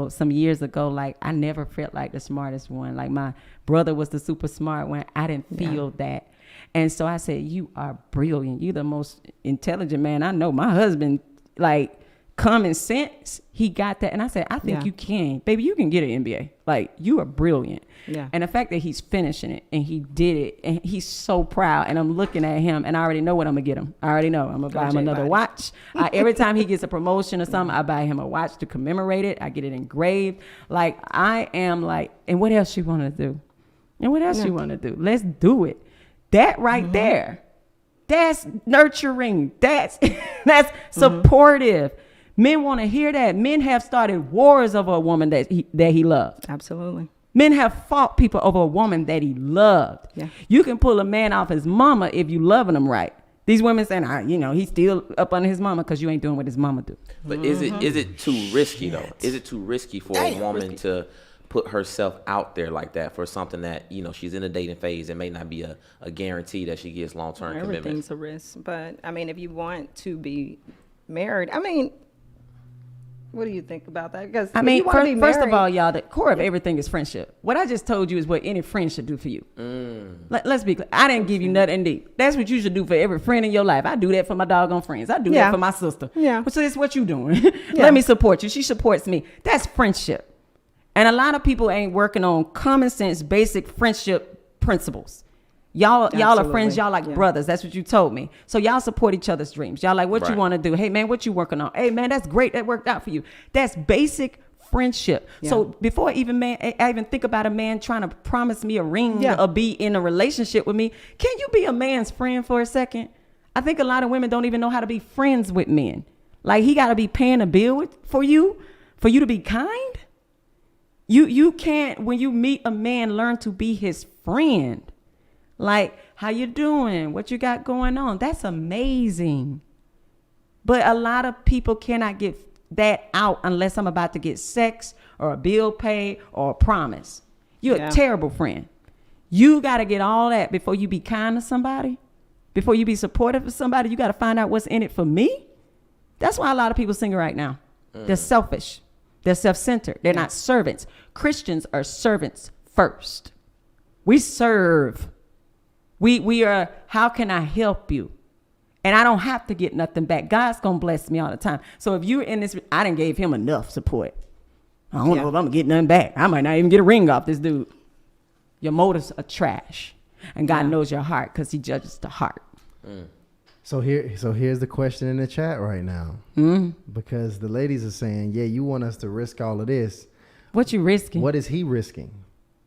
S3: some years ago, like, I never felt like the smartest one. Like, my brother was the super smart one. I didn't feel that. And so I said, you are brilliant. You're the most intelligent man I know. My husband, like, common sense, he got that. And I said, I think you can. Baby, you can get an MBA. Like, you are brilliant.
S4: Yeah.
S3: And the fact that he's finishing it and he did it, and he's so proud. And I'm looking at him, and I already know what I'm going to get him. I already know. I'm going to buy him another watch. Every time he gets a promotion or something, I buy him a watch to commemorate it. I get it engraved. Like, I am like, and what else you want to do? And what else you want to do? Let's do it. That right there, that's nurturing. That's supportive. Men want to hear that. Men have started wars over a woman that he loved.
S4: Absolutely.
S3: Men have fought people over a woman that he loved.
S4: Yeah.
S3: You can pull a man off his mama if you loving him right. These women saying, he's still up under his mama because you ain't doing what his mama do.
S2: But is it too risky though? Is it too risky for a woman to put herself out there like that for something that, she's in a dating phase and may not be a guarantee that she gets long-term commitment?
S4: Everything's a risk. But, if you want to be married, what do you think about that? Because
S3: first of all, y'all, the core of everything is friendship. What I just told you is what any friend should do for you. Let's be clear. I didn't give you nothing deep. That's what you should do for every friend in your life. I do that for my doggone friends. I do that for my sister.
S4: Yeah.
S3: So that's what you doing. Let me support you. She supports me. That's friendship. And a lot of people ain't working on common sense, basic friendship principles. Y'all are friends. Y'all like brothers. That's what you told me. So y'all support each other's dreams. Y'all like, what you want to do? Hey, man, what you working on? Hey, man, that's great. That worked out for you. That's basic friendship. Yeah. So before I even think about a man trying to promise me a ring or be in a relationship with me, can you be a man's friend for a second? I think a lot of women don't even know how to be friends with men. Like, he got to be paying a bill for you to be kind. You can't, when you meet a man, learn to be his friend. Like, how you doing? What you got going on? That's amazing. But a lot of people cannot get that out unless I'm about to get sex or a bill paid or a promise. You're a terrible friend. You got to get all that before you be kind to somebody. Before you be supportive of somebody, you got to find out what's in it for me. That's why a lot of people single right now. They're selfish. They're self-centered. They're not servants. Christians are servants first. We serve. We are, how can I help you? And I don't have to get nothing back. God's going to bless me all the time. So if you're in this, I done gave him enough support. I don't know if I'm going to get nothing back. I might not even get a ring off this dude. Your motives are trash. And God knows your heart because he judges the heart.
S1: So here's the question in the chat right now. Because the ladies are saying, you want us to risk all of this.
S3: What you risking?
S1: What is he risking?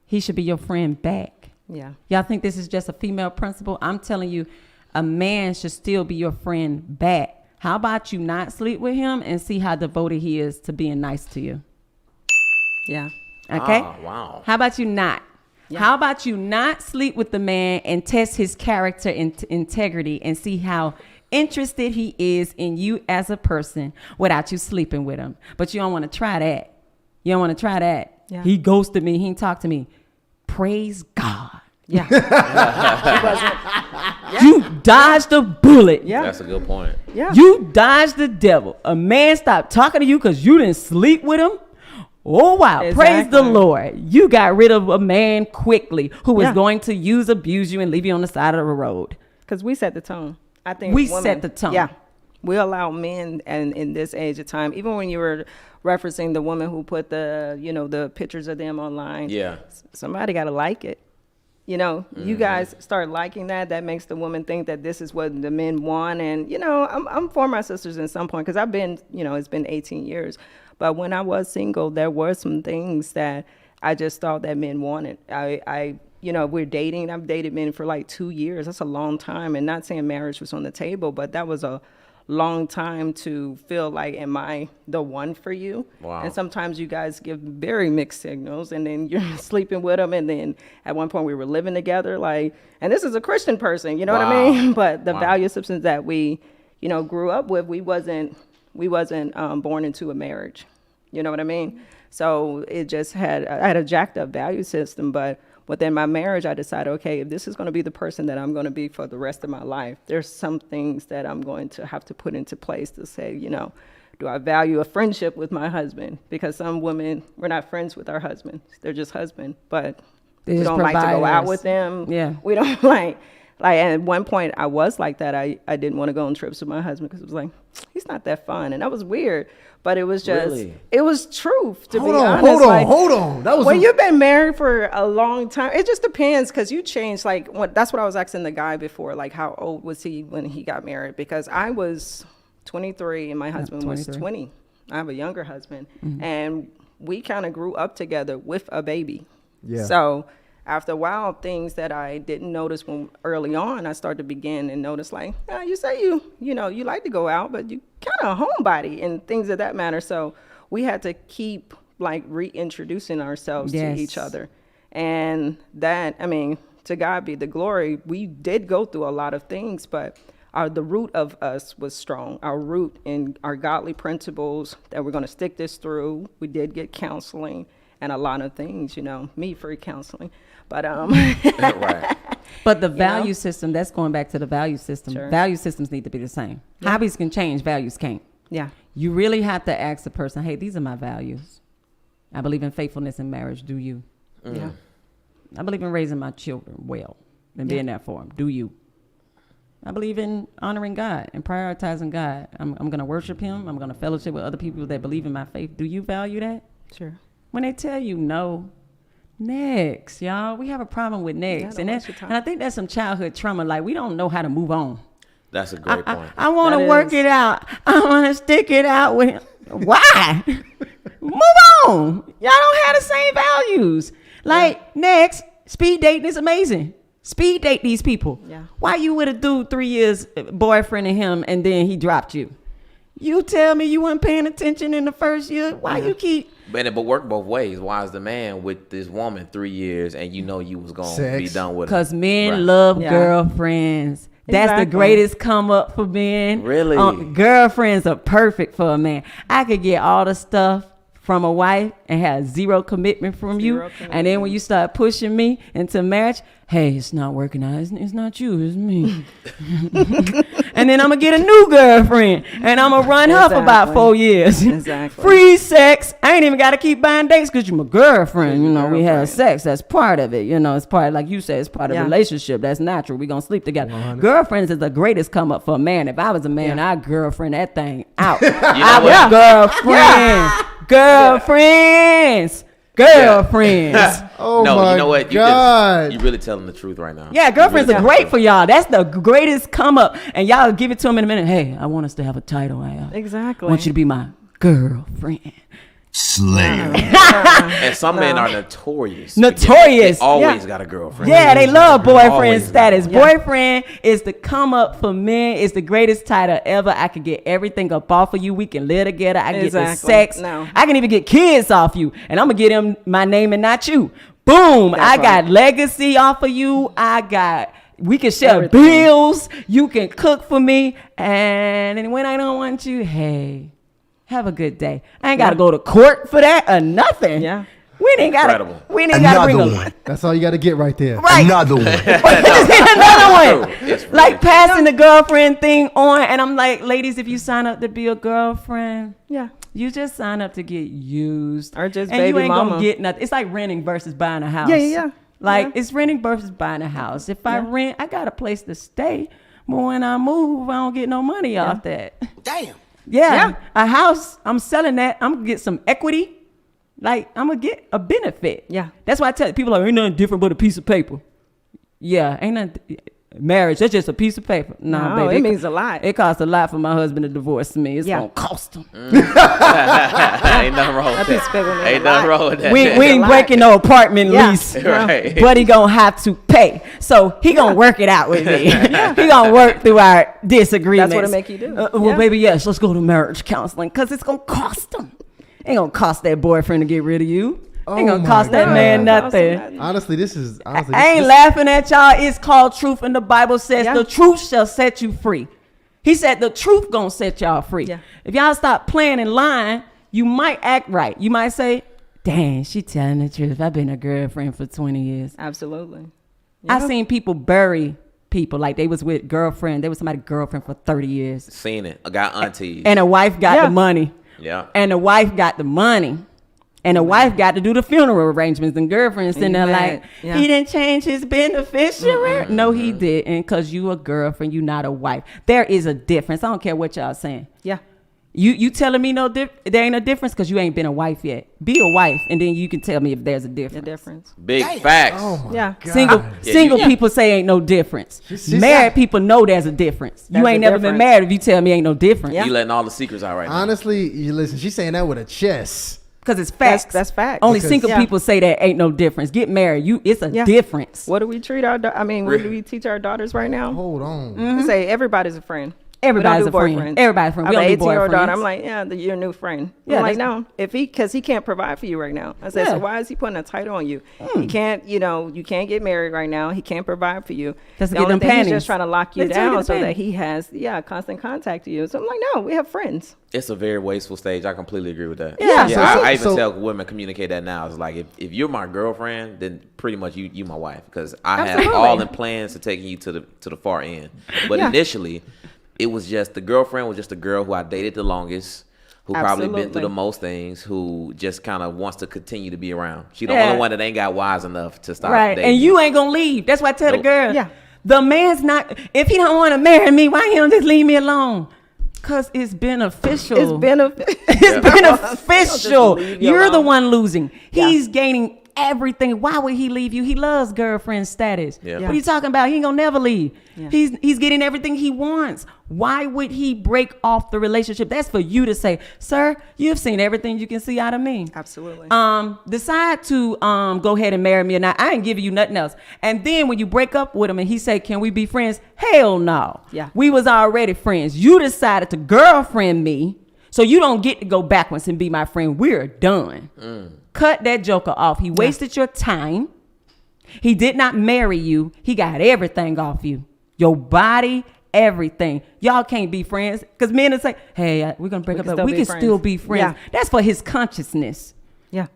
S3: He should be your friend back.
S4: Yeah.
S3: Y'all think this is just a female principle? I'm telling you, a man should still be your friend back. How about you not sleep with him and see how devoted he is to being nice to you?
S4: Yeah.
S3: Okay.
S2: Wow.
S3: How about you not? Yeah. How about you not sleep with the man and test his character and integrity and see how interested he is in you as a person without you sleeping with him? But you don't want to try that. You don't want to try that. Yeah. He ghosted me. He didn't talk to me. Praise God. Yeah. You dodged a bullet.
S2: Yeah. That's a good point.
S3: Yeah. You dodged the devil. A man stopped talking to you because you didn't sleep with him. Oh, wow. Exactly. Praise the Lord. You got rid of a man quickly who was going to abuse you and leave you on the side of the road.
S4: Because we set the tone. I think
S3: we set the tone.
S4: Yeah. We allow men, and in this age of time, even when you were referencing the woman who put the pictures of them online.
S2: Yeah.
S4: Somebody got to like it. You guys start liking that. That makes the woman think that this is what the men want. And, I'm for my sisters in some point because I've been, it's been 18 years. But when I was single, there were some things that I just thought that men wanted. We're dating. I've dated men for like 2 years. That's a long time. And not saying marriage was on the table, but that was a long time to feel like, am I the one for you?
S2: Wow.
S4: And sometimes you guys give very mixed signals, and then you're sleeping with them, and then at one point we were living together, and this is a Christian person, you know what I mean? But the value systems that we, grew up with, we wasn't born into a marriage, you know what I mean? So it just I had a jacked up value system, but within my marriage, I decided, okay, if this is going to be the person that I'm going to be for the rest of my life, there's some things that I'm going to have to put into place to say, do I value a friendship with my husband? Because some women, we're not friends with our husbands. They're just husband, but we don't like to go out with them.
S3: Yeah. We
S4: don't like, and at one point I was like that. I didn't want to go on trips with my husband because it was like, he's not that fun. And that was weird. But it was just, It was truth, to be honest.
S1: Hold on. That was
S4: when you've been married for a long time, it just depends because you change. That's what I was asking the guy before, how old was he when he got married? Because I was 23 and my husband was 20. I have a younger husband. Mm-hmm. And we kind of grew up together with a baby. Yeah. So after a while, things that I didn't notice when early on, I started to begin and notice you say you like to go out, but you kind of a homebody and things of that matter. So we had to keep reintroducing ourselves to each other. And that, to God be the glory. We did go through a lot of things, but the root of us was strong. Our root in our godly principles that we're going to stick this through. We did get counseling and a lot of things, me free counseling. But
S2: right.
S3: But the value system, that's going back to the value system. Sure. Value systems need to be the same. Yeah. Hobbies can change, values can't.
S4: Yeah.
S3: You really have to ask the person, hey, these are my values. I believe in faithfulness in marriage. Do you?
S4: Yeah.
S3: I believe in raising my children well and being there for them. Do you? I believe in honoring God and prioritizing God. I'm going to worship him. I'm going to fellowship with other people that believe in my faith. Do you value that?
S4: Sure.
S3: When they tell you no, next, y'all. We have a problem with next. And I think that's some childhood trauma. We don't know how to move on.
S2: That's a great point.
S3: I want to work it out. I want to stick it out with him. Why? Move on. Y'all don't have the same values. Next, speed dating is amazing. Speed date these people.
S4: Yeah.
S3: Why you with a dude 3 years boyfriend of him and then he dropped you? You tell me you weren't paying attention in the first year. Why you keep...
S2: But work both ways. Why is the man with this woman 3 years and you was going to be done with her?
S3: Because men love girlfriends. That's the greatest come up for men.
S2: Really?
S3: Girlfriends are perfect for a man. I could get all the stuff from a wife and have zero commitment from you. And then when you start pushing me into marriage, hey, it's not working out. It's not you, it's me. And then I'm going to get a new girlfriend and I'm going to run her for about 4 years.
S4: Exactly.
S3: Free sex. I ain't even got to keep buying dates because you're my girlfriend. We have sex. That's part of it. It's part, like you said, it's part of the relationship. That's natural. We're going to sleep together. 100. Girlfriends is the greatest come up for a man. If I was a man, I'd girlfriend that thing out. I was girlfriend. Girlfriends.
S1: Oh
S2: no,
S1: my
S2: you know what?
S1: God.
S2: You're really telling the truth right now.
S3: Yeah, girlfriends are great for y'all. That's the greatest come up. And y'all give it to them in a minute. Hey, I want us to have a title.
S4: Exactly.
S3: I want you to be my girlfriend.
S6: Slayer.
S2: And some men are notorious.
S3: They
S2: always got a girlfriend.
S3: Yeah, they love boyfriend status. Boyfriend is the come up for men. It's the greatest title ever. I can get everything up off of you. We can live together. I can get the sex. No. I can even get kids off you. And I'm going to get him my name and not you. Boom. I got legacy off of you. We can share bills. You can cook for me. And when I don't want you, hey, have a good day. I ain't got to go to court for that or nothing.
S4: Yeah.
S3: We ain't got to bring
S1: one. That's all you got to get right there.
S3: Right.
S6: Another one.
S3: Another one. Like passing the girlfriend thing on. And I'm like, ladies, if you sign up to be a girlfriend, you just sign up to get used.
S4: Or just
S3: and
S4: baby
S3: you ain't
S4: mama.
S3: Gonna get nothing. It's like renting versus buying a house.
S4: Yeah.
S3: Like it's renting versus buying a house. If I rent, I got a place to stay. But when I move, I don't get no money off that.
S6: Damn.
S3: Yeah, a house, I'm selling that. I'm gonna get some equity. Like, I'm gonna get a benefit. Yeah. That's why I tell people, ain't nothing different but a piece of paper. Yeah, ain't nothing. Marriage, that's just a piece of paper. No, baby.
S4: It means a lot.
S3: It costs a lot for my husband to divorce me. It's gonna cost him.
S2: Ain't nothing wrong with that. Ain't nothing wrong with that.
S3: We ain't breaking no apartment lease.
S2: Right.
S3: But he gonna have to pay. So he gonna work it out with me. He gonna work through our disagreements.
S4: That's what it make you do.
S3: Well, baby, yes, let's go to marriage counseling because it's gonna cost him. Ain't gonna cost that boyfriend to get rid of you. Ain't gonna cost that man nothing.
S1: Honestly, this is.
S3: I ain't laughing at y'all. It's called truth, and the Bible says the truth shall set you free. He said the truth gonna set y'all free. Yeah. If y'all stop playing and lying, you might act right. You might say, dang, she telling the truth. I've been a girlfriend for 20 years.
S4: Absolutely.
S3: I seen people bury people like they was with girlfriend. They was somebody's girlfriend for 30 years.
S2: Seen it. I got aunties.
S3: And a wife got the money.
S2: Yeah.
S3: And the wife got the money. And the wife got to do the funeral arrangements, and girlfriend sitting there like, he didn't change his beneficiary. No, he didn't, because you a girlfriend, you not a wife. There is a difference. I don't care what y'all saying. Yeah. You telling me there ain't a difference because you ain't been a wife yet. Be a wife, and then you can tell me if there's a difference.
S2: Big facts.
S1: Oh my God.
S3: Single people say ain't no difference. Married people know there's a difference. You ain't never been married if you tell me ain't no difference.
S2: You letting all the secrets out right now.
S1: Honestly, you listen, she's saying that with a chest.
S3: Because it's facts.
S4: That's facts.
S3: Only single people say that ain't no difference. Get married. It's a difference.
S4: What do we treat our what do we teach our daughters right now?
S1: Hold on.
S4: We say everybody's a friend.
S3: Everybody's a friend. Everybody's a friend. We
S4: I'm
S3: don't
S4: an
S3: do
S4: 18-year-old daughter.
S3: boyfriends.
S4: I'm like, you're a new friend. I'm like, no, because he can't provide for you right now. I said, so why is he putting a title on you? He can't, you can't get married right now. He can't provide for you.
S3: That's
S4: the
S3: get
S4: only
S3: them
S4: thing
S3: panties.
S4: He's just trying to lock you down so that he has, constant contact to you. So I'm like, no, we have friends.
S2: It's a very wasteful stage. I completely agree with that.
S4: Yeah.
S2: I even tell women communicate that now. It's like if you're my girlfriend, then pretty much you my wife, because I have all the plans to taking you to the far end. But initially, it was just the girlfriend was just a girl who I dated the longest, who probably been through the most things, who just kind of wants to continue to be around. She the only one that ain't got wise enough to stop dating.
S3: And you ain't gonna leave. That's why I tell the girl. The man's not. If he don't want to marry me, why he don't just leave me alone? Because it's beneficial.
S4: It's beneficial.
S3: You're the one losing. He's gaining everything. Why would he leave you? He loves girlfriend status. What are you talking about? He ain't gonna never leave. He's getting everything he wants. Why would he break off the relationship? That's for you to say, sir, you've seen everything you can see out of me.
S4: Absolutely.
S3: Decide to go ahead and marry me, and I ain't giving you nothing else. And then when you break up with him and he say, can we be friends? Hell no. We was already friends. You decided to girlfriend me, so you don't get to go backwards and be my friend. We're done. Cut that joker off. He wasted your time. He did not marry you. He got everything off you. Your body, everything. Y'all can't be friends. Because men will say, hey, we're going to break up. We can still be friends. That's for his consciousness.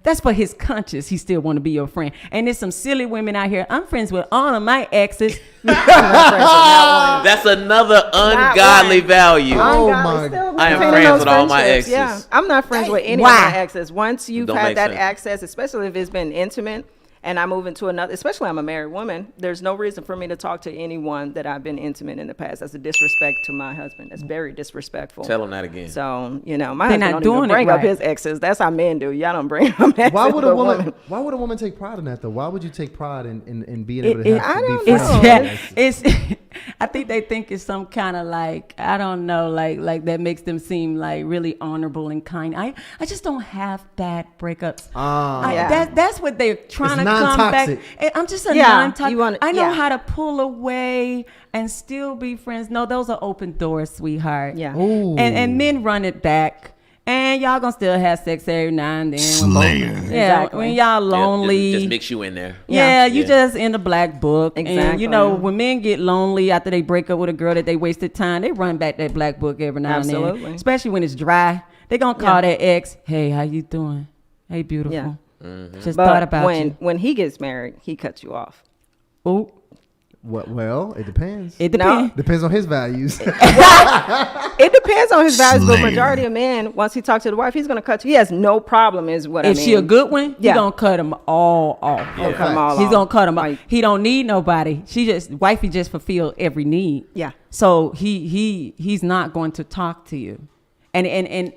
S3: That's for his conscience. He still want to be your friend. And there's some silly women out here. I'm friends with all of my exes.
S2: That's another ungodly value.
S1: Oh my God.
S2: I am friends with all my exes.
S4: Yeah, I'm not friends with any of my exes. Once you've had that access, especially if it's been intimate, and I move into another, especially I'm a married woman, there's no reason for me to talk to anyone that I've been intimate in the past. That's a disrespect to my husband. That's very disrespectful.
S2: Tell him that again.
S4: So, my husband don't even bring up his exes. That's how men do. Y'all don't bring up exes.
S1: Why would a woman take pride in that though? Why would you take pride in being able to have to be friends?
S3: I think they think it's some kind of like, I don't know, like that makes them seem like really honorable and kind. I just don't have bad breakups. That's what they're trying to come back. I'm just a non-toxic. I know how to pull away and still be friends. No, those are open doors, sweetheart.
S4: Yeah.
S3: And men run it back. And y'all gonna still have sex every now and then. When y'all lonely.
S2: Just mix you in there.
S3: You just in the black book. Exactly. And when men get lonely after they break up with a girl that they wasted time, they run back that black book every now and then. Especially when it's dry. They gonna call their ex, hey, how you doing? Hey, beautiful. Yeah. Mm-hmm. Just thought about you.
S4: When he gets married, he cuts you off.
S3: Ooh.
S1: Well, it depends.
S3: It depends.
S1: Depends on his values.
S4: It depends on his values, but majority of men, once he talks to the wife, he's going to cut you. He has no problem, is what I mean.
S3: If she a good one, he's going to cut them all off. He's going to cut them off. He don't need nobody. Wifey just fulfill every need.
S4: Yeah.
S3: So he's not going to talk to you. And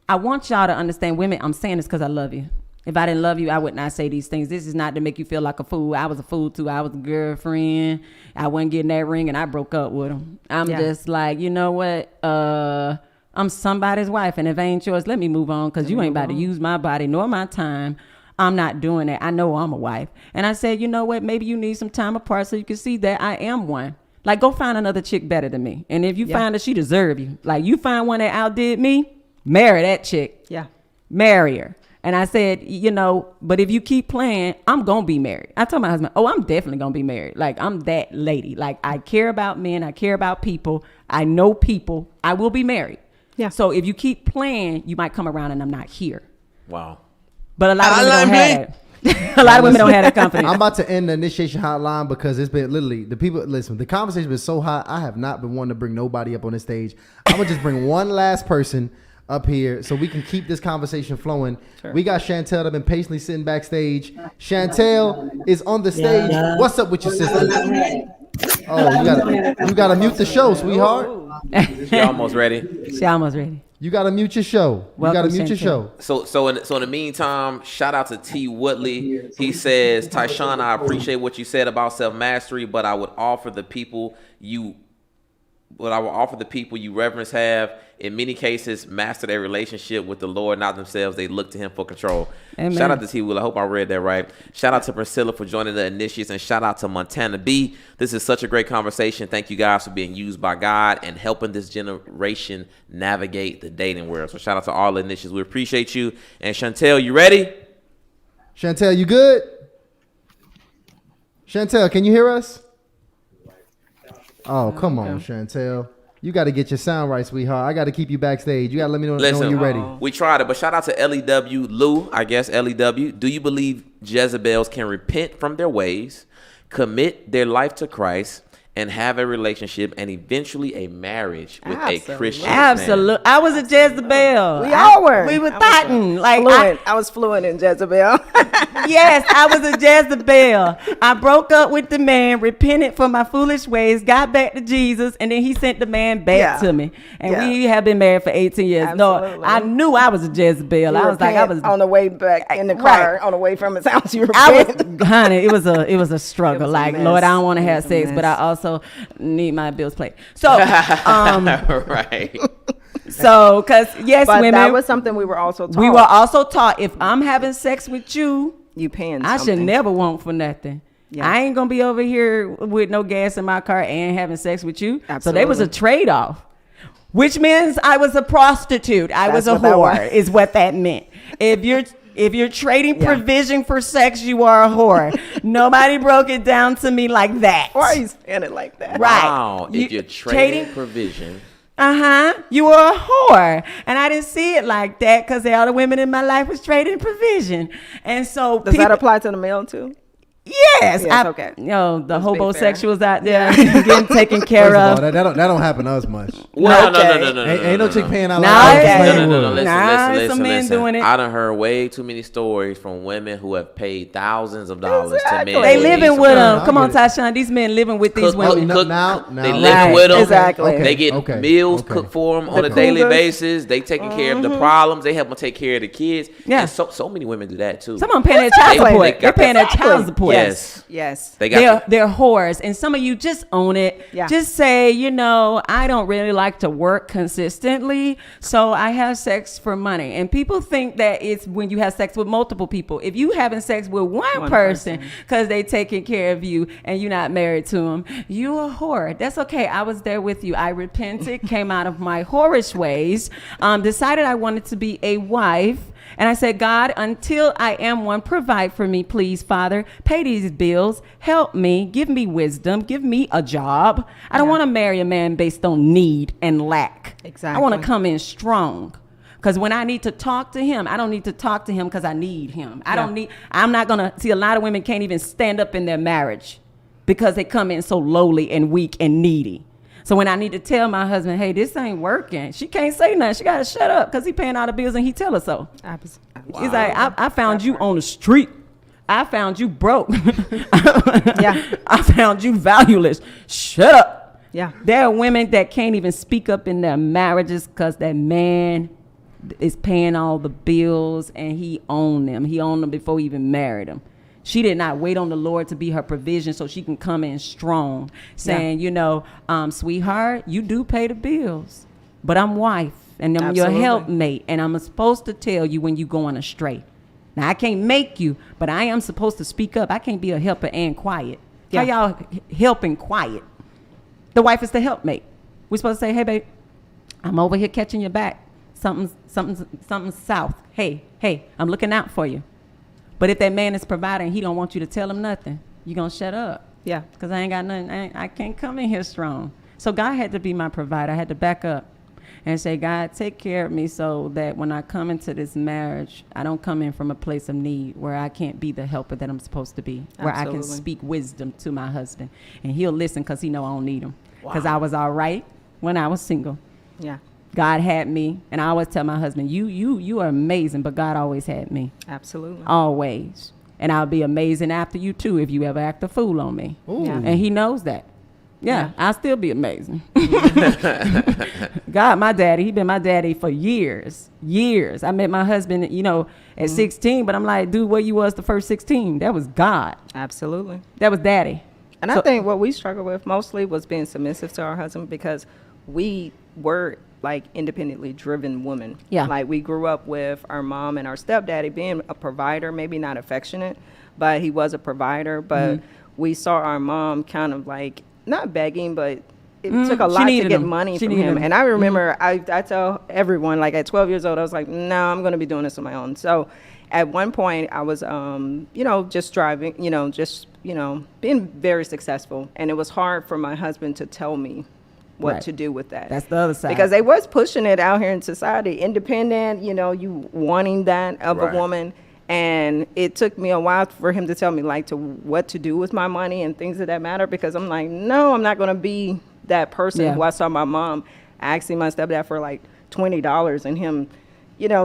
S3: I want y'all to understand, women, I'm saying this because I love you. If I didn't love you, I would not say these things. This is not to make you feel like a fool. I was a fool too. I was a girlfriend. I wasn't getting that ring and I broke up with him. I'm just like, you know what? I'm somebody's wife, and if it ain't yours, let me move on, because you ain't about to use my body nor my time. I'm not doing that. I know I'm a wife. And I said, you know what? Maybe you need some time apart so you can see that I am one. Like, go find another chick better than me. And if you find that she deserve you, like you find one that outdid me, marry that chick.
S4: Yeah.
S3: Marry her. And I said, but if you keep playing, I'm going to be married. I told my husband, I'm definitely going to be married. Like, I'm that lady. Like, I care about men. I care about people. I know people. I will be married. Yeah. So if you keep playing, you might come around and I'm not here.
S2: Wow.
S3: But a lot of women don't have that. A lot of women don't have that confidence.
S1: I'm about to end the initiation hotline because it's been literally, the conversation's been so hot. I have not been wanting to bring nobody up on this stage. I'm going to just bring one last person up here so we can keep this conversation flowing. Sure. We got Chantel that been patiently sitting backstage. Chantel is on the stage. What's up with your sister? Oh, you gotta mute the show, sweetheart.
S2: She almost ready.
S1: You gotta mute your show. Your show.
S2: So in the meantime, shout out to T. Woodley. He says, Tysean, I appreciate what you said about self-mastery, but I would offer the people you reverence have, in many cases, master their relationship with the Lord, not themselves. They look to him for control. Amen. Shout out to T. Will. I hope I read that right. Shout out to Priscilla for joining the initiates, and shout out to Montana B. This is such a great conversation. Thank you guys for being used by God and helping this generation navigate the dating world. So shout out to all the initiates. We appreciate you. And Chantel, you ready?
S1: Chantel, you good? Chantel, can you hear us? Oh, come on, Chantel. You got to get your sound right, sweetheart. I got to keep you backstage. You got to let me know when you're ready.
S2: We tried it, but shout out to LEW, Lou, I guess, LEW. Do you believe Jezebels can repent from their ways, commit their life to Christ, and have a relationship and eventually a marriage with a Christian man?
S3: I was a Jezebel.
S4: We all were.
S3: We were thoughtin'.
S4: I was fluent in Jezebel.
S3: Yes, I was a Jezebel. I broke up with the man, repented for my foolish ways, got back to Jesus, and then he sent the man back to me. And we have been married for 18 years. Absolutely. No, I knew I was a Jezebel. I was
S4: on the way back in the car, on the way from his house. You repent.
S3: Honey, it was a struggle. Lord, I don't want to have sex, but I also need my bills paid. So,
S2: right.
S3: So, women,
S4: that was something we were also taught.
S3: We were also taught, if I'm having sex with you,
S4: you paying
S3: I should never want for nothing. Yeah. I ain't gonna be over here with no gas in my car and having sex with you. Absolutely. So there was a trade-off, which means I was a prostitute. I was a whore, is what that meant. If you're trading provision for sex, you are a whore. Nobody broke it down to me like that.
S4: Why are you saying it like that?
S3: Right.
S2: Wow. If you're trading provision.
S3: You were a whore. And I didn't see it like that because all the women in my life was trading provision. And so
S4: does that apply to the male too?
S3: Yes. Okay. The homosexuals out there getting taken care of.
S1: That don't happen to us much.
S2: No.
S1: Ain't no chick paying out.
S2: No.
S3: Listen. Men doing it.
S2: I done heard way too many stories from women who have paid thousands of dollars to men.
S3: They living with them. Come on, Tysean. These men living with these women.
S2: They living with them.
S4: Exactly.
S2: They get meals cooked for them on a daily basis. They taking care of the problems. They help them take care of the kids. Yeah. And so many women do that too.
S3: Some of them paying their child support. They're paying their child support.
S4: Yes.
S3: They're whores. And some of you just own it. Yeah. Just say, I don't really like to work consistently, so I have sex for money. And people think that it's when you have sex with multiple people. If you having sex with one person because they taking care of you and you're not married to them, you're a whore. That's okay. I was there with you. I repented, came out of my whorish ways, decided I wanted to be a wife. And I said, God, until I am one, provide for me, please, Father. Pay these bills. Help me. Give me wisdom. Give me a job. I don't want to marry a man based on need and lack. Exactly. I want to come in strong. Because when I need to talk to him, I don't need to talk to him because I need him. I'm not going to see, a lot of women can't even stand up in their marriage because they come in so lowly and weak and needy. So when I need to tell my husband, hey, this ain't working, she can't say nothing. She got to shut up because he paying all the bills and he tell her so. Wow. He's like, I found you on the street. I found you broke. I found you valueless. Shut up. Yeah. There are women that can't even speak up in their marriages because that man is paying all the bills and he owned them. He owned them before he even married them. She did not wait on the Lord to be her provision so she can come in strong, saying, sweetheart, you do pay the bills, but I'm wife and I'm your helpmate, and I'm supposed to tell you when you're going astray. Now, I can't make you, but I am supposed to speak up. I can't be a helper and quiet. How y'all helping quiet? The wife is the helpmate. We're supposed to say, hey, babe, I'm over here catching your back. Something's south. Hey, I'm looking out for you. But if that man is providing, he don't want you to tell him nothing, you're going to shut up. Yeah. Because I ain't got nothing. I can't come in here strong. So God had to be my provider. I had to back up and say, God, take care of me so that when I come into this marriage, I don't come in from a place of need where I can't be the helper that I'm supposed to be, where I can speak wisdom to my husband. And he'll listen because he know I don't need him. Because I was all right when I was single. Yeah. God had me, and I always tell my husband, you are amazing, but God always had me. Absolutely. Always. And I'll be amazing after you, too, if you ever act a fool on me. Yeah. And he knows that. Yeah, I'll still be amazing. God, my daddy, he been my daddy for years. I met my husband, at 16, but I'm like, dude, where you was the first 16? That was God. Absolutely. That was daddy.
S4: And I think what we struggled with mostly was being submissive to our husband because we were like independently driven women. Yeah. Like we grew up with our mom and our stepdaddy being a provider, maybe not affectionate, but he was a provider. But we saw our mom kind of like not begging, but it took a lot to get money from him. And I remember I tell everyone, like at 12 years old, I was like, no, I'm going to be doing this on my own. So at one point I was, just driving, being very successful. And it was hard for my husband to tell me what to do with that.
S3: That's the other side.
S4: Because they was pushing it out here in society, independent, you wanting that of a woman. And it took me a while for him to tell me what to do with my money and things of that matter, because I'm like, no, I'm not going to be that person who I saw my mom asking my stepdad for like $20 and him,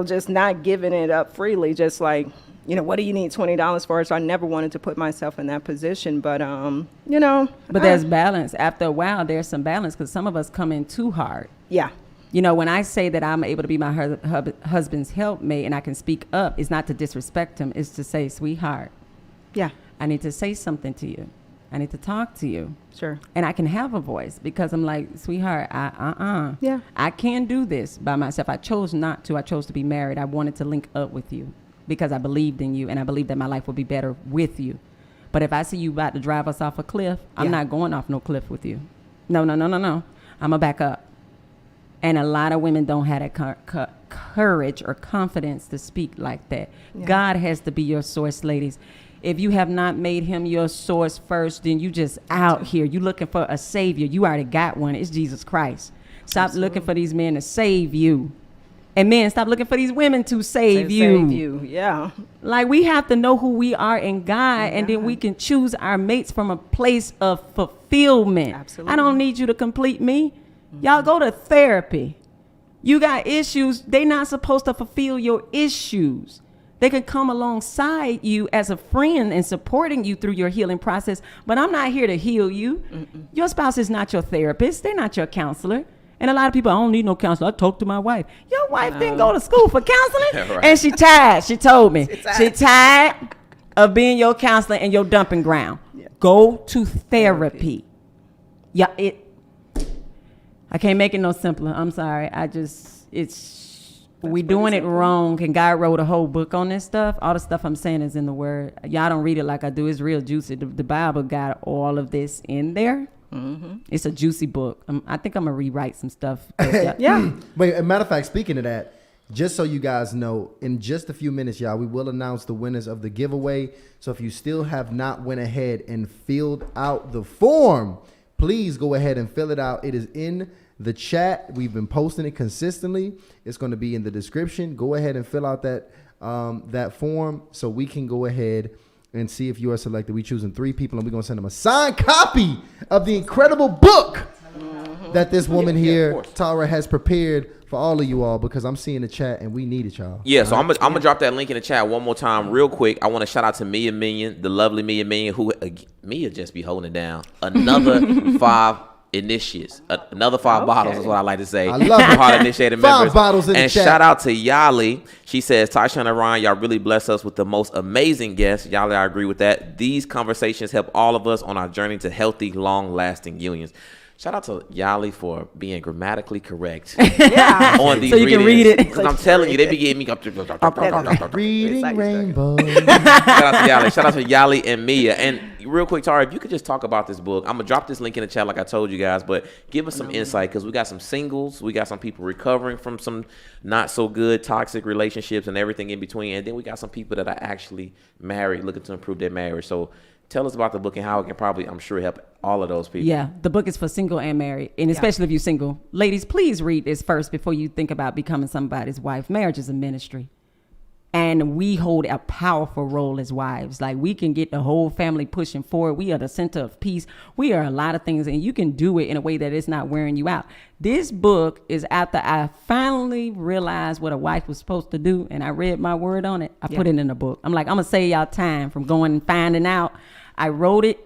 S4: just not giving it up freely, just like, what do you need $20 for? So I never wanted to put myself in that position, but But
S3: there's balance. After a while, there's some balance because some of us come in too hard. Yeah. When I say that I'm able to be my husband's helpmate and I can speak up, it's not to disrespect him. It's to say, sweetheart. Yeah. I need to say something to you. I need to talk to you. Sure. And I can have a voice because I'm like, sweetheart, Yeah. I can't do this by myself. I chose not to. I chose to be married. I wanted to link up with you because I believed in you and I believed that my life would be better with you. But if I see you about to drive us off a cliff, I'm not going off no cliff with you. No. I'm going to back up. And a lot of women don't have that courage or confidence to speak like that. Yeah. God has to be your source, ladies. If you have not made him your source first, then you just out here. You looking for a savior. You already got one. It's Jesus Christ. Stop looking for these men to save you. And men, stop looking for these women to save you. Yeah. Like we have to know who we are in God, and then we can choose our mates from a place of fulfillment. Absolutely. I don't need you to complete me. Y'all go to therapy. You got issues. They not supposed to fulfill your issues. They can come alongside you as a friend and supporting you through your healing process. But I'm not here to heal you. Mm-mm. Your spouse is not your therapist. They're not your counselor. And a lot of people, I don't need no counselor. I talk to my wife. Your wife didn't go to school for counseling. Right. And she tired. She told me. She tired. of being your counselor and your dumping ground. Yeah. Go to therapy. Yeah, I can't make it no simpler. I'm sorry. We doing it wrong. And God wrote a whole book on this stuff. All the stuff I'm saying is in the Word. Y'all don't read it like I do. It's real juicy. The Bible got all of this in there. Mm-hmm. It's a juicy book. I think I'm gonna rewrite some stuff. Yeah.
S1: Wait, as a matter of fact, speaking of that, just so you guys know, in just a few minutes, y'all, we will announce the winners of the giveaway. So if you still have not went ahead and filled out the form, please go ahead and fill it out. It is in the chat. We've been posting it consistently. It's going to be in the description. Go ahead and fill out that form so we can go ahead and see if you are selected. We're choosing 3 people, and we're going to send them a signed copy of the incredible book that this woman here, Tara, has prepared for all of you all, because I'm seeing the chat and we need it, y'all.
S2: Yeah, so I'm gonna drop that link in the chat one more time real quick. I want to shout out to Mia Minion, the lovely Mia Minion, who Mia just be holding it down. Another 5 initiates, another 5 bottles is what I like to say.
S1: I love it.
S2: Heart Initiated
S1: 5
S2: members.
S1: bottles in
S2: and
S1: the chat.
S2: Shout out to Yali. She says, Tysean and Ryan, y'all really bless us with the most amazing guests. Yali, I agree with that. These conversations help all of us on our journey to healthy, long-lasting unions. Shout out to Yali for being grammatically correct on these
S3: so you can read it.
S2: Because I'm telling you, they be getting me up to
S1: reading rainbow.
S2: Shout out to Yali and Mia. And real quick, Tara, if you could just talk about this book. I'm going to drop this link in the chat like I told you guys, but give us some insight, because we got some singles. We got some people recovering from some not so good toxic relationships and everything in between. And then we got some people that are actually married, looking to improve their marriage. So tell us about the book and how it can probably, I'm sure, help all of those people.
S3: Yeah, the book is for single and married, and especially if you're single. Ladies, please read this first before you think about becoming somebody's wife. Marriage is a ministry, and we hold a powerful role as wives. Like, we can get the whole family pushing forward. We are the center of peace. We are a lot of things, and you can do it in a way that it's not wearing you out. This book is after I finally realized what a wife was supposed to do, and I read my word on it. I put it in the book. I'm like, I'm going to save y'all time from going and finding out. I wrote it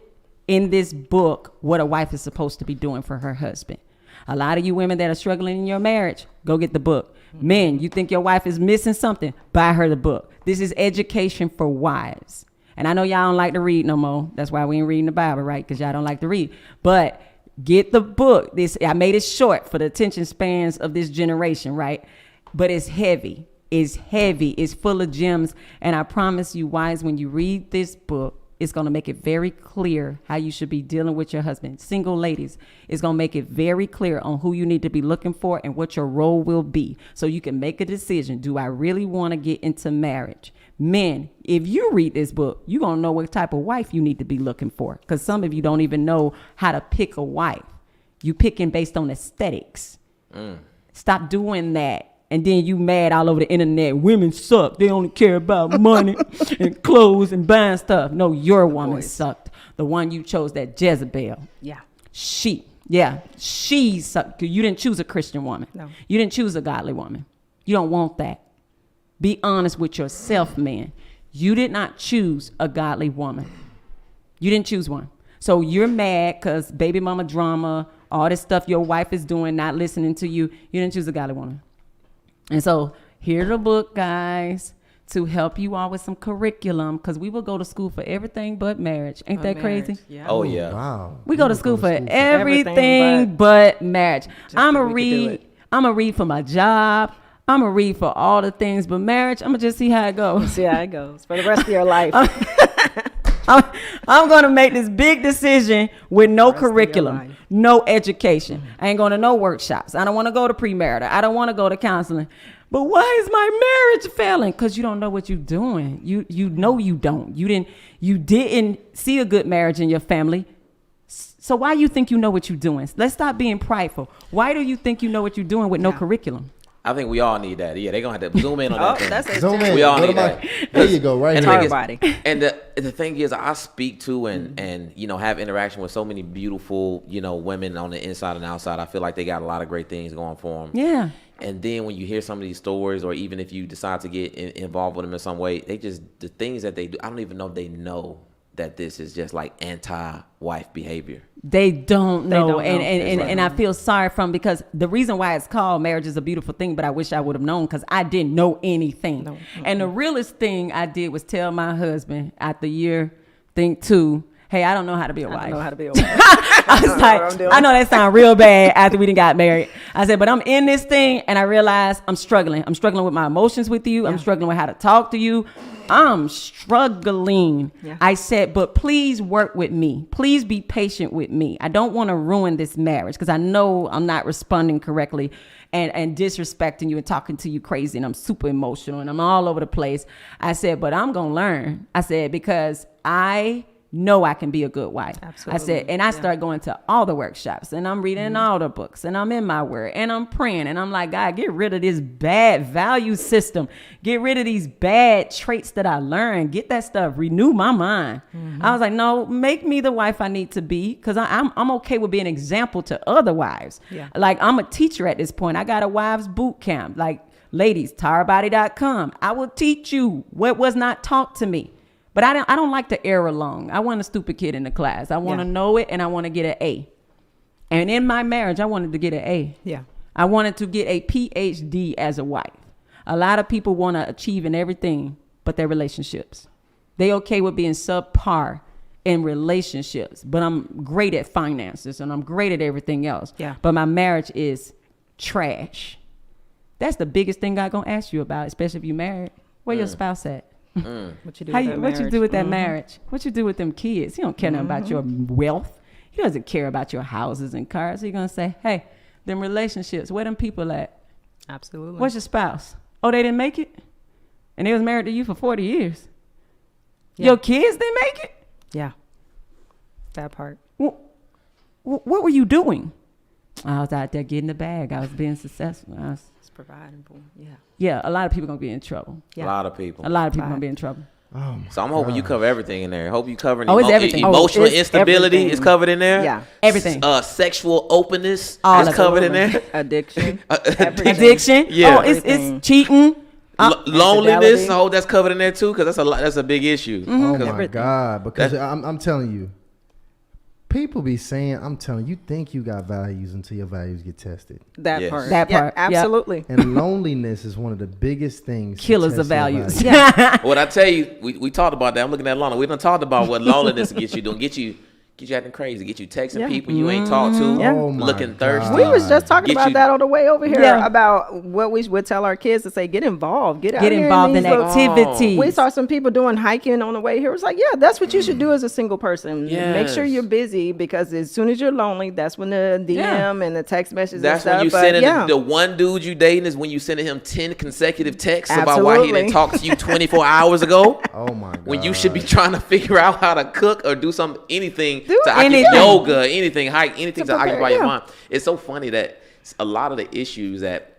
S3: in this book, what a wife is supposed to be doing for her husband. A lot of you women that are struggling in your marriage, go get the book. Men, you think your wife is missing something, buy her the book. This is education for wives. And I know y'all don't like to read no more. That's why we ain't reading the Bible, right? Because y'all don't like to read. But get the book. I made it short for the attention spans of this generation, right? But it's heavy. It's heavy. It's full of gems. And I promise you, wives, when you read this book, it's going to make it very clear how you should be dealing with your husband. Single ladies, it's going to make it very clear on who you need to be looking for and what your role will be, so you can make a decision. Do I really want to get into marriage? Men, if you read this book, you're going to know what type of wife you need to be looking for, because some of you don't even know how to pick a wife. You picking based on aesthetics. Stop doing that. And then you mad all over the internet. Women suck. They only care about money and clothes and buying stuff. No, your woman sucked. The one you chose, that Jezebel.
S4: Yeah.
S3: She sucked. You didn't choose a Christian woman. No. You didn't choose a godly woman. You don't want that. Be honest with yourself, man. You did not choose a godly woman. You didn't choose one. So you're mad because baby mama drama, all this stuff your wife is doing, not listening to you. You didn't choose a godly woman. And so here's the book, guys, to help you all with some curriculum, because we will go to school for everything but marriage. Ain't that crazy?
S4: Yeah.
S2: Oh, yeah.
S1: Wow.
S3: We go to school for everything but marriage. I'm going to read for my job. I'm going to read for all the things but marriage. I'm going to just see how it goes.
S4: See how it goes for the rest of your life.
S3: I'm going to make this big decision with no curriculum, no education. I ain't going to no workshops. I don't want to go to premarital. I don't want to go to counseling. But why is my marriage failing? Because you don't know what you're doing. You know you don't. You didn't see a good marriage in your family. So why you think you know what you're doing? Let's stop being prideful. Why do you think you know what you're doing with no curriculum?
S2: I think we all need that. Yeah, they're going to have to zoom in on that thing.
S4: That's it.
S1: Zoom in.
S2: We all need that.
S1: There you go, right
S2: here. And the thing is, I speak to and you know, have interaction with so many beautiful, you know, women on the inside and outside. I feel like they got a lot of great things going for them.
S3: Yeah.
S2: And then when you hear some of these stories, or even if you decide to get involved with them in some way, the things that they do, I don't even know if they know that this is just like anti-wife behavior.
S3: They don't know. And I feel sorry because the reason why it's called Marriage is a Beautiful Thing, but I wish I would have known because I didn't know anything. No. And the realest thing I did was tell my husband after year, think 2, hey, I don't know how to be a wife. I don't know how to be a wife. I was like, I know that sounds real bad after we done got married. I said, but I'm in this thing and I realized I'm struggling. I'm struggling with my emotions with you. Yeah. I'm struggling with how to talk to you. I'm struggling. Yeah. I said, but please work with me. Please be patient with me. I don't want to ruin this marriage because I know I'm not responding correctly and disrespecting you and talking to you crazy. And I'm super emotional and I'm all over the place. I said, but I'm going to learn. I said, because I know I can be a good wife. Absolutely. I said, and I started going to all the workshops and I'm reading all the books and I'm in my word and I'm praying and I'm like, God, get rid of this bad value system. Get rid of these bad traits that I learned. Get that stuff. Renew my mind. I was like, no, make me the wife I need to be because I'm okay with being an example to other wives. Yeah. Like I'm a teacher at this point. I got a wives boot camp. Like ladies, TaraBoddie.com. I will teach you what was not taught to me. But I don't like to err along. I want a stupid kid in the class. I want to know it and I want to get an A. And in my marriage, I wanted to get an A. Yeah. I wanted to get a PhD as a wife. A lot of people want to achieve in everything but their relationships. They okay with being subpar in relationships, but I'm great at finances and I'm great at everything else. Yeah. But my marriage is trash. That's the biggest thing God gonna ask you about, especially if you're married. Where your spouse at? What you do with that marriage? What you do with them kids? He don't care nothing about your wealth. He doesn't care about your houses and cars. He's gonna say, hey, them relationships, where them people at? Absolutely. What's your spouse? Oh, they didn't make it? And they was married to you for 40 years. Yeah. Your kids didn't make it? Yeah. That part. What were you doing? I was out there getting the bag. I was being successful. I was providing for them. Yeah. Yeah, a lot of people gonna be in trouble. Yeah.
S2: A lot of people
S3: gonna be in trouble.
S2: So I'm hoping you cover everything in there. Hope you cover everything. Emotional instability is covered in there.
S3: Yeah, everything.
S2: Sexual openness is covered in there.
S3: Addiction. Yeah. It's cheating.
S2: Loneliness. That's covered in there too, because that's a big issue.
S1: Oh my God! Because I'm telling you. People be saying, I'm telling you, think you got values until your values get tested.
S3: That part. Absolutely.
S1: And loneliness is one of the biggest things.
S3: Killers of values. Yeah.
S2: What I tell you, we talked about that. I'm looking at Lana. We done talked about what loneliness gets you doing. Get you acting crazy. Get you texting people you ain't talked to. Looking thirsty.
S4: We was just talking about that on the way over here about what we would tell our kids to say, get involved. Get
S3: involved in activities.
S4: We saw some people doing hiking on the way here. It was like, yeah, that's what you should do as a single person. Yes. Make sure you're busy because as soon as you're lonely, that's when the DM and the text messages
S2: that's
S4: and stuff.
S2: When you sending the one dude you dating is when you sending him 10 consecutive texts about why he didn't talk to you 24 hours ago.
S1: Oh my God.
S2: When you should be trying to figure out how to cook or do anything to occupy yoga, anything to occupy your mind. It's so funny that a lot of the issues that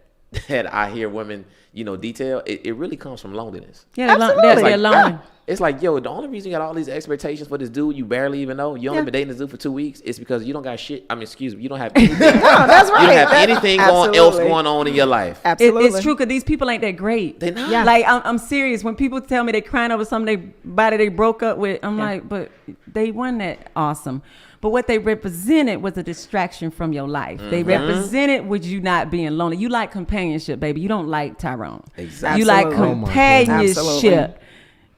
S2: I hear women, detail, it really comes from loneliness.
S3: Yeah, they're lonely.
S2: It's like, yo, the only reason you got all these expectations for this dude you barely even know, you only been dating this dude for 2 weeks, it's because you don't got shit. I mean, excuse me, you don't have anything.
S4: No, that's right.
S2: You don't have anything else going on in your life.
S4: Absolutely.
S3: It's true because these people ain't that great.
S2: They're not.
S3: Like, I'm serious. When people tell me they crying over something they broke up with, I'm like, but they weren't that awesome. But what they represented was a distraction from your life. They represented with you not being lonely. You like companionship, baby. You don't like Tyrone.
S2: Exactly.
S3: You like companionship.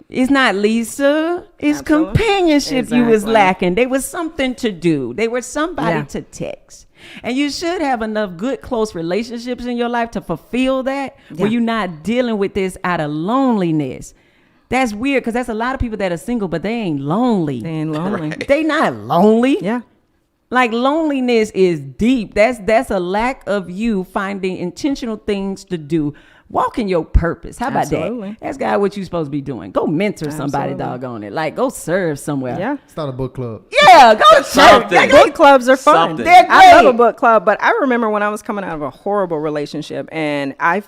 S3: It's not Lisa. It's companionship you was lacking. There was something to do. They were somebody to text. And you should have enough good, close relationships in your life to fulfill that where you're not dealing with this out of loneliness. That's weird because that's a lot of people that are single, but they ain't lonely.
S4: They ain't lonely.
S2: Right.
S3: They not lonely.
S4: Yeah.
S3: Like loneliness is deep. That's a lack of you finding intentional things to do. Walk in your purpose. How about that? That's God what you supposed to be doing. Go mentor somebody, doggone it. Like go serve somewhere.
S4: Yeah.
S1: Start a book club.
S3: Yeah, go church.
S4: Book clubs are fun.
S2: Something.
S4: They're great. I love a book club, but I remember when I was coming out of a horrible relationship and I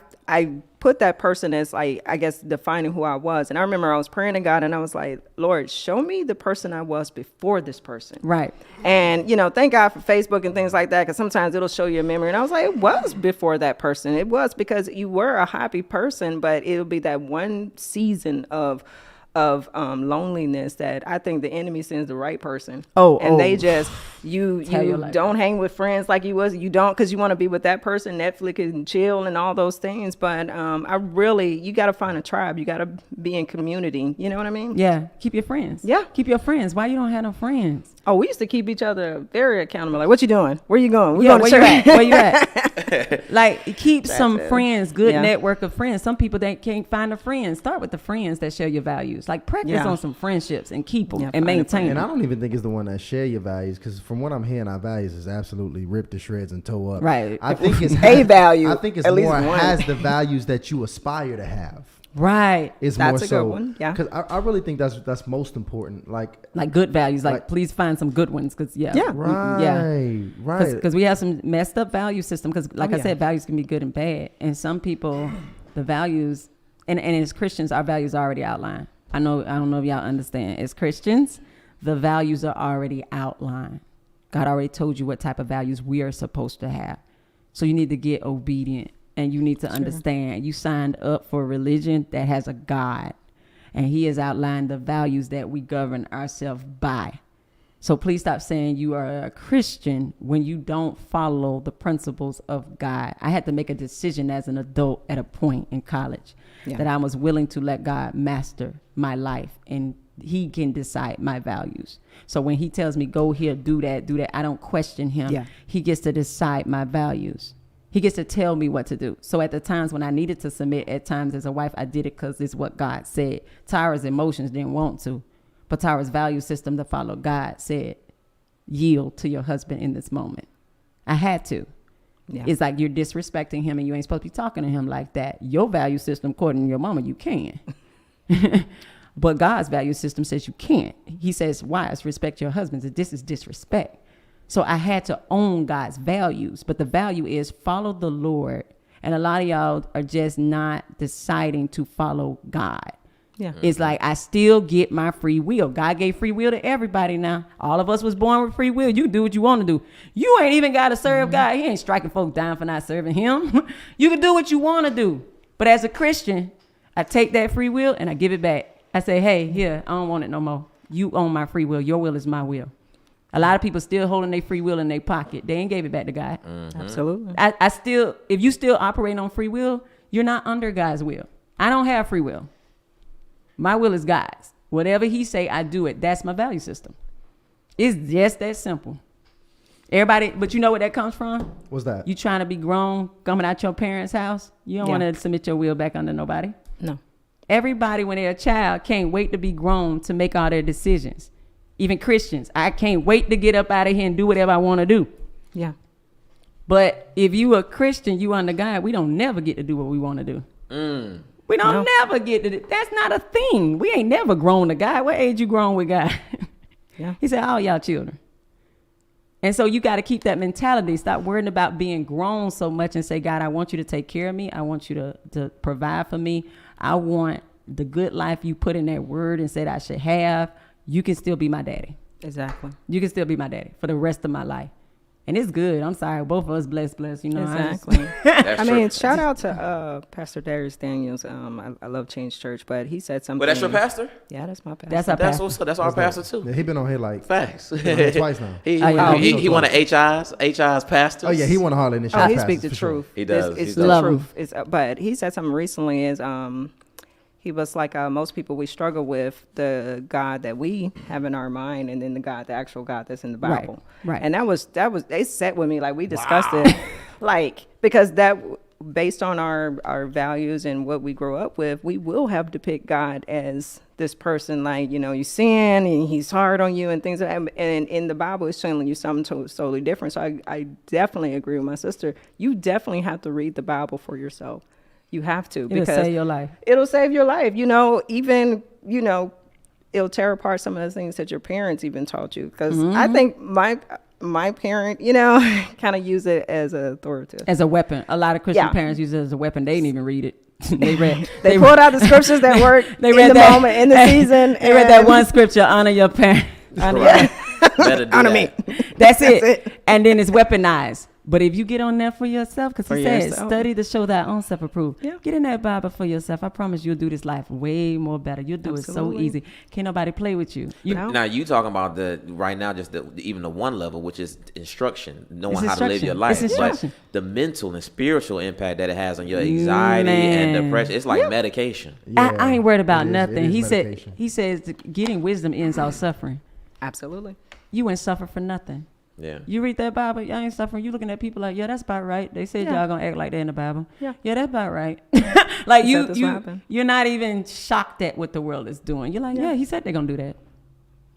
S4: put that person as like, I guess, defining who I was. And I remember I was praying to God and I was like, Lord, show me the person I was before this person.
S3: Right.
S4: And, thank God for Facebook and things like that, because sometimes it'll show you a memory. And I was like, it was before that person. It was because you were a happy person, but it'll be that one season of of loneliness that I think the enemy sends the right person. They just you don't hang with friends like you don't because you want to be with that person, Netflix and chill and all those things. But you got to find a tribe. You got to be in community. You know what I mean?
S3: Yeah. Keep your friends.
S4: Yeah.
S3: Keep your friends. Why you don't have no friends?
S4: Oh, we used to keep each other very accountable. Like, what you doing? Where you going?
S3: Where you at? Like, keep some friends, good network of friends. Some people that can't find a friend. Start with the friends that share your values. Like, practice on some friendships and keep them and maintain them.
S1: And I don't even think it's the one that share your values, because from what I'm hearing, our values is absolutely ripped to shreds and tore up.
S3: Right.
S1: I think it's
S4: a value.
S1: I think it's more has the values that you aspire to have.
S3: Right.
S1: It's
S4: that's
S1: more
S4: a
S1: so,
S4: good one. Yeah.
S1: Because I really think that's most important. Like
S3: good values. Like please find some good ones. Because
S1: right.
S3: Because we have some messed up value system. Because I said, values can be good and bad. And some people, the values, and as Christians, our values are already outlined. I don't know if y'all understand. As Christians, the values are already outlined. God already told you what type of values we are supposed to have. So you need to get obedient. And you need to understand, you signed up for a religion that has a God, and he has outlined the values that we govern ourselves by. So please stop saying you are a Christian when you don't follow the principles of God. I had to make a decision as an adult at a point in college that I was willing to let God master my life, and he can decide my values. So when he tells me, go here, do that, I don't question him. Yeah. He gets to decide my values. He gets to tell me what to do. So at the times when I needed to submit, at times as a wife, I did it because it's what God said. Tyra's emotions didn't want to, but Tyra's value system to follow God said, yield to your husband in this moment. I had to. Yeah. It's like you're disrespecting him and you ain't supposed to be talking to him like that. Your value system, according to your mama, you can. But God's value system says you can't. He says, wives, respect your husbands. This is disrespect. So I had to own God's values, but the value is follow the Lord. And a lot of y'all are just not deciding to follow God. Yeah. It's like, I still get my free will. God gave free will to everybody now. All of us was born with free will. You do what you want to do. You ain't even got to serve God. He ain't striking folks down for not serving him. You can do what you want to do. But as a Christian, I take that free will and I give it back. I say, hey, here, I don't want it no more. You own my free will. Your will is my will. A lot of people still holding their free will in their pocket. They ain't gave it back to God. Mm-hmm. Absolutely. I still, if you still operating on free will, you're not under God's will. I don't have free will. My will is God's. Whatever he say, I do it. That's my value system. It's just that simple. Everybody, but you know where that comes from?
S1: What's that?
S3: You trying to be grown, coming out your parents' house. You don't want to submit your will back under nobody.
S4: No.
S3: Everybody, when they're a child, can't wait to be grown to make all their decisions. Even Christians, I can't wait to get up out of here and do whatever I want to do. Yeah. But if you a Christian, you under God, we don't never get to do what we want to do. We don't never get to do. That's not a thing. We ain't never grown to God. What age you grown with God? Yeah. He said, all y'all children. And so you got to keep that mentality. Stop worrying about being grown so much and say, God, I want you to take care of me. I want you to provide for me. I want the good life you put in that word and said I should have. You can still be my daddy.
S4: Exactly.
S3: You can still be my daddy for the rest of my life. And it's good. I'm sorry. Both of us blessed, you know.
S4: Exactly. I mean, shout out to Pastor Darius Daniels. I love Change Church, but he said something.
S2: Well, that's your pastor?
S4: Yeah, that's my pastor.
S3: That's our pastor.
S2: That's our pastor, too.
S1: Yeah, he been on here like
S2: facts.
S1: Twice now.
S2: He won an HI's pastor.
S1: Oh, yeah, he won a Harlan.
S4: Oh, he speaks the truth.
S2: Sure. He does.
S4: It's the truth. But he said something recently is he was like, most people, we struggle with the God that we have in our mind and then the actual God that's in the Bible. Right. And that was, they sat with me, like we discussed it, like, because that, based on our values and what we grow up with, we will have to pick God as this person, like, you know, you sin and he's hard on you and things like that. And in the Bible, it's showing you something totally different. So I definitely agree with my sister. You definitely have to read the Bible for yourself. You have to, because
S3: it'll save your life.
S4: It'll save your life. You know, even, you know, it'll tear apart some of the things that your parents even taught you. Because I think my parent, you know, kind of use it as an authoritative.
S3: As a weapon. A lot of Christian parents use it as a weapon. They didn't even read it.
S4: They pulled out the scriptures that work in the moment, in the season.
S3: They read that one scripture, honor your parents. Honor me.
S4: That's
S3: it. And then it's weaponized. But if you get on there for yourself, because he said, study to show thy own self approved. Yeah. Get in that Bible for yourself. I promise you'll do this life way more better. You'll do it so easy. Can't nobody play with you.
S2: Now you talking about right now just even the one level, which is instruction, knowing how to live your life. But the mental and spiritual impact that it has on your anxiety and depression, it's like medication.
S3: Yeah. I ain't worried about nothing. He says getting wisdom ends all suffering.
S4: Absolutely.
S3: You ain't suffer for nothing.
S2: Yeah.
S3: You read that Bible, y'all ain't suffering. You looking at people like, yeah, that's about right. They said y'all gonna act like that in the Bible. Yeah, that's about right. Like you're not even shocked at what the world is doing. You're like, yeah, he said they're gonna do that.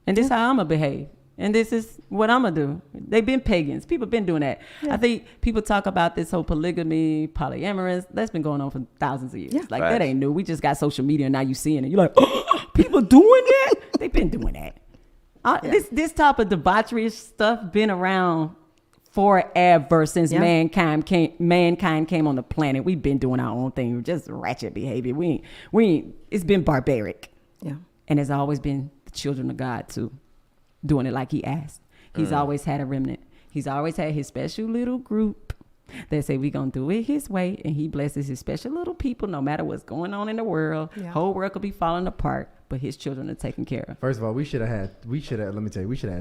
S3: And this is how I'm gonna behave. And this is what I'm gonna do. They've been pagans. People been doing that. Yeah. I think people talk about this whole polygamy, polyamorous. That's been going on for thousands of years. Yeah. Like that ain't new. We just got social media and now you seeing it. You're like, oh, people doing that? They've been doing that. This type of debauchery stuff been around forever since mankind came on the planet. We've been doing our own thing, just ratchet behavior. We ain't, it's been barbaric. Yeah. And it's always been the children of God too, doing it like he asked. He's always had a remnant. He's always had his special little group that say we gonna do it his way, and he blesses his special little people no matter what's going on in the world. Yeah. Whole world could be falling apart, but his children are taken care of.
S1: First of all, we should have had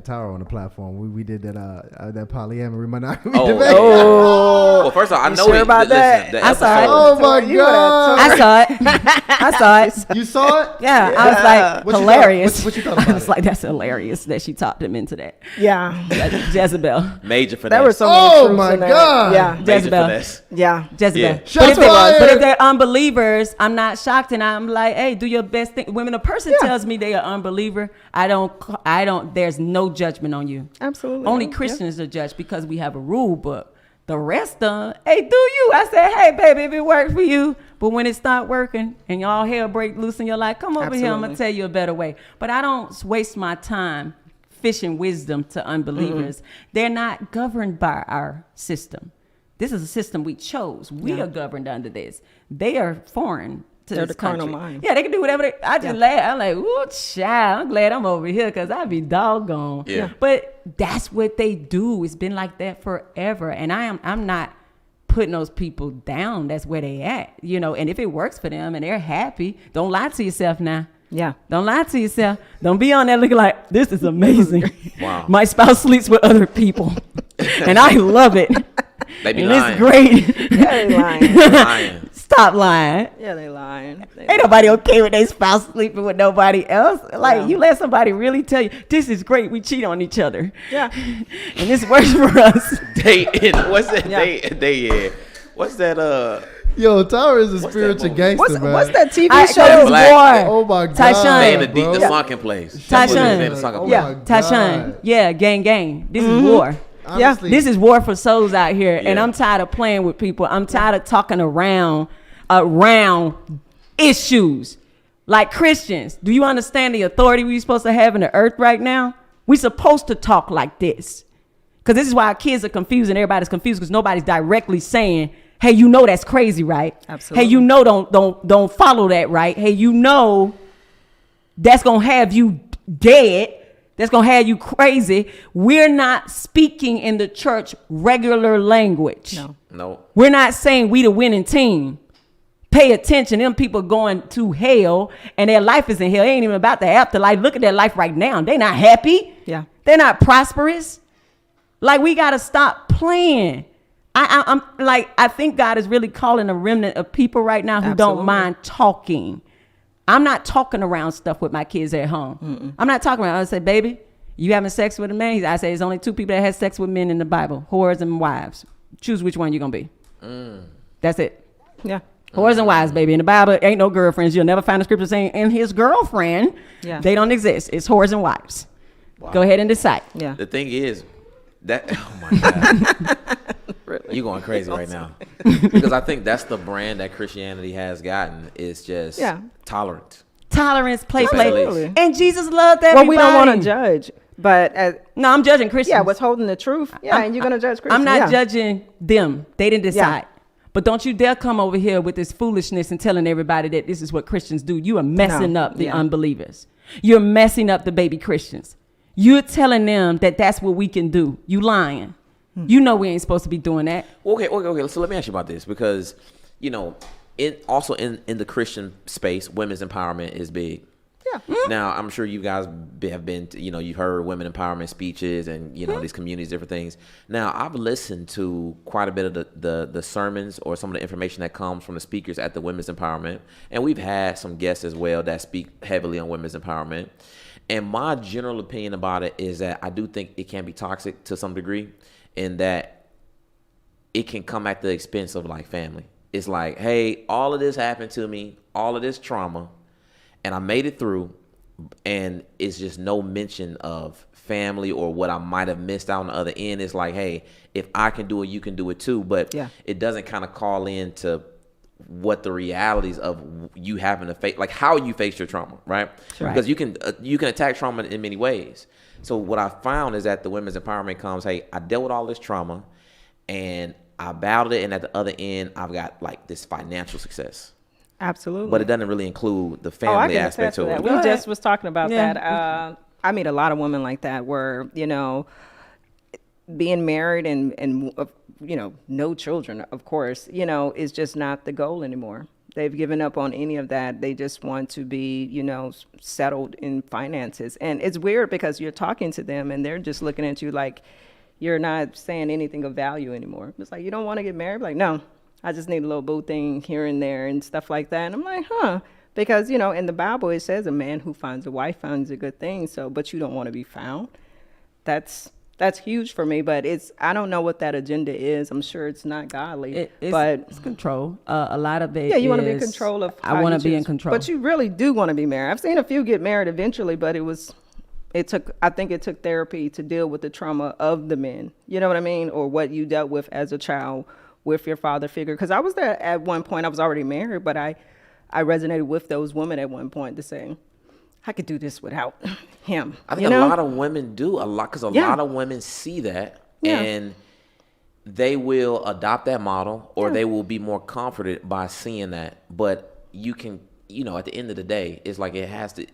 S1: Tara on the platform. We did that polyamory monogamy debate.
S2: Well, first of all, I know
S4: about that.
S3: I saw it.
S1: Oh my God.
S3: I saw it.
S1: You saw it?
S3: Yeah. I was like, hilarious.
S1: What you thought about it?
S3: I was like, that's hilarious that she talked him into that.
S4: Yeah.
S3: Jezebel.
S2: Major finesse.
S4: There were so many
S1: truths in God.
S4: Yeah.
S3: Jezebel.
S4: Yeah.
S3: Jezebel.
S2: Yeah.
S3: But if they're unbelievers, I'm not shocked, and I'm like, hey, do your best thing. Women, a person tells me they are unbeliever, I don't, there's no judgment on you.
S4: Absolutely.
S3: Only Christians are judged because we have a rule book. The rest of them, hey, do you? I said, hey, baby, if it works for you. But when it start working and y'all hell break loose and you're like, come over here, I'm going to tell you a better way. But I don't waste my time fishing wisdom to unbelievers. They're not governed by our system. This is a system we chose. We are governed under this. They are foreign to this country. Mind. Yeah, they can do whatever I just laugh. I'm like, ooh, child, I'm glad I'm over here because I'd be doggone. Yeah. But that's what they do. It's been like that forever. And I'm not putting those people down. That's where they at, and if it works for them and they're happy, don't lie to yourself now. Yeah. Don't lie to yourself. Don't be on there looking like, this is amazing. Wow. My spouse sleeps with other people. And I love it.
S2: They be
S3: and
S2: lying.
S3: It's great.
S4: Yeah, they lying.
S2: Lying.
S3: Stop lying.
S4: Yeah, they lying.
S3: Ain't nobody okay with their spouse sleeping with nobody else. Like, you let somebody really tell you, this is great. We cheat on each other. Yeah. And this works for us.
S2: What's that? What's that?
S1: Yo, Tyra is a spiritual gangster, man.
S4: What's that TV show?
S3: It's War.
S1: Oh my God.
S3: Tysean.
S2: The sunken place.
S3: Tysean. Tysean. Yeah, gang. This is war. Honestly. This is war for souls out here, and I'm tired of playing with people. I'm tired of talking around issues. Like Christians, do you understand the authority we're supposed to have in the earth right now? We're supposed to talk like this, because this is why our kids are confused and everybody's confused because nobody's directly saying, "Hey, that's crazy, right? Absolutely. Hey, don't follow that, right? Hey, that's gonna have you dead." That's going to have you crazy. We're not speaking in the church regular language.
S2: No.
S3: We're not saying we the winning team. Pay attention. Them people going to hell and their life is in hell. They ain't even about the afterlife. Look at their life right now. They're not happy. Yeah. They're not prosperous. Like, we got to stop playing. I'm like, I think God is really calling a remnant of people right now who don't mind talking. I'm not talking around stuff with my kids at home. Mm-mm. I'm not talking around. I say, baby, you having sex with a man? I say, there's only two people that had sex with men in the Bible, whores and wives. Choose which one you're going to be. That's it. Yeah. Whores and wives, baby. In the Bible, ain't no girlfriends. You'll never find a scripture saying, and his girlfriend. Yeah. They don't exist. It's whores and wives. Wow. Go ahead and decide. Yeah.
S2: The thing is, oh my God. Really? You're going crazy right now. Because I think that's the brand that Christianity has gotten, is just tolerant.
S3: Tolerance, play. And Jesus loved everybody.
S4: Well, we don't want to judge. But
S3: no, I'm judging Christians.
S4: Yeah, what's holding the truth. Yeah, and you're going to judge Christians.
S3: I'm not judging them. They didn't decide. Yeah. But don't you dare come over here with this foolishness and telling everybody that this is what Christians do. You are messing up the unbelievers. You're messing up the baby Christians. You're telling them that that's what we can do. You lying. You know we ain't supposed to be doing that.
S2: Okay. So let me ask you about this, because, you know, in the Christian space, women's empowerment is big.
S4: Yeah.
S2: Now, I'm sure you guys have been, you know, you've heard women empowerment speeches and, you know, these communities, different things. Now, I've listened to quite a bit of the sermons or some of the information that comes from the speakers at the women's empowerment. And we've had some guests as well that speak heavily on women's empowerment. And my general opinion about it is that I do think it can be toxic to some degree, in that it can come at the expense of like family. It's like, hey, all of this happened to me, all of this trauma, and I made it through, and it's just no mention of family or what I might have missed out on the other end. It's like, hey, if I can do it, you can do it too. But it doesn't kind of call into what the realities of you having to face, like how you face your trauma, right? Because you can attack trauma in many ways. So what I found is that the women's empowerment comes, hey, I dealt with all this trauma and I battled it, and at the other end, I've got like this financial success.
S4: Absolutely.
S2: But it doesn't really include the family aspect to it.
S4: We just was talking about that. I meet a lot of women like that where, you know, being married and you know, no children, of course, you know, is just not the goal anymore. They've given up on any of that. They just want to be, you know, settled in finances. And it's weird because you're talking to them and they're just looking at you like you're not saying anything of value anymore. It's like, you don't want to get married? Like, no. I just need a little boo thing here and there and stuff like that. And I'm like, because, you know, in the Bible, it says a man who finds a wife finds a good thing. So, but you don't want to be found. That's huge for me, but I don't know what that agenda is. I'm sure it's not godly, but it's
S3: control. A lot of it.
S4: Yeah, you want to be in control of.
S3: I want to be in control,
S4: but you really do want to be married. I've seen a few get married eventually, but I think it took therapy to deal with the trauma of the men. You know what I mean, or what you dealt with as a child with your father figure. Because I was there at one point. I was already married, but I resonated with those women at one point to say, I could do this without him.
S2: I think a lot of women do because a lot of women see that and they will adopt that model, or they will be more comforted by seeing that. But you can, you know, at the end of the day, it's like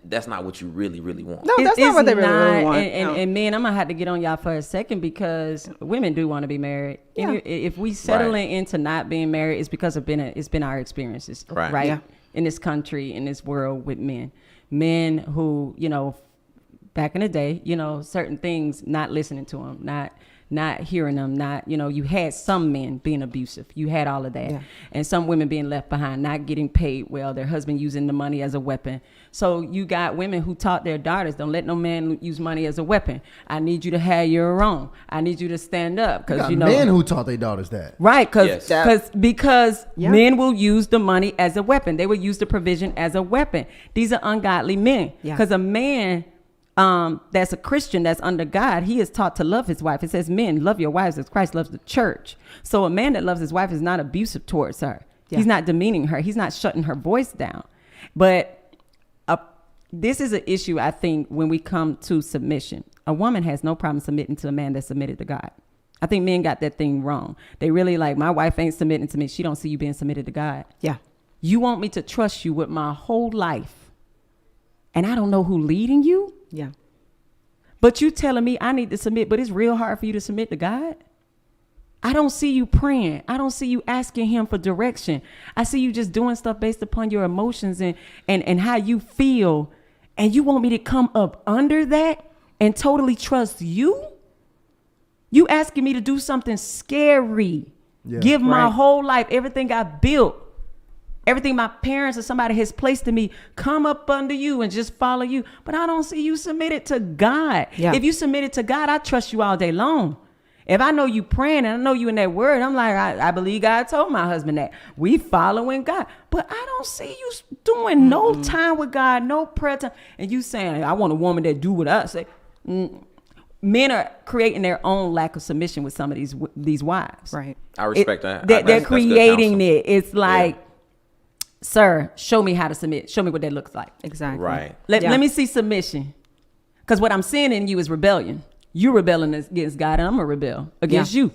S2: that's not what you really, really want.
S4: No, that's not what they really want.
S3: And men, I'm going to have to get on y'all for a second, because women do want to be married. Yeah. If we settling into not being married, it's because it's been our experiences, right? Yeah. In this country, in this world with men. Men who, you know, back in the day, you know, certain things, not listening to them, not hearing them, you know, you had some men being abusive. You had all of that. Yeah. And some women being left behind, not getting paid well, their husband using the money as a weapon. So you got women who taught their daughters, don't let no man use money as a weapon. I need you to have your own. I need you to stand up. Because, you know. Men
S1: who taught their daughters that.
S3: Right. Because men will use the money as a weapon. They will use the provision as a weapon. These are ungodly men. Because a man that's a Christian, that's under God, he is taught to love his wife. It says, men, love your wives as Christ loves the church. So a man that loves his wife is not abusive towards her. Yeah. He's not demeaning her. He's not shutting her voice down. But this is an issue, I think, when we come to submission. A woman has no problem submitting to a man that's submitted to God. I think men got that thing wrong. They really like, my wife ain't submitting to me. She don't see you being submitted to God. Yeah. You want me to trust you with my whole life, and I don't know who leading you? Yeah. But you telling me I need to submit, but it's real hard for you to submit to God? I don't see you praying. I don't see you asking him for direction. I see you just doing stuff based upon your emotions and how you feel. And you want me to come up under that and totally trust you? You asking me to do something scary. Yeah, give my whole life, everything I built, everything my parents or somebody has placed in me, come up under you and just follow you. But I don't see you submitted to God. Yeah. If you submitted to God, I trust you all day long. If I know you praying and I know you in that word, I'm like, I believe God told my husband that. We following God. But I don't see you doing no time with God, no prayer time. And you saying, I want a woman that do what I say. Men are creating their own lack of submission with some of these wives. Right.
S2: I respect that.
S3: They're creating it. It's like, sir, show me how to submit. Show me what that looks like. Exactly. Right. Let me see submission. Because what I'm seeing in you is rebellion. You rebelling against God, and I'm a rebel against you.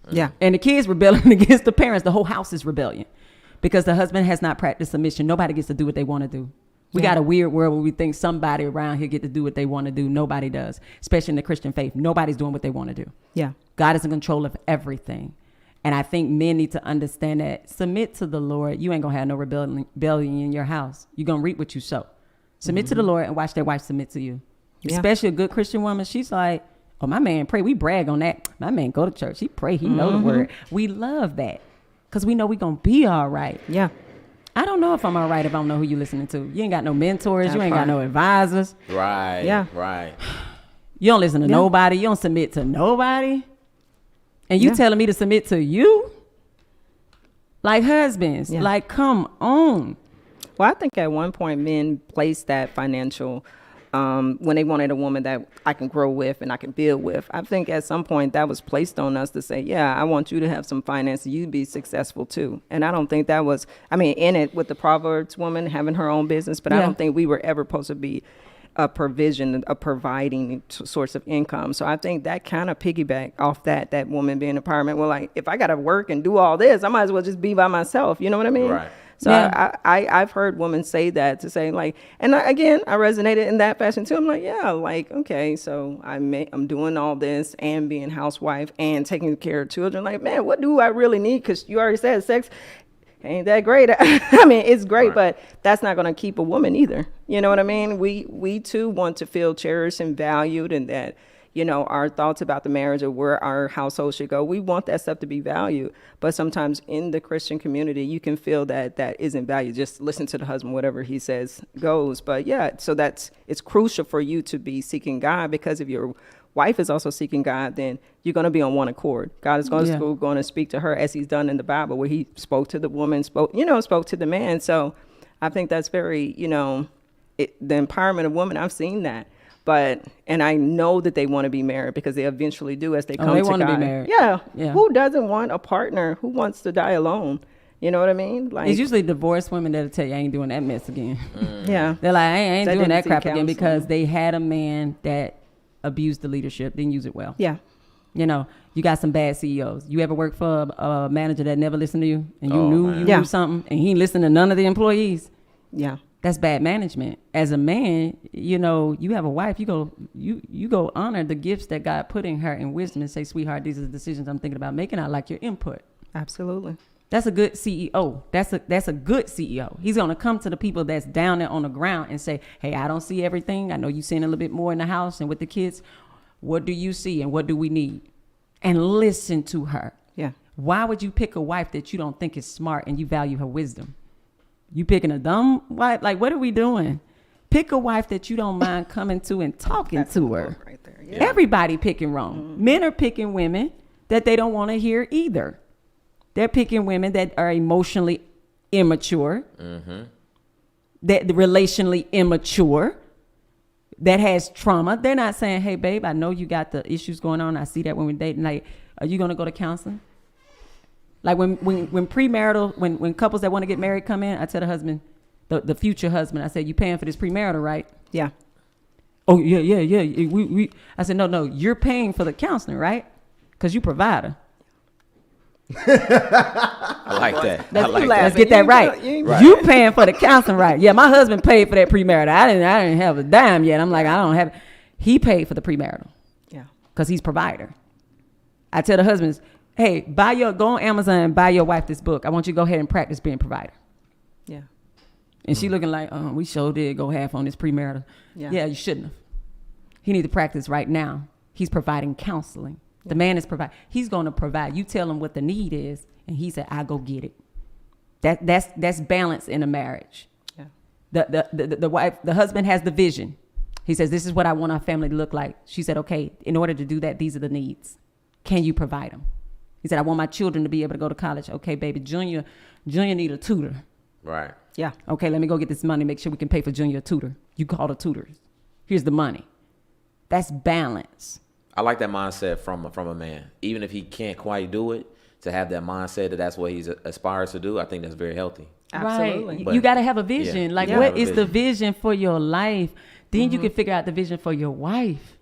S3: Yeah. And the kids rebelling against the parents. The whole house is rebellion because the husband has not practiced submission. Nobody gets to do what they want to do. We got a weird world where we think somebody around here get to do what they want to do. Nobody does, especially in the Christian faith. Nobody's doing what they want to do.
S4: Yeah.
S3: God is in control of everything. And I think men need to understand that. Submit to the Lord. You ain't going to have no rebellion in your house. You're going to reap what you sow. Submit to the Lord and watch that wife submit to you. Yeah. Especially a good Christian woman. She's like, oh, my man pray. We brag on that. My man go to church. He pray. He know the word. We love that because we know we going to be all right.
S4: Yeah.
S3: I don't know if I'm all right if I don't know who you listening to. You ain't got no mentors. You ain't got no advisors.
S2: Right.
S4: Yeah.
S2: Right.
S3: You don't listen to nobody. You don't submit to nobody. And you telling me to submit to you? Like husbands. Yeah. Like, come on.
S4: Well, I think at one point men placed that financial, when they wanted a woman that I can grow with and I can build with. I think at some point that was placed on us to say, yeah, I want you to have some finances. You be successful too. And I don't think that was, I mean, in it with the Proverbs woman having her own business, but I don't think we were ever supposed to be a provision, a providing source of income. So I think that kind of piggyback off that woman being empowerment. Well, like if I got to work and do all this, I might as well just be by myself. You know what I mean?
S2: Right.
S4: So I've heard women say that to say like, and I resonated in that fashion too. I'm like, yeah, like, okay, so I'm doing all this and being housewife and taking care of children. Like, man, what do I really need? Because you already said sex ain't that great. I mean, it's great, but that's not going to keep a woman either. You know what I mean? We too want to feel cherished and valued, and that, you know, our thoughts about the marriage or where our household should go, we want that stuff to be valued. But sometimes in the Christian community, you can feel that isn't valued. Just listen to the husband, whatever he says goes. But yeah, so it's crucial for you to be seeking God, because if your wife is also seeking God, then you're going to be on one accord. God is going to speak to her as he's done in the Bible, where he spoke to the woman, spoke to the man. So I think that's very, the empowerment of women, I've seen that. And I know that they want to be married because they eventually do as they come to God.
S3: They want to be married.
S4: Yeah. Who doesn't want a partner? Who wants to die alone? You know what I mean? Like,
S3: it's usually divorced women that'll tell you, I ain't doing that mess again.
S4: Yeah.
S3: They're like, I ain't doing that crap again, because they had a man that abused the leadership, didn't use it well.
S4: Yeah.
S3: You know, you got some bad CEOs. You ever work for a manager that never listened to you, and you knew something, and he listened to none of the employees?
S4: Yeah.
S3: That's bad management. As a man, you know, you have a wife, you go honor the gifts that God put in her in wisdom and say, sweetheart, these are the decisions I'm thinking about making. I like your input.
S4: Absolutely.
S3: That's a good CEO. That's a good CEO. He's going to come to the people that's down there on the ground and say, hey, I don't see everything. I know you're seeing a little bit more in the house and with the kids. What do you see and what do we need? And listen to her.
S4: Yeah.
S3: Why would you pick a wife that you don't think is smart and you value her wisdom? You picking a dumb wife? Like, what are we doing? Pick a wife that you don't mind coming to and talking to her.
S4: Right there. Yeah.
S3: Everybody picking wrong. Mm-hmm. Men are picking women that they don't want to hear either. They're picking women that are emotionally immature, that relationally immature, that has trauma. They're not saying, hey, babe, I know you got the issues going on. I see that when we're dating. Like, are you going to go to counseling? Like when premarital, when couples that want to get married come in, I tell the husband, the future husband, I said, you paying for this premarital, right?
S4: Yeah.
S3: Oh, yeah. I said, no, you're paying for the counseling, right? Because you provider.
S2: I like that.
S3: Let's get that right. You paying for the counseling, right? Yeah, my husband paid for that premarital. I didn't have a dime yet. I'm like, I don't have it. He paid for the premarital.
S4: Yeah.
S3: Because he's provider. I tell the husbands, hey, go on Amazon and buy your wife this book. I want you to go ahead and practice being provider.
S4: Yeah.
S3: And she looking like, we sure did go half on this premarital. Yeah, you shouldn't have. He need to practice right now. He's providing counseling. The man is provide. He's going to provide. You tell him what the need is, and he said, "I go get it." That's balance in a marriage.
S4: Yeah.
S3: The wife, the husband has the vision. He says, "This is what I want our family to look like." She said, "Okay, in order to do that, these are the needs. Can you provide them?" He said, "I want my children to be able to go to college." Okay, baby, Junior need a tutor.
S2: Right.
S4: Yeah.
S3: Okay, let me go get this money. Make sure we can pay for Junior a tutor. You call the tutors. Here's the money. That's balance.
S2: I like that mindset from a man. Even if he can't quite do it, to have that mindset that's what he aspires to do, I think that's very healthy.
S4: Absolutely.
S3: Right. You got to have a vision. What is the vision for your life? Then you can figure out the vision for your wife.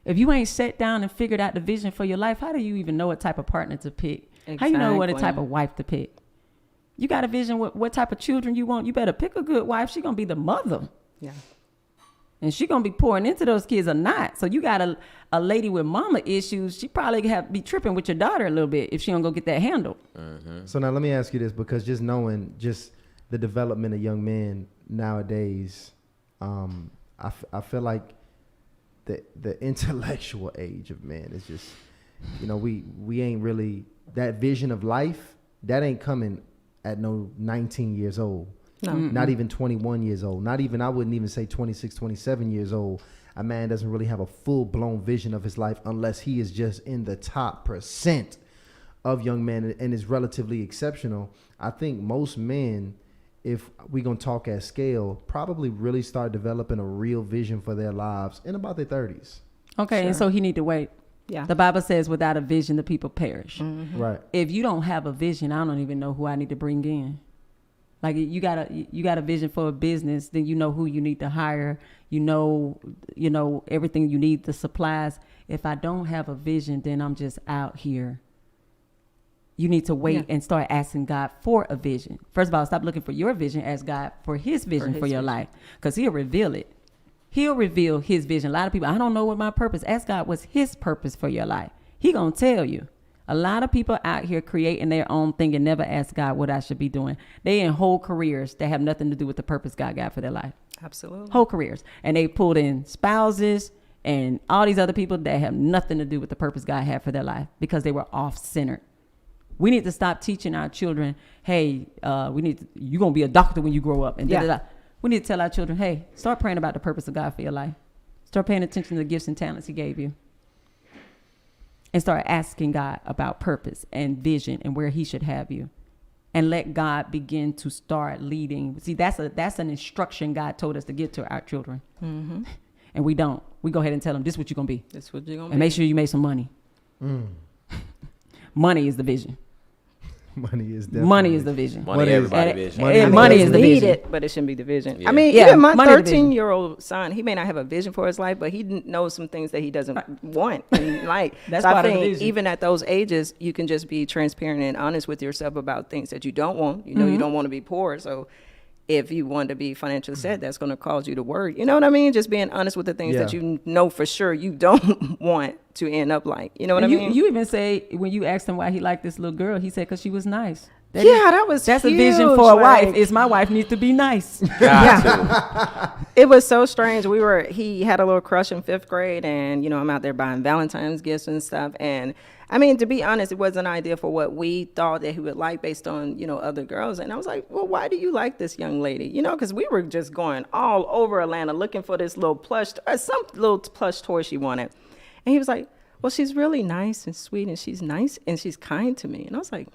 S3: If you ain't sat down and figured out the vision for your life, how do you even know what type of partner to pick?
S4: Exactly.
S3: How you know what type of wife to pick? You got a vision what type of children you want. You better pick a good wife. She gonna be the mother.
S4: Yeah.
S3: And she gonna be pouring into those kids or not. So you got a lady with mama issues. She probably be tripping with your daughter a little bit if she don't go get that handled.
S2: Mm-hmm.
S1: So now let me ask you this, because just knowing just the development of young men nowadays, I feel like the intellectual age of men is just, we ain't really, that vision of life, that ain't coming at no 19 years old. No. Not even 21 years old. Not even, I wouldn't even say 26, 27 years old. A man doesn't really have a full-blown vision of his life unless he is just in the top % of young men and is relatively exceptional. I think most men, if we're going to talk at scale, probably really start developing a real vision for their lives in about their 30s.
S3: Okay, sure. And so he need to wait. Yeah. The Bible says without a vision, the people perish.
S1: Mm-hmm. Right.
S3: If you don't have a vision, I don't even know who I need to bring in. Like you got a vision for a business, then you know who you need to hire. You know everything you need, the supplies. If I don't have a vision, then I'm just out here. You need to wait and start asking God for a vision. First of all, stop looking for your vision. Ask God for his vision for your life, because he'll reveal it. He'll reveal his vision. A lot of people, I don't know what my purpose. Ask God what's his purpose for your life. He gonna tell you. A lot of people out here creating their own thing and never ask God what I should be doing. They in whole careers that have nothing to do with the purpose God got for their life.
S4: Absolutely.
S3: Whole careers. And they pulled in spouses and all these other people that have nothing to do with the purpose God had for their life because they were off-centered. We need to stop teaching our children, hey, you're going to be a doctor when you grow up. And we need to tell our children, hey, start praying about the purpose of God for your life. Start paying attention to the gifts and talents he gave you. And start asking God about purpose and vision and where he should have you. And let God begin to start leading. See, that's an instruction God told us to give to our children. Mm-hmm. And we don't. We go ahead and tell them, this is what you're going to be.
S4: This is what you're going to be.
S3: And make sure you make some money. Money is the vision.
S1: Money is the vision.
S2: Money is the vision.
S3: Money is
S4: the vision. But it shouldn't be the vision. Yeah. I mean, even my 13-year-old son, he may not have a vision for his life, but he knows some things that he doesn't want. And that's so I think even at those ages, you can just be transparent and honest with yourself about things that you don't want. You don't want to be poor. So if you want to be financially set, that's going to cause you to worry. You know what I mean? Just being honest with the things that you know for sure you don't want to end up like. You know what I mean?
S3: You even say, when you asked him why he liked this little girl, he said because she was nice.
S4: That's
S3: huge. A vision for a wife. Is my wife needs to be nice.
S4: It was so strange. He had a little crush in 5th grade, and I'm out there buying Valentine's gifts and stuff. And I mean, to be honest, it was an idea for what we thought that he would like based on other girls. And I was like, well, why do you like this young lady? Because we were just going all over Atlanta looking for this little some little plush toy she wanted. And he was like, well, she's really nice and sweet, and she's nice and she's kind to me. And I was like,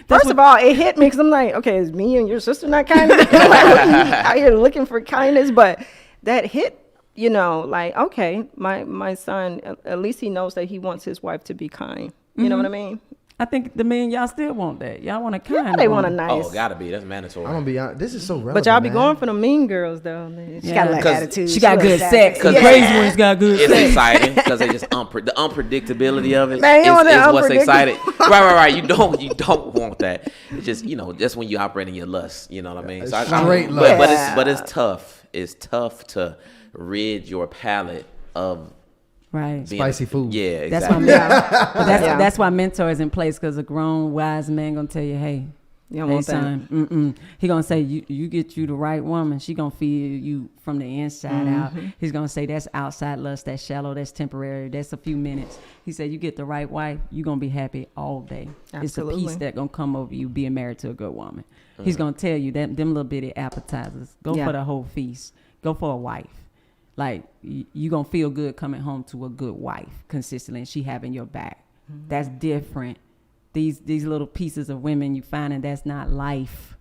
S4: first of all, it hit me because I'm like, okay, is me and your sister not kind to me? Out here looking for kindness, but that hit, like, okay, my son, at least he knows that he wants his wife to be kind. You know what I mean?
S3: I think the men, y'all still want that. Y'all want a kind.
S4: Yeah, they want a nice.
S2: Oh, gotta be. That's mandatory.
S1: I'm gonna be honest. This is so relevant.
S4: But y'all be going for the mean girls though. She got like attitude.
S3: She got good sex. The crazy ones got good sex.
S2: It's exciting because they just the unpredictability of it is what's exciting. Right. You don't want that. It's just just when you operate in your lust. You know what I mean? So
S1: straight lust.
S2: But it's tough. It's tough to rid your palate of.
S3: Right.
S1: Spicy food.
S2: Yeah, exactly.
S3: That's why mentor is in place, because a grown, wise man going to tell you, hey,
S4: you don't want
S3: son, he going to say, you get you the right woman. She going to feed you from the inside out. He's going to say, that's outside lust, that's shallow, that's temporary, that's a few minutes. He said, you get the right wife, you're going to be happy all day. Absolutely. It's a peace that's going to come over you being married to a good woman. He's going to tell you that them little bitty appetizers, go for the whole feast. Go for a wife. Like, you going to feel good coming home to a good wife consistently, and she having your back. That's different. These little pieces of women you finding, that's not life.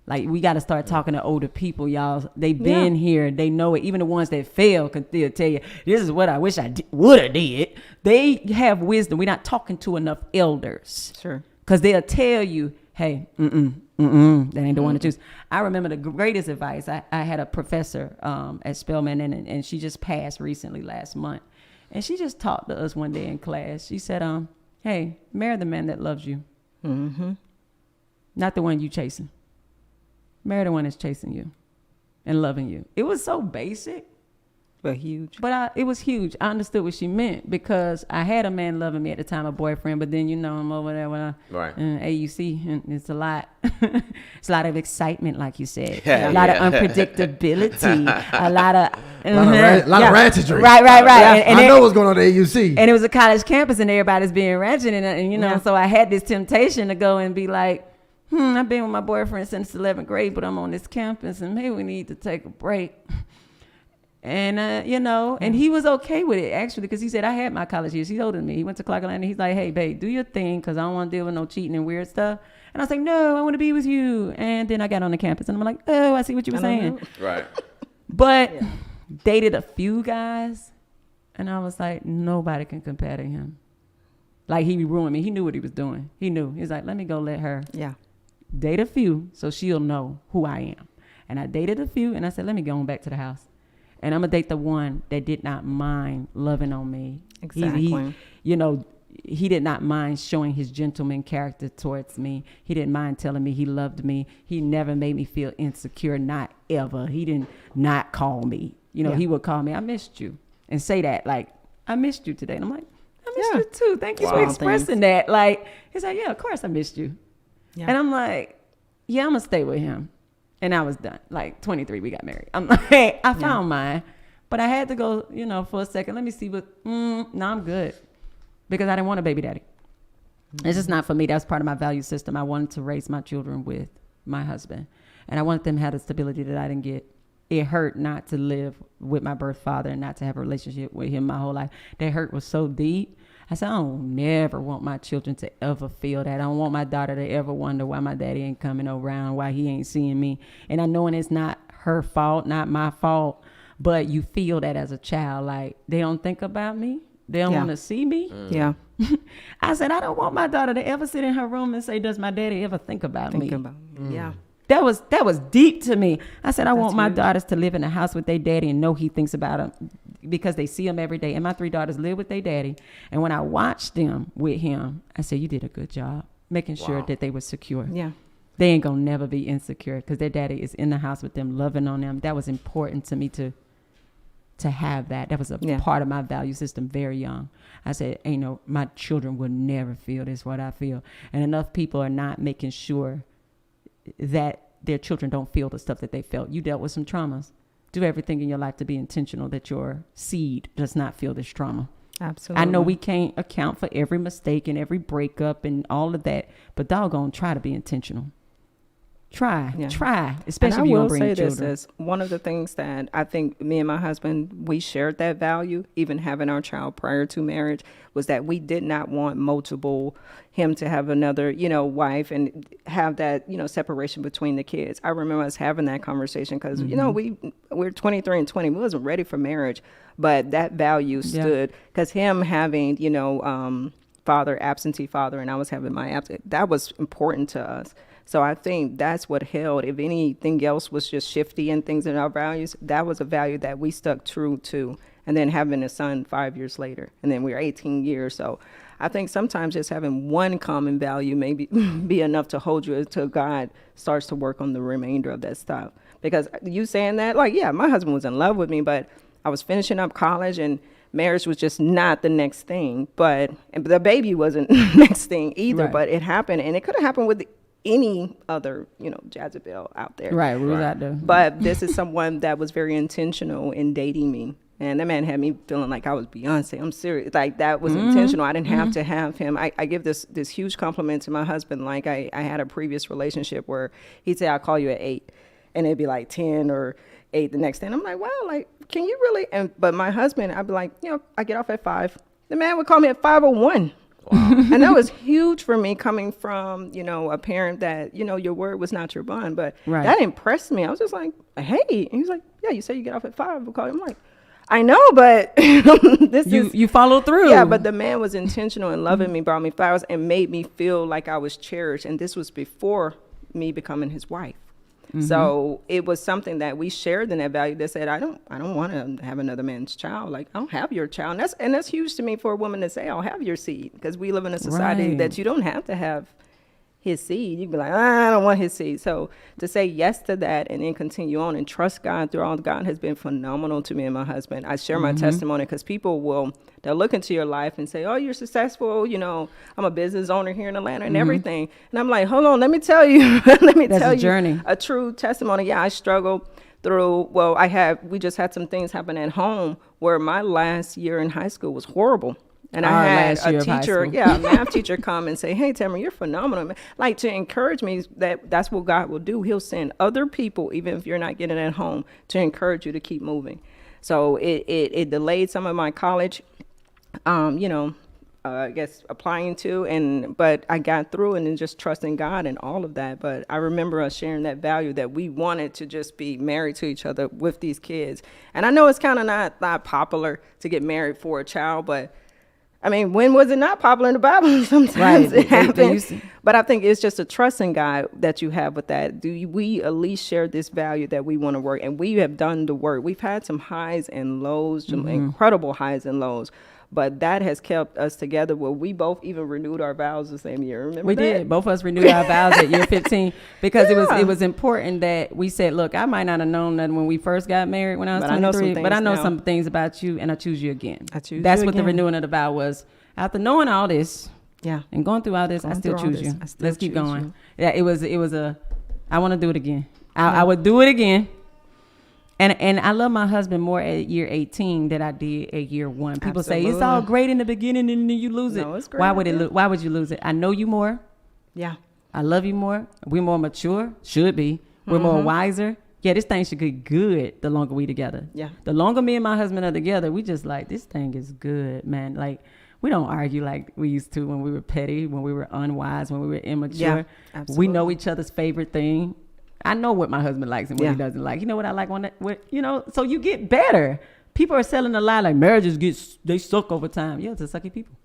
S3: Like, we got to start talking to older people, y'all. They've been here. They know it. Even the ones that fail can still tell you, this is what I wish I would have did. They have wisdom. We're not talking to enough elders.
S4: Sure.
S3: Because they'll tell you, hey, that ain't the one to choose. I remember the greatest advice. I had a professor at Spelman, and she just passed recently last month. And she just talked to us one day in class. She said, hey, marry the man that loves you. Not the one you chasing. Marry the one that's chasing you and loving you. It was so basic.
S4: But huge.
S3: But it was huge. I understood what she meant because I had a man loving me at the time, a boyfriend, but then, I'm over there when AUC, and it's a lot. It's a lot of excitement, like you said. A lot of unpredictability. a lot of
S1: ratchetry.
S3: Right.
S1: Yeah. And I know what's going on at AUC.
S3: And it was a college campus and everybody's being ratchet. And so I had this temptation to go and be like, I've been with my boyfriend since 11th grade, but I'm on this campus and maybe we need to take a break. And, and he was okay with it, actually, because he said, I had my college years. He's older than me. He went to Clark Atlanta. He's like, hey, babe, do your thing because I don't want to deal with no cheating and weird stuff. And I was like, no, I want to be with you. And then I got on the campus and I'm like, oh, I see what you were saying.
S2: Right.
S3: But dated a few guys. And I was like, nobody can compare to him. Like, he ruined me. He knew what he was doing. He knew. He's like, let me go let her date a few so she'll know who I am. And I dated a few and I said, let me go on back to the house. And I'm going to date the one that did not mind loving on me.
S4: Exactly.
S3: He did not mind showing his gentleman character towards me. He didn't mind telling me he loved me. He never made me feel insecure, not ever. He didn't not call me. He would call me, I missed you. And say that, like, I missed you today. And I'm like, I missed you too. Thank you for expressing that. Like, he's like, yeah, of course I missed you. Yeah. And I'm like, yeah, I'm going to stay with him. And I was done. Like 23, we got married. I'm like, I found mine, but I had to go, for a second. Let me see what. No, I'm good, because I didn't want a baby daddy. It's just not for me. That's part of my value system. I wanted to raise my children with my husband, and I wanted them to have the stability that I didn't get. It hurt not to live with my birth father and not to have a relationship with him my whole life. That hurt was so deep. I said, I don't never want my children to ever feel that. I don't want my daughter to ever wonder why my daddy ain't coming around, why he ain't seeing me. And I know it's not her fault, not my fault, but you feel that as a child, like they don't think about me. They don't want to see me.
S4: Yeah.
S3: I said, I don't want my daughter to ever sit in her room and say, does my daddy ever think about me?
S4: Yeah.
S3: That was deep to me. I said, I want my daughters to live in a house with their daddy and know he thinks about them because they see him every day. And my 3 daughters live with their daddy. And when I watched them with him, I said, you did a good job making sure that they were secure.
S4: Yeah.
S3: They ain't going to never be insecure because their daddy is in the house with them, loving on them. That was important to me to have that. That was a part of my value system very young. I said, my children will never feel this, what I feel. And enough people are not making sure that their children don't feel the stuff that they felt. You dealt with some traumas. Do everything in your life to be intentional that your seed does not feel this trauma.
S4: Absolutely.
S3: I know we can't account for every mistake and every breakup and all of that, but doggone, try to be intentional. Try, especially if you want to bring children. I will say this is
S4: one of the things that I think me and my husband, we shared that value, even having our child prior to marriage, was that we did not want him to have another, wife and have that, separation between the kids. I remember us having that conversation because, we're 23 and 20. We wasn't ready for marriage, but that value stood because him having, absentee father, and I was having my that was important to us. So I think that's what held. If anything else was just shifty and things in our values, that was a value that we stuck true to. And then having a son 5 years later, and then we were 18 years. So I think sometimes just having one common value maybe be enough to hold you until God starts to work on the remainder of that stuff. Because you saying that, my husband was in love with me, but I was finishing up college and marriage was just not the next thing. But the baby wasn't the next thing either, right. But it happened. And it could have happened with any other, Jezebel out there.
S3: Right, we was out there.
S4: But this is someone that was very intentional in dating me. And that man had me feeling like I was Beyonce. I'm serious. Like, that was intentional. I didn't have to have him. I give this huge compliment to my husband. Like, I had a previous relationship where he'd say, I'll call you at 8. And it'd be like 10 or 8 the next day. And I'm like, wow, like, can you really? But my husband, I'd be like, I get off at 5. The man would call me at 5:01. Wow. And that was huge for me coming from, a parent that, your word was not your bond. But that impressed me. I was just like, hey. And he's like, yeah, you say you get off at 5. We'll call you. I'm like, I know, but
S3: you follow through.
S4: Yeah, but the man was intentional in loving me, brought me flowers, and made me feel like I was cherished. And this was before me becoming his wife. Mm-hmm. So it was something that we shared in that value that said, I don't want to have another man's child. Like, I don't have your child. And that's huge to me for a woman to say, I'll have your seed, because we live in a society that you don't have to have his seed, you'd be like, I don't want his seed. So to say yes to that and then continue on and trust God through all, God has been phenomenal to me and my husband. I share my testimony because people they'll look into your life and say, oh, you're successful. You know, I'm a business owner here in Atlanta and everything. And I'm like, hold on, let me tell you,
S3: journey.
S4: A true testimony. Yeah, I struggled through, we just had some things happen at home where my last year in high school was horrible. And I had a teacher, a math teacher come and say, hey, Tamara, you're phenomenal. Like, to encourage me that's what God will do. He'll send other people, even if you're not getting it at home, to encourage you to keep moving. So it delayed some of my college, I guess applying to, but I got through and then just trusting God and all of that. But I remember us sharing that value that we wanted to just be married to each other with these kids. And I know it's kind of not popular to get married for a child, but I mean, when was it not popular in the Bible? Sometimes it happens. But I think it's just a trust in God that you have with that. We at least share this value that we want to work? And we have done the work. We've had some highs and lows, some incredible highs and lows. But that has kept us together where we both even renewed our vows the same year. Remember
S3: we
S4: that?
S3: did. Both of us renewed our vows at year 15 because it was important that we said, look, I might not have known that when we first got married when I was 23, but I know some things about you and I choose you again. That's what the renewing of the vow was. After knowing all this and going through all this, I still choose you. Let's keep going. Yeah, it was I want to do it again. I would do it again. And I love my husband more at year 18 than I did at year 1. People say it's all great in the beginning and then you lose it.
S4: No, it's great.
S3: Why would you lose it? I know you more.
S4: Yeah.
S3: I love you more. We're more mature. Should be. We're more wiser. Yeah, this thing should get good the longer we together.
S4: Yeah.
S3: The longer me and my husband are together, we just like, this thing is good, man. Like, we don't argue like we used to when we were petty, when we were unwise, when we were immature. Yeah, absolutely. We know each other's favorite thing. I know what my husband likes and what he doesn't like. You know what I like on that? So you get better. People are selling a lie like marriages they suck over time. Yeah, it's a sucky people.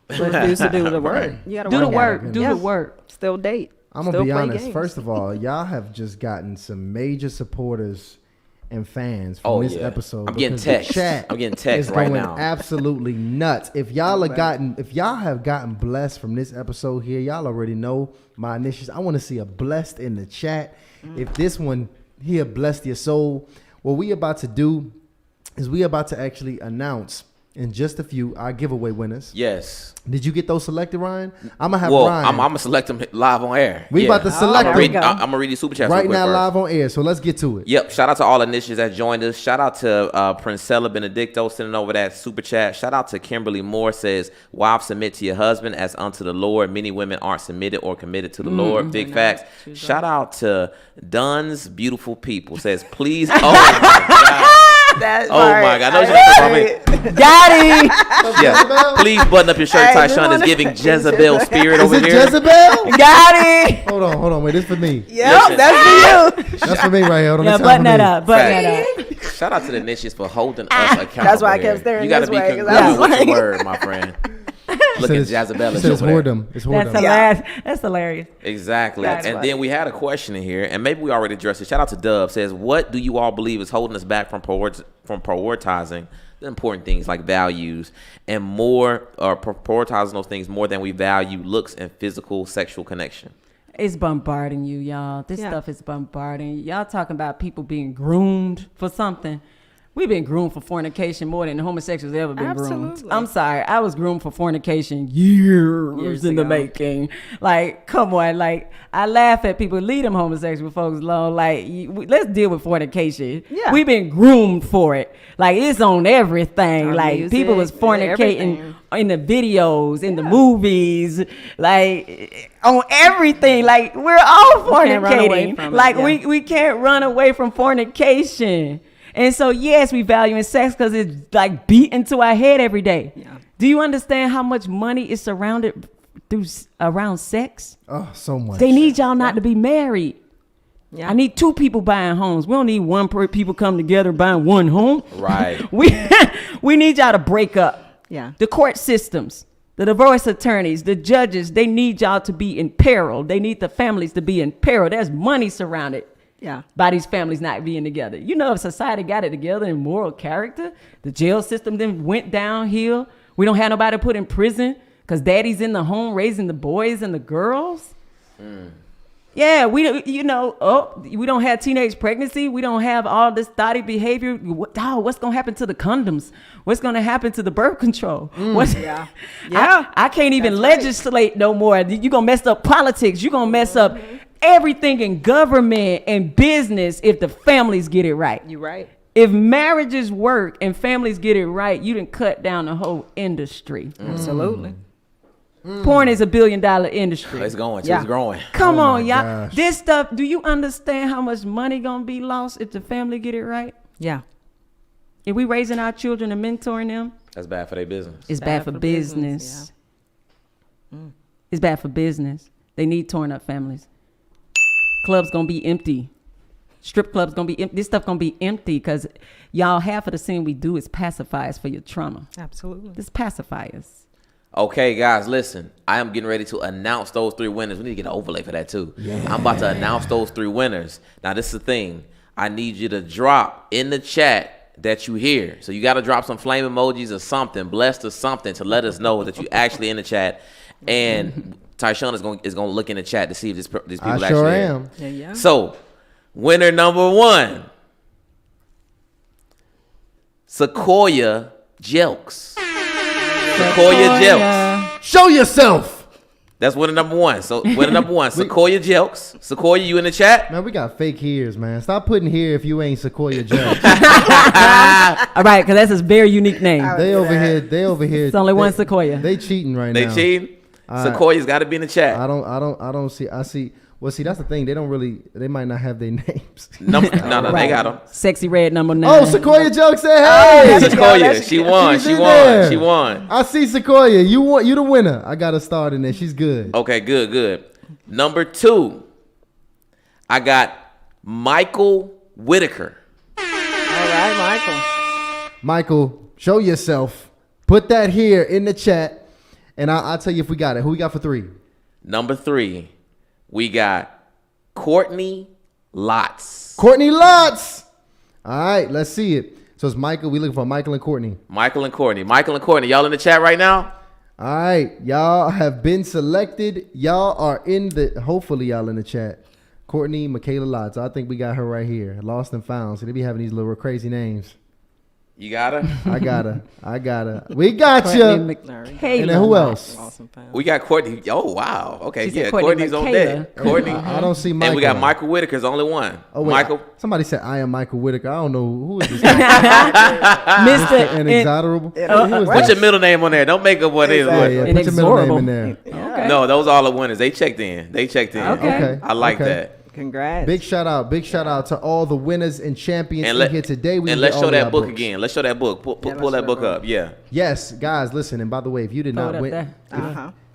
S4: But you used to do the work. You gotta
S3: do the work. Do the work.
S4: Still date.
S1: I'm going to be honest. Games. First of all, y'all have just gotten some major supporters and fans from this episode.
S2: I'm getting texts. I'm getting texts right now.
S1: Absolutely nuts. If y'all have gotten blessed from this episode here, y'all already know my initials. I want to see a blessed in the chat. If this one here blessed your soul, what we about to do is we about to actually announce in just a few our giveaway winners.
S2: Yes.
S1: Did you get those selected, Ryan? I'm gonna have Ryan.
S2: I'm gonna select them live on air.
S1: We about to select them.
S2: I'm gonna read these super chats
S1: right now
S2: first.
S1: live on air. So let's get to it.
S2: Yep. Shout out to all the initiatives that joined us. Shout out to Princella Benedicto sending over that super chat. Shout out to Kimberly Moore says, "Wives, submit to your husband as unto the Lord. Many women aren't submitted or committed to the Lord." Big facts. Shout out to Dunn's Beautiful People says, "Please." Oh my God. My God! I know you
S3: Daddy.
S2: Yeah. Please button up your shirt. Tysean is giving Jezebel spirit over here.
S1: Jezebel?
S3: Daddy.
S1: Hold on. Wait, this for me.
S3: Yep, that's for you.
S1: That's for me right here.
S3: Yeah, button that up. Button that up.
S2: Shout out to the initiates for holding us accountable.
S4: That's why I kept staring.
S2: You got to be congruent with your word, my friend. Look at Jezebel.
S1: It's whoredom. It's whoredom.
S3: That's hilarious. That's hilarious.
S2: Exactly. Then we had a question in here, and maybe we already addressed it. Shout out to Dove. Says, what do you all believe is holding us back from prioritizing the important things like values and more, or prioritizing those things more than we value looks and physical sexual connection?
S3: It's bombarding you, y'all. This stuff is bombarding. Y'all talking about people being groomed for something. We've been groomed for fornication more than homosexuals ever been groomed. I'm sorry. I was groomed for fornication years in the making. Like, come on. Like, I laugh at people. Leave them homosexual folks alone. Like, let's deal with fornication. Yeah. We've been groomed for it. Like, it's on everything. Like, music, people was fornicating in the videos, in the movies, like, on everything. Like, we're all fornicating. Like, we can't run away from fornication. And so, yes, we value sex because it's like beat into our head every day. Yeah. Do you understand how much money is surrounded around sex?
S1: Oh, so much.
S3: They need y'all not to be married. Yeah. I need 2 people buying homes. We don't need one people come together buying one home.
S2: Right.
S3: We need y'all to break up.
S4: Yeah.
S3: The court systems, the divorce attorneys, the judges, they need y'all to be in peril. They need the families to be in peril. There's money surrounded.
S4: Yeah,
S3: by these families not being together. You know, if society got it together in moral character, the jail system then went downhill. We don't have nobody put in prison because daddy's in the home raising the boys and the girls. Yeah, we don't have teenage pregnancy. We don't have all this thotty behavior. What's going to happen to the condoms? What's going to happen to the birth control? I can't even legislate no more. You're going to mess up politics. You're going to mess up everything in government and business if the families get it right.
S4: You're right.
S3: If marriages work and families get it right, you didn't cut down the whole industry.
S4: Absolutely.
S3: Porn is $1 billion industry.
S2: It's going. It's growing.
S3: Come on, y'all. Gosh. This stuff, do you understand how much money going to be lost if the family get it right?
S4: Yeah.
S3: If we raising our children and mentoring them,
S2: that's bad for their business.
S3: It's bad for business. It's bad for business. They need torn up families. Clubs going to be empty. Strip clubs going to be empty. This stuff going to be empty because y'all, half of the sin we do is pacifiers for your trauma.
S4: Absolutely.
S3: This pacifiers.
S2: Okay, guys, listen. I am getting ready to announce those 3 winners. We need to get an overlay for that, too. Yeah. I'm about to announce those 3 winners. Now, this is the thing. I need you to drop in the chat that you hear. So you got to drop some flame emojis or something, blessed or something, to let us know that you actually in the chat. And Tysean is going to look in the chat to see if these people actually
S1: sure am.
S4: Yeah.
S2: So, winner number 1, Sequoia Jelks. Sequoia Jelks.
S1: Show yourself.
S2: That's winner number 1. So winner number 1, Sequoia Jelks. Sequoia, you in the chat?
S1: Man, we got fake hears, man. Stop putting here if you ain't Sequoia Jelks.
S3: All right, because that's a very unique name.
S1: They over here.
S3: It's only one Sequoia.
S1: They cheating right
S2: now. They cheating? Sequoia's got to be in the chat.
S1: I don't see. I see. Well, see, that's the thing. They might not have their names.
S2: No, they got them.
S3: Sexy red number 9.
S1: Oh, Sequoia Jelks said, hey.
S2: Sequoia, she won.
S1: I see Sequoia. You the winner. I got a start in there. She's good.
S2: Okay, good. Number 2, I got Michael Whitaker.
S4: All right, Michael.
S1: Michael, show yourself. Put that here in the chat, and I'll tell you if we got it. Who we got for 3?
S2: Number 3. We got Courtney Lotz.
S1: Courtney Lotz. All right, let's see it. So it's Michael. We looking for Michael and Courtney.
S2: Michael and Courtney. Y'all in the chat right now?
S1: All right. Y'all have been selected. Y'all are hopefully y'all in the chat. Courtney Michaela Lotz. I think we got her right here. Lost and found. So they be having these little crazy names.
S2: You got her?
S1: I got her. We got you. Hey, and then who else?
S2: We got Courtney. Oh, wow. Okay, Courtney's on deck. Courtney.
S1: I don't see Michael.
S2: And we got Michael Whitaker's only one.
S1: Oh, wait,
S2: Michael.
S1: Somebody said I am Michael Whitaker. I don't know who is this.
S3: Mr.
S1: Inexorable.
S2: Put your middle name on there. Don't make up what it is.
S1: Yeah, put your middle name in there.
S3: Okay.
S2: No, those are all the winners. They checked in.
S3: Okay.
S2: I like that.
S4: Congrats.
S1: Big shout out to all the winners and champions in here today.
S2: Let's show that book again. Let's show that book. Pull that book up. Yeah.
S1: Yes, guys, listen. And by the way, if you did not win,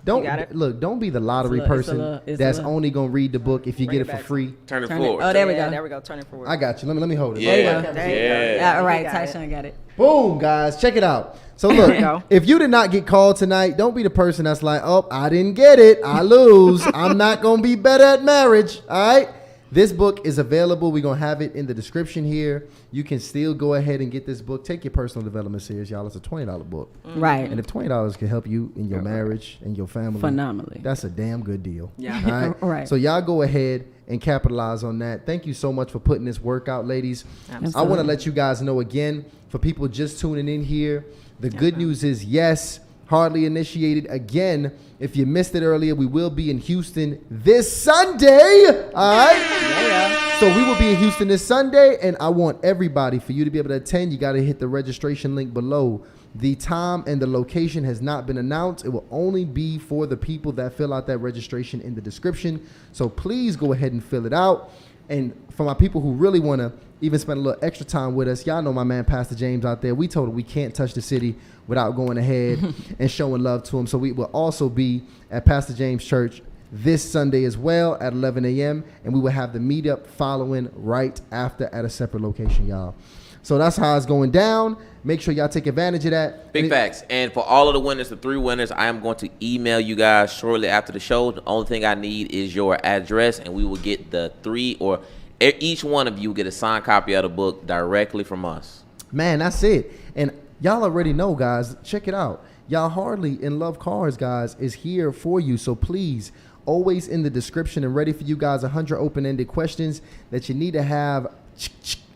S1: don't be the lottery person that's only gonna read the book if you get it for free.
S2: Turn it forward.
S3: Oh, there we go.
S4: There we go. Turn it forward.
S1: I got you. Let me hold it.
S2: Yeah.
S3: All right, Tysean got it.
S1: Boom, guys, check it out. So look, if you did not get called tonight, don't be the person that's like, oh, I didn't get it. I lose. I'm not gonna be better at marriage. All right. This book is available. We're going to have it in the description here. You can still go ahead and get this book. Take your personal development serious, y'all. It's a $20 book.
S3: Right.
S1: And if $20 can help you in your marriage and your family,
S3: phenomenally,
S1: that's a damn good deal.
S4: Yeah.
S1: All right.
S3: Right.
S1: So y'all go ahead and capitalize on that. Thank you so much for putting this work out, ladies. Absolutely. I want to let you guys know again, for people just tuning in here, the good news is, yes, Hardly initiated again. If you missed it earlier, we will be in Houston this Sunday. All right. Yeah. So we will be in Houston this Sunday, and I want everybody, for you to be able to attend, you got to hit the registration link below. The time and the location has not been announced. It will only be for the people that fill out that registration in the description. So please go ahead and fill it out. And for my people who really want to even spend a little extra time with us, y'all know my man Pastor James out there. We told him we can't touch the city without going ahead and showing love to him. So we will also be at Pastor James Church this Sunday as well at 11 a.m. And we will have the meetup following right after at a separate location, y'all. So that's how it's going down. Make sure y'all take advantage of that.
S2: Big facts. And for all of the winners, the 3 winners, I am going to email you guys shortly after the show. The only thing I need is your address, and we will get the 3, or each one of you get a signed copy of the book directly from us.
S1: Man, that's it. And y'all already know, guys. Check it out. Y'all Hardly in Love Cars, guys, is here for you. So please always in the description and ready for you guys. 100 open-ended questions that you need to have,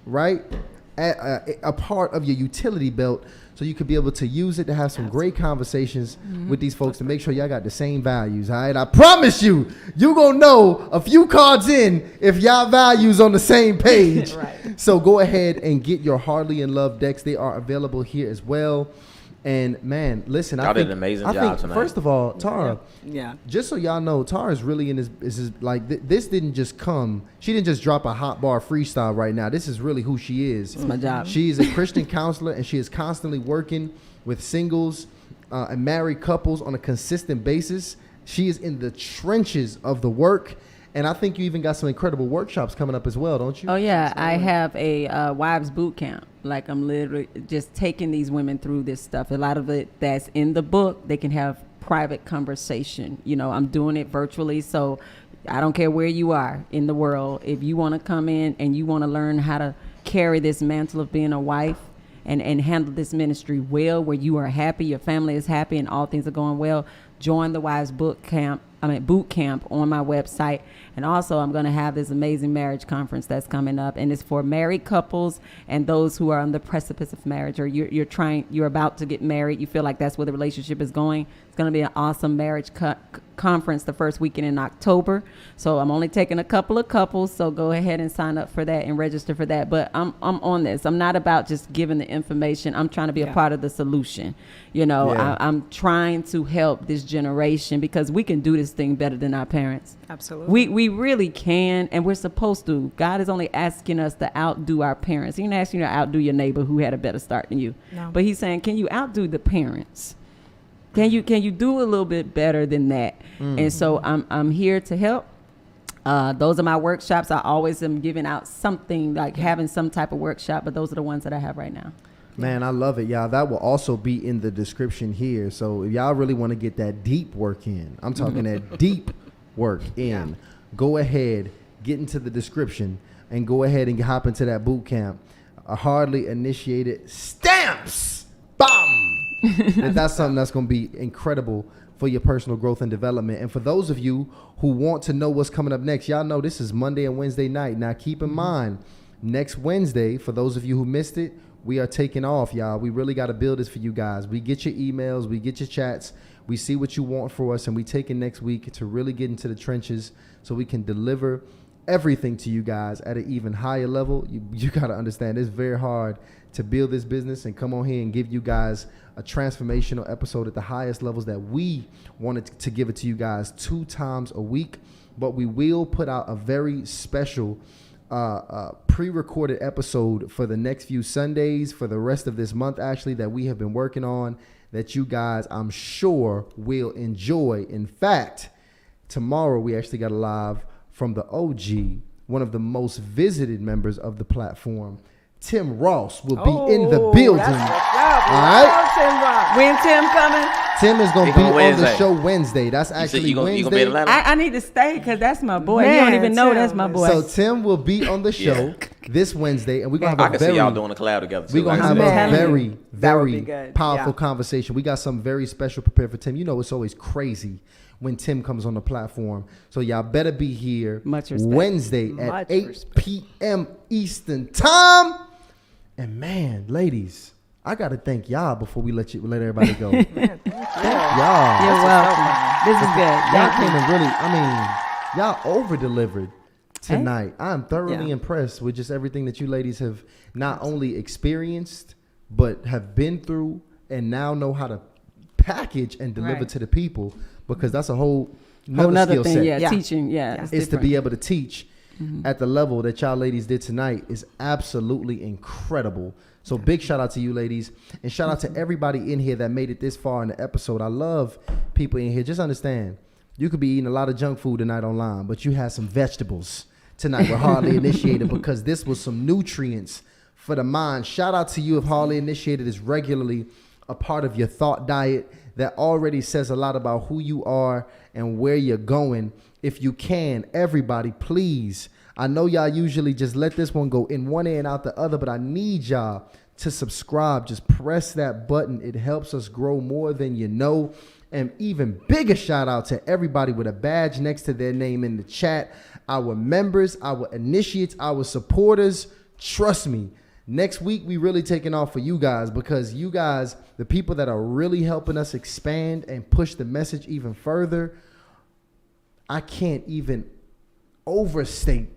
S1: right, a part of your utility belt, so you could be able to use it to have some great conversations with these folks to make sure y'all got the same values. All right, I promise you gonna know a few cards in if y'all values on the same page. Right. So go ahead and get your Hardly in Love decks. They are available here as well. And man, listen,
S2: y'all did an amazing job tonight.
S1: First of all, Tara, just so y'all know, Tara is really in this like this didn't just come. She didn't just drop a hot bar freestyle right now. This is really who she is.
S3: It's my job.
S1: She is a Christian counselor, and she is constantly working with singles and married couples on a consistent basis. She is in the trenches of the work. And I think you even got some incredible workshops coming up as well, don't you?
S3: Oh, yeah. I have a wives boot camp. Like, I'm literally just taking these women through this stuff. A lot of it that's in the book, they can have private conversation. You know, I'm doing it virtually. So I don't care where you are in the world. If you want to come in and you want to learn how to carry this mantle of being a wife and handle this ministry well, where you are happy, your family is happy, and all things are going well, join the wives boot camp on my website. And also, I'm going to have this amazing marriage conference that's coming up, and it's for married couples and those who are on the precipice of marriage, or you're about to get married. You feel like that's where the relationship is going. It's going to be an awesome marriage conference the first weekend in October. So I'm only taking a couple of couples. So go ahead and sign up for that and register for that. But I'm on this. I'm not about just giving the information. I'm trying to be a part of the solution. You know, I'm trying to help this generation, because we can do this thing better than our parents.
S4: Absolutely.
S3: We really can, and we're supposed to. God is only asking us to outdo our parents. He ain't asking you to outdo your neighbor who had a better start than you. No. But he's saying, can you outdo the parents? Can you do a little bit better than that? And so I'm here to help. Those are my workshops. I always am giving out something, like having some type of workshop, but those are the ones that I have right now.
S1: Man, I love it, y'all. That will also be in the description here. So if y'all really want to get that deep work in, I'm talking that deep work in, go ahead, get into the description, and go ahead and hop into that boot camp. A Hardly Initiated Stamps. Bam! And that's something that's going to be incredible for your personal growth and development. And for those of you who want to know what's coming up next, y'all know this is Monday and Wednesday night. Now, keep in mind, next Wednesday, for those of you who missed it, we are taking off, y'all. We really got to build this for you guys. We get your emails, we get your chats, we see what you want for us, and we take it next week to really get into the trenches so we can deliver everything to you guys at an even higher level. You got to understand, it's very hard to build this business and come on here and give you guys a transformational episode at the highest levels that we wanted to give it to you guys 2 times a week. But we will put out a very special pre-recorded episode for the next few Sundays, for the rest of this month, actually, that we have been working on, that you guys, I'm sure, will enjoy. In fact, tomorrow we actually got a live from the OG, one of the most visited members of the platform. Tim Ross will be in the building. All right.
S4: Tim Ross. When Tim coming?
S1: Tim is going to be on the show Wednesday. That's actually Wednesday.
S2: You gonna be in Atlanta?
S3: I need to stay because that's my boy. Man, you don't even know that's my boy.
S1: So Tim will be on the show this Wednesday, and we're going to have
S2: I can see y'all doing a collab together.
S1: We're going to have a very, very powerful conversation. We got something very special prepared for Tim. You know, it's always crazy when Tim comes on the platform. So y'all better be here Wednesday at 8 p.m. Eastern time. And man, ladies, I got to thank y'all before we let everybody go.
S3: Man, thank y'all. You're welcome. This is good.
S1: Y'all came and really, y'all over-delivered tonight. I'm thoroughly impressed with just everything that you ladies have not only experienced, but have been through and now know how to package and deliver to the people, because that's a whole nother skill set.
S3: Teaching,
S1: It's to be able to teach at the level that y'all ladies did tonight is absolutely incredible. So big shout out to you ladies, and shout out to everybody in here that made it this far in the episode. I love people in here. Just understand, you could be eating a lot of junk food tonight online, but you had some vegetables tonight with Hardly Initiated, because this was some nutrients for the mind. Shout out to you if Hardly Initiated is regularly a part of your thought diet. That already says a lot about who you are and where you're going. If you can, everybody, please. I know y'all usually just let this one go in one ear and out the other, but I need y'all to subscribe. Just press that button. It helps us grow more than you know. And even bigger shout out to everybody with a badge next to their name in the chat. Our members, our initiates, our supporters. Trust me, next week we really taking off for you guys, because you guys, the people that are really helping us expand and push the message even further, I can't even overstate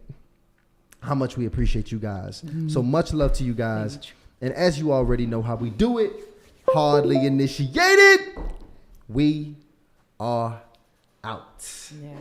S1: how much we appreciate you guys. So much love to you guys. And as you already know how we do it, hardly initiated. We are out.
S4: Yeah.